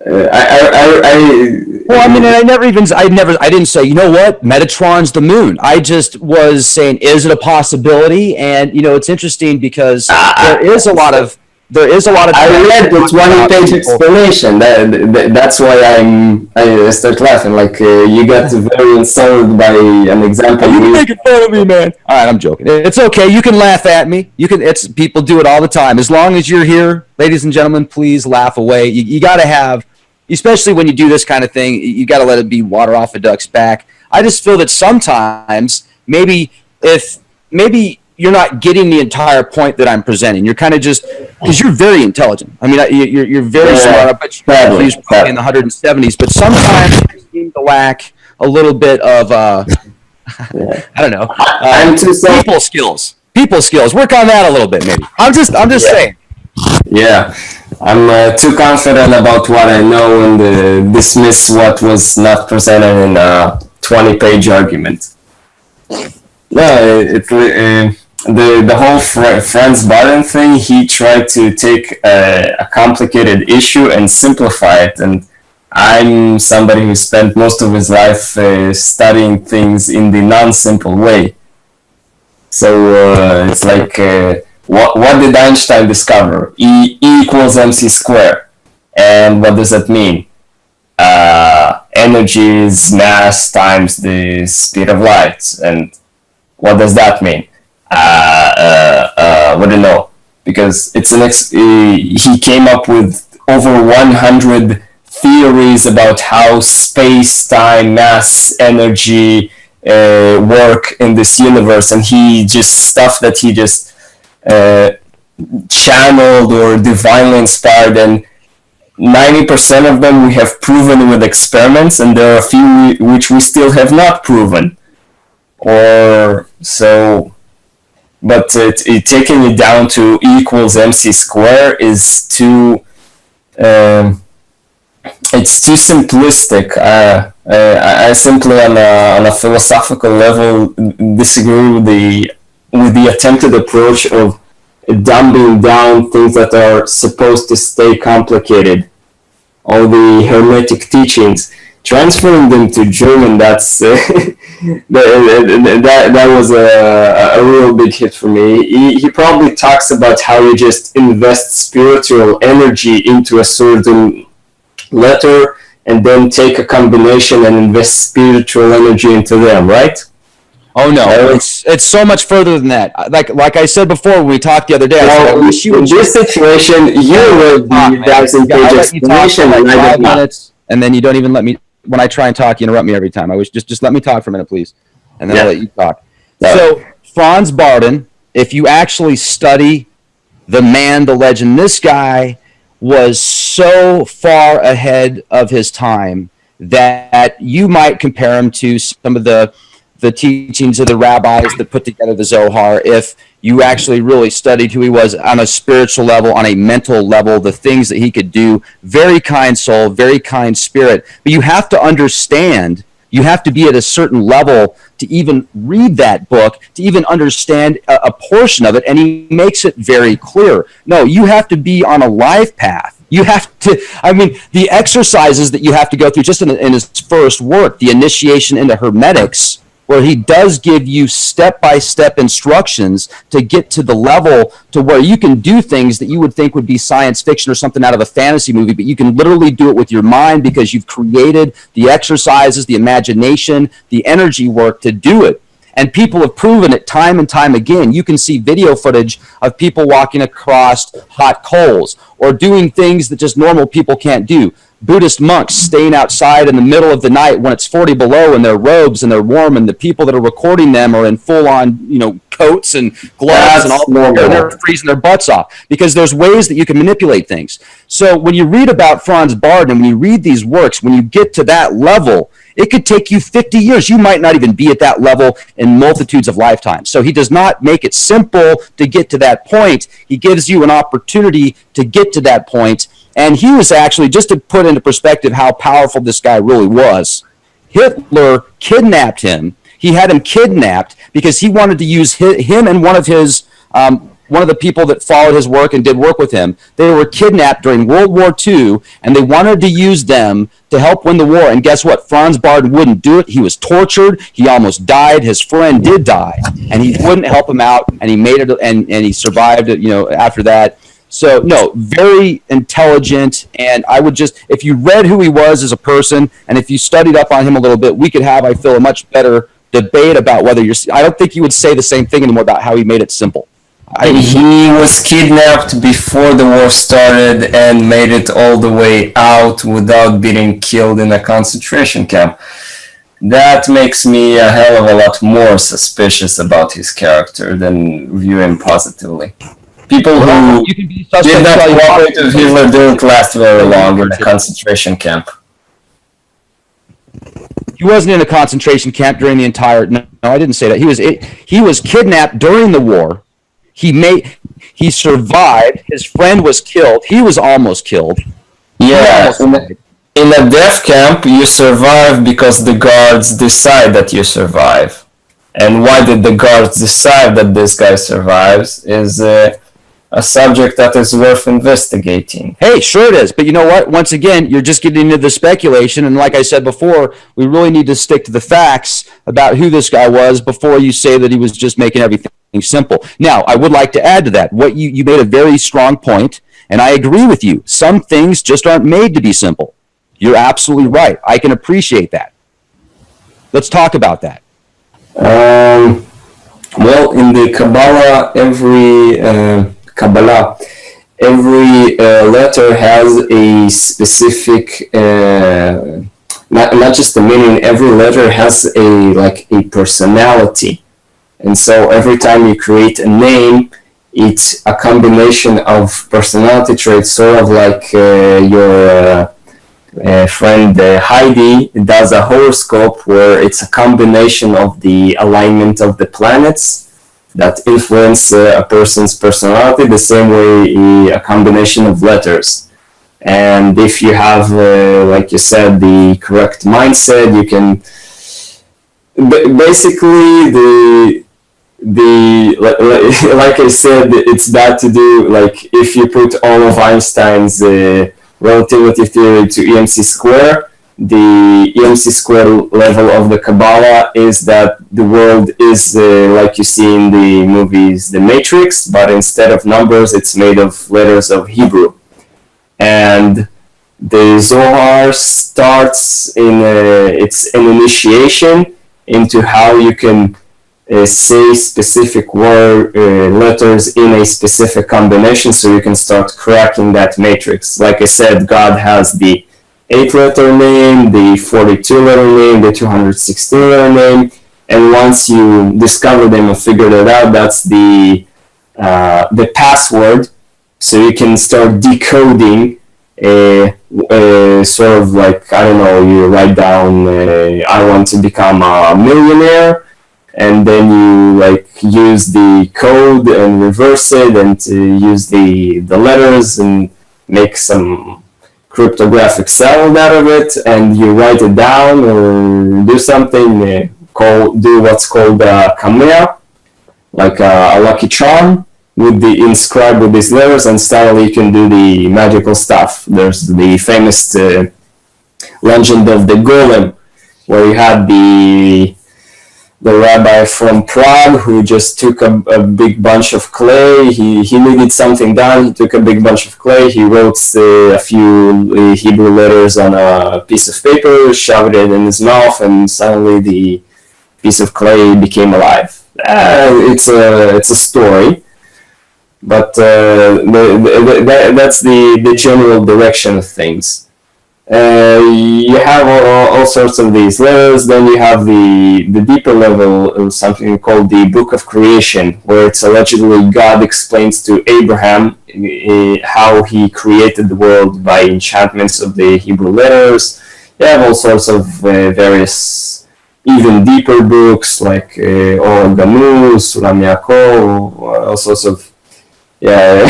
Well, I mean, I didn't say, you know what, Metatron's the moon. I just was saying, is it a possibility? And it's interesting because there is a lot of. I read the 20-page explanation. That's why I start laughing. Like you got very insulted by an example. You making fun of me, man. All right, I'm joking. It's okay. You can laugh at me. People do it all the time. As long as you're here, ladies and gentlemen, please laugh away. You got to have, especially when you do this kind of thing, you got to let it be water off a duck's back. I just feel that sometimes maybe you're not getting the entire point that I'm presenting. You're kind of just, because you're very intelligent. I mean, you're very smart. I bet you're probably in the 170s, but sometimes you seem to lack a little bit of, I don't know, people skills. Work on that a little bit, maybe. I'm just saying. Yeah, I'm too confident about what I know and dismiss what was not presented in a 20-page argument. No, the whole Franz Barton thing, he tried to take a complicated issue and simplify it. And I'm somebody who spent most of his life studying things in the non-simple way. So it's like, what did Einstein discover? E equals mc squared. And what does that mean? Energy is mass times the speed of light. And what does that mean? I don't know, because it's he came up with over 100 theories about how space, time, mass, energy work in this universe, and stuff that he just channeled or divinely inspired, and 90% of them we have proven with experiments, and there are a few which we still have not proven. But taking it down to E equals mc squared is too it's too simplistic. I simply on a philosophical level disagree with the attempted approach of dumbing down things that are supposed to stay complicated. All the Hermetic teachings, transferring them to German, that was a real big hit for me. He probably talks about how you just invest spiritual energy into a certain letter and then take a combination and invest spiritual energy into them, right? Oh no, it's so much further than that. Like I said before when we talked the other day. Well, in this situation, you read the 1,000-page explanation and I did not. And then you don't even let me. When I try and talk, you interrupt me every time. I wish just let me talk for a minute, please, and then I'll let you talk. Yeah. So Franz Barton, if you actually study the man, the legend, this guy was so far ahead of his time that you might compare him to some of the teachings of the rabbis that put together the Zohar. If you actually really studied who he was on a spiritual level, on a mental level, the things that he could do, very kind soul, very kind spirit. But you have to understand, you have to be at a certain level to even read that book, to even understand a portion of it, and he makes it very clear. No, you have to be on a life path. You have to, the exercises that you have to go through just in his first work, the initiation into Hermetics, where he does give you step-by-step instructions to get to the level to where you can do things that you would think would be science fiction or something out of a fantasy movie, but you can literally do it with your mind because you've created the exercises, the imagination, the energy work to do it. And people have proven it time and time again. You can see video footage of people walking across hot coals or doing things that just normal people can't do. Buddhist monks staying outside in the middle of the night when it's 40 below in their robes and they're warm, and the people that are recording them are in full-on, coats and gloves and all, and they're freezing their butts off because there's ways that you can manipulate things. So when you read about Franz Barton and when you read these works, when you get to that level, it could take you 50 years. You might not even be at that level in multitudes of lifetimes. So he does not make it simple to get to that point. He gives you an opportunity to get to that point. And he was actually, just to put into perspective how powerful this guy really was, Hitler kidnapped him. He had him kidnapped because he wanted to use him and one of the people that followed his work and did work with him. They were kidnapped during World War II, and they wanted to use them to help win the war. And guess what? Franz Barden wouldn't do it. He was tortured. He almost died. His friend did die, and he wouldn't help him out. And he made it, and he survived it. After that. So no, very intelligent. And I would just, if you read who he was as a person, and if you studied up on him a little bit, we could have, I feel, a much better debate about whether you're. I don't think you would say the same thing anymore about how he made it simple. He was kidnapped before the war started and made it all the way out without being killed in a concentration camp. That makes me a hell of a lot more suspicious about his character than view him positively. People who did not cooperate with Hitler didn't last very long in a concentration camp. He wasn't in a concentration camp during the entire. No, I didn't say that. He was kidnapped during the war. He survived. His friend was killed. He was almost killed. Yeah, in a death camp, you survive because the guards decide that you survive. And why did the guards decide that this guy survives is a subject that is worth investigating. Hey, sure it is. But you know what? Once again, you're just getting into the speculation. And like I said before, we really need to stick to the facts about who this guy was before you say that he was just making everything simple. Now, I would like to add to that. What you made a very strong point, and I agree with you. Some things just aren't made to be simple. You're absolutely right. I can appreciate that. Let's talk about that. Well, in the Kaballah, every letter has a specific, not just the meaning. Every letter has a personality, and so every time you create a name, it's a combination of personality traits, sort of like your friend Heidi does a horoscope where it's a combination of the alignment of the planets that influence a person's personality, the same way a combination of letters. And if you have, like you said, the correct mindset, you can basically like I said, it's bad to do, like if you put all of Einstein's relativity theory to EMC square, the EMC square level of the Kaballah is that the world is like you see in the movies The Matrix, but instead of numbers, it's made of letters of Hebrew. And the Zohar starts it's an initiation into how you can say specific word letters in a specific combination, so you can start cracking that matrix. Like I said, God has the 8-letter name, the 42-letter name, the 216-letter name, and once you discover them and figure that out, that's the password. So you can start decoding sort of like, I don't know, you write down, I want to become a millionaire, and then you like use the code and reverse it, and to use the letters and make some cryptographic sound out of it, and you write it down or do something, do what's called a kamea, like a lucky charm, with the inscribed with these letters, and suddenly you can do the magical stuff. There's the famous legend of the golem, where you had the rabbi from Prague who just took a big bunch of clay. He needed something done. He took a big bunch of clay. He wrote a few Hebrew letters on a piece of paper, shoved it in his mouth, and suddenly the piece of clay became alive. It's a story, but that's the general direction of things. You have all sorts of these letters. Then you have the deeper level of something called the Book of Creation, where it's allegedly God explains to Abraham how he created the world by enchantments of the Hebrew letters. You have all sorts of various, even deeper books like Or Gamuz, Sulam Yaakov, all sorts of, yeah.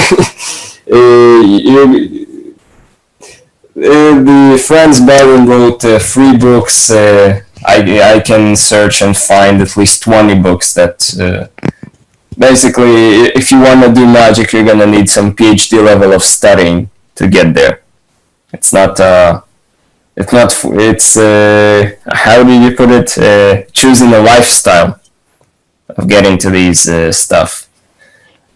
the Franz Baron wrote 3 books. I can search and find at least 20 books that basically, if you want to do magic, you're gonna need some PhD level of studying to get there. It's not. It's how do you put it? Choosing a lifestyle of getting to these stuff.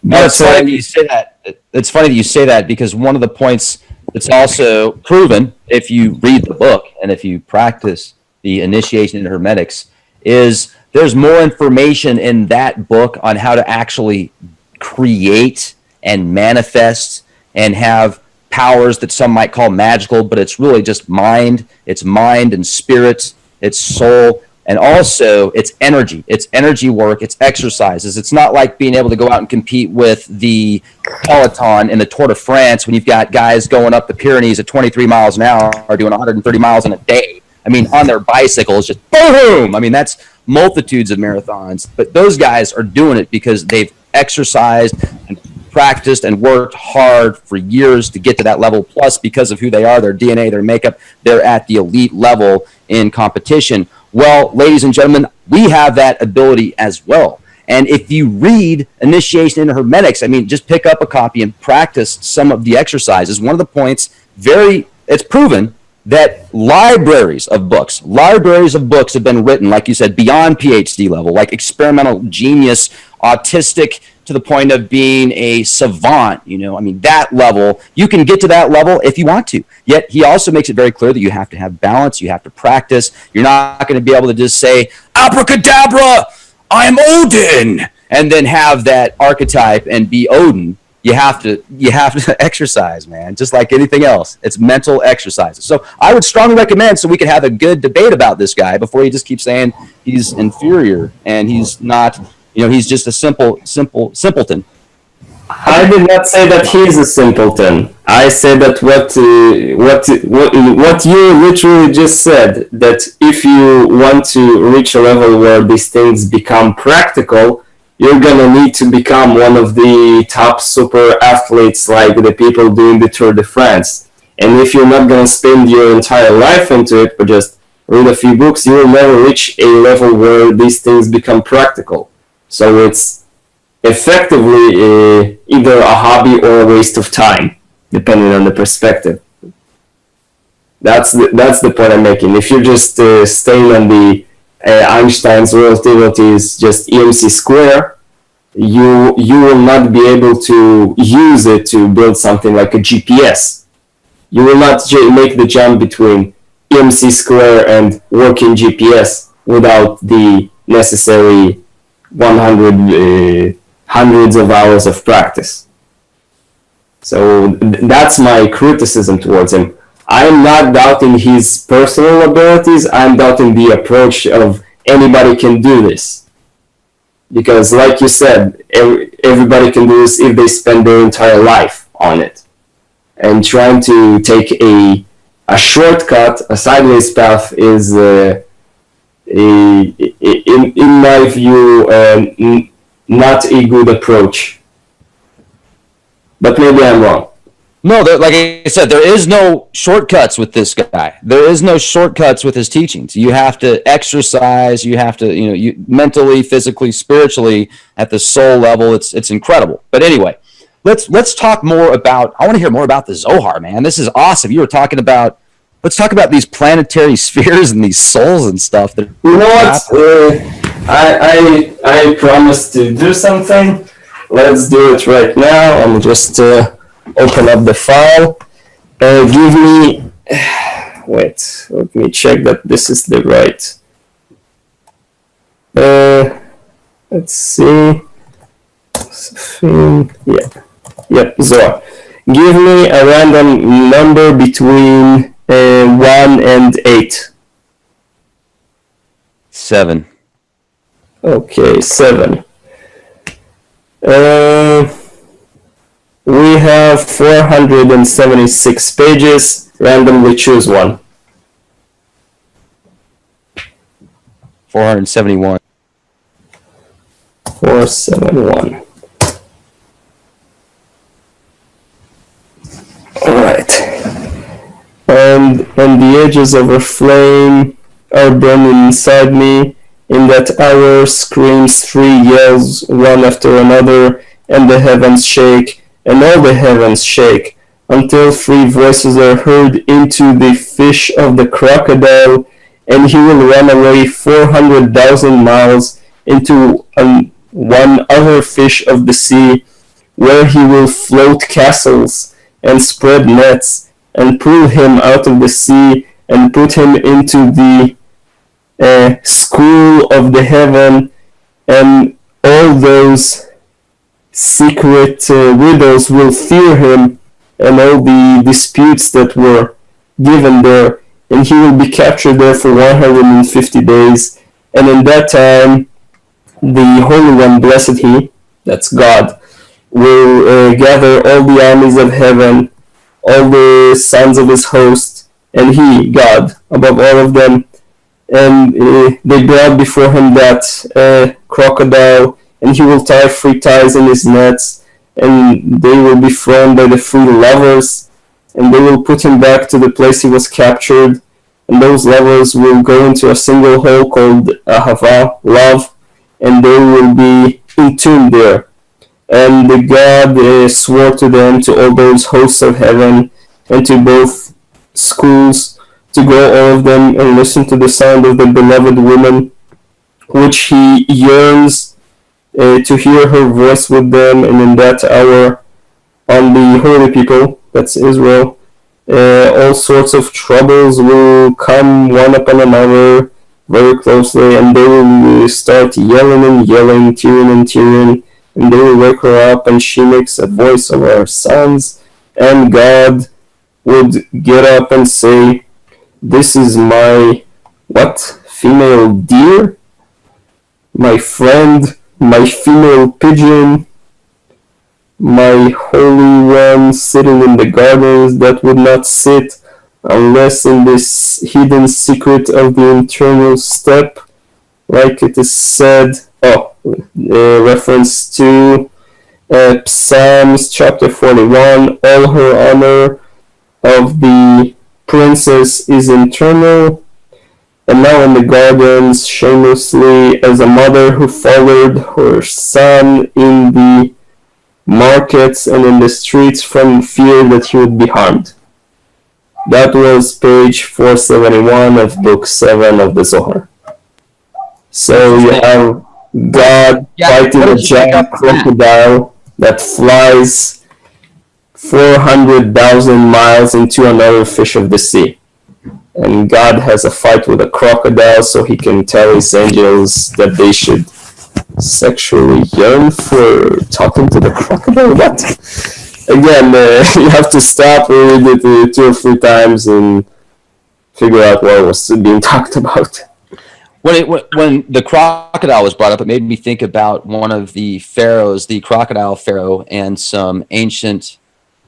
No, it's funny that you say that. It's funny that you say that because one of the points that's also proven if you read the book and if you practice the initiation into hermetics is there's more information in that book on how to actually create and manifest and have powers that some might call magical, but it's really just mind. It's mind and spirit. It's soul. And also, it's energy work, it's exercises. It's not like being able to go out and compete with the peloton in the Tour de France when you've got guys going up the Pyrenees at 23 miles an hour or doing 130 miles in a day. I mean, on their bicycles, just boom! I mean, that's multitudes of marathons. But those guys are doing it because they've exercised and practiced and worked hard for years to get to that level. Plus, because of who they are, their DNA, their makeup, they're at the elite level in competition. Well, ladies and gentlemen, we have that ability as well. And if you read Initiation into Hermetics, I mean, just pick up a copy and practice some of the exercises. One of the points, it's proven that libraries of books have been written, like you said, beyond PhD level, like experimental genius, autistic, to the point of being a savant, I mean, that level, you can get to that level if you want to. Yet he also makes it very clear that you have to have balance, you have to practice. You're not going to be able to just say, abracadabra, I'm Odin, and then have that archetype and be Odin. You have to exercise, man, just like anything else. It's mental exercises. So I would strongly recommend so we could have a good debate about this guy before you just keep saying he's inferior and he's not. He's just a simpleton. I did not say that he's a simpleton. I said that what you literally just said, that if you want to reach a level where these things become practical, you're gonna need to become one of the top super athletes like the people doing the Tour de France. And if you're not gonna spend your entire life into it, but just read a few books, you will never reach a level where these things become practical. So it's effectively either a hobby or a waste of time, depending on the perspective. That's the point I'm making. If you're just staying on the Einstein's relativity is just EMC square, you will not be able to use it to build something like a GPS. You will not make the jump between EMC square and working GPS without the necessary hundreds of hours of practice. So that's my criticism towards him. I'm not doubting his personal abilities, I'm doubting the approach of anybody can do this. Because like you said, everybody can do this if they spend their entire life on it. And trying to take a shortcut, a sideways path is in my view, not a good approach. But maybe I'm wrong. No, like I said, there is no shortcuts with this guy. There is no shortcuts with his teachings. You have to exercise. You have to, you mentally, physically, spiritually, at the soul level. It's incredible. But anyway, let's talk more about. I want to hear more about the Zohar, man. This is awesome. You were talking about. Let's talk about these planetary spheres and these souls and stuff. You know what? I promised to do something. Let's do it right now. I'm just open up the file. Give me. Wait. Let me check that this is the right. Let's see. Yeah. Yep. Zohar. Give me a random number between 1 and 8. 7. Okay, 7. We have 476 pages. Randomly choose one. 471. 471. All right. and the edges of a flame are burning inside me. In that hour screams three yells, one after another, and the heavens shake, and all the heavens shake, until three voices are heard into the fish of the crocodile, and he will run away 400,000 miles into one other fish of the sea, where he will float castles and spread nets, and pull him out of the sea, and put him into the school of the heaven, and all those secret riddles will fear him, and all the disputes that were given there, and he will be captured there for 150 days, and in that time the Holy One, blessed He, that's God, will gather all the armies of heaven, all the sons of His host, and He, God, above all of them, and they brought before Him that crocodile, and He will tie three ties in his nets, and they will be thrown by the three lovers, and they will put him back to the place he was captured, and those lovers will go into a single hole called Ahava, love, and they will be entombed there. And the God swore to them, to all those hosts of heaven, and to both schools, to go all of them and listen to the sound of the beloved woman, which He yearns to hear her voice with them, and in that hour on the holy people, that's Israel, all sorts of troubles will come one upon another very closely, and they will start yelling and yelling, tearing and tearing, and they will wake her up, and she makes a voice of our sons, and God would get up and say, "This is my, what, female deer? My friend, my female pigeon, my holy one sitting in the gardens that would not sit unless in this hidden secret of the internal step," like it is said, reference to Psalms chapter 41, all her honor of the princess is internal. And now in the gardens, shamelessly, as a mother who followed her son in the markets and in the streets from fear that he would be harmed. That was page 471 of book 7 of the Zohar. So you have God fighting a giant crocodile that flies 400,000 miles into another fish of the sea. And God has a fight with a crocodile so He can tell His angels that they should sexually yearn for talking to the crocodile. What? Again, you have to stop, read it 2 or 3 times, and figure out what was being talked about. When the crocodile was brought up, it made me think about one of the pharaohs, the crocodile pharaoh, and some ancient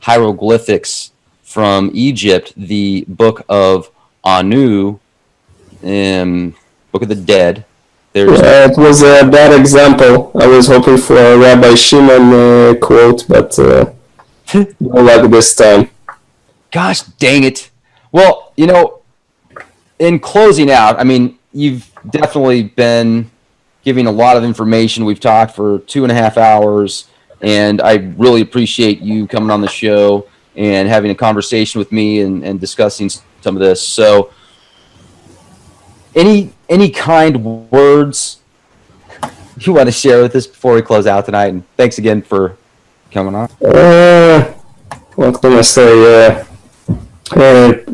hieroglyphics from Egypt, the book of Anu, Book of the Dead. It was a bad example. I was hoping for a Rabbi Shimon quote, but no luck this time. Gosh dang it. Well, in closing out, I mean, you've definitely been giving a lot of information. We've talked for 2.5 hours, and I really appreciate you coming on the show and having a conversation with me and discussing some of this. So any kind words you want to share with us before we close out tonight? And thanks again for coming on. What can I say?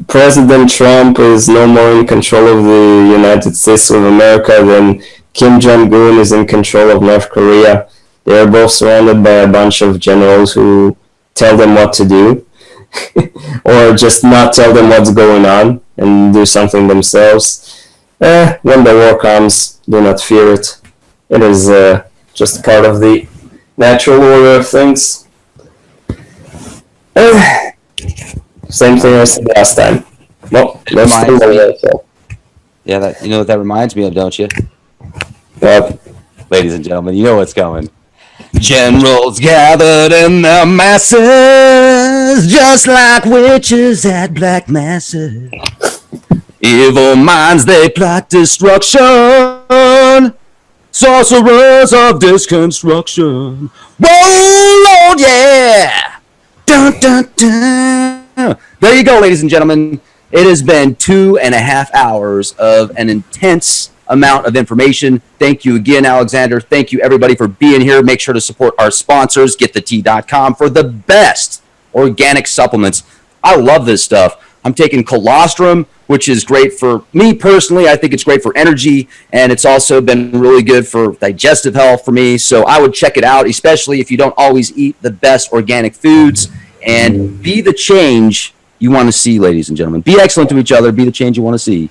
President Trump is no more in control of the United States of America than Kim Jong-un is in control of North Korea. They are both surrounded by a bunch of generals who tell them what to do, or just not tell them what's going on and do something themselves. When the war comes, do not fear it. It is just part of the natural order of things. Same thing as the last time. Well, yeah, that what that reminds me of, don't you? Yep. Ladies and gentlemen, you know what's going. Generals gathered in the masses. Monsters just like witches at black masses. Evil minds, they plot destruction. Sorcerers of disconstruction. Whoa, Lord, yeah. Dun, dun, dun. There you go, ladies and gentlemen. It has been 2.5 hours of an intense amount of information. Thank you again, Alexander. Thank you, everybody, for being here. Make sure to support our sponsors, getthetea.com, for the best organic supplements. I love this stuff. I'm taking colostrum, which is great for me personally. I think it's great for energy, and it's also been really good for digestive health for me. So I would check it out, especially if you don't always eat the best organic foods, and be the change you want to see, ladies and gentlemen. Be excellent to each other. Be the change you want to see.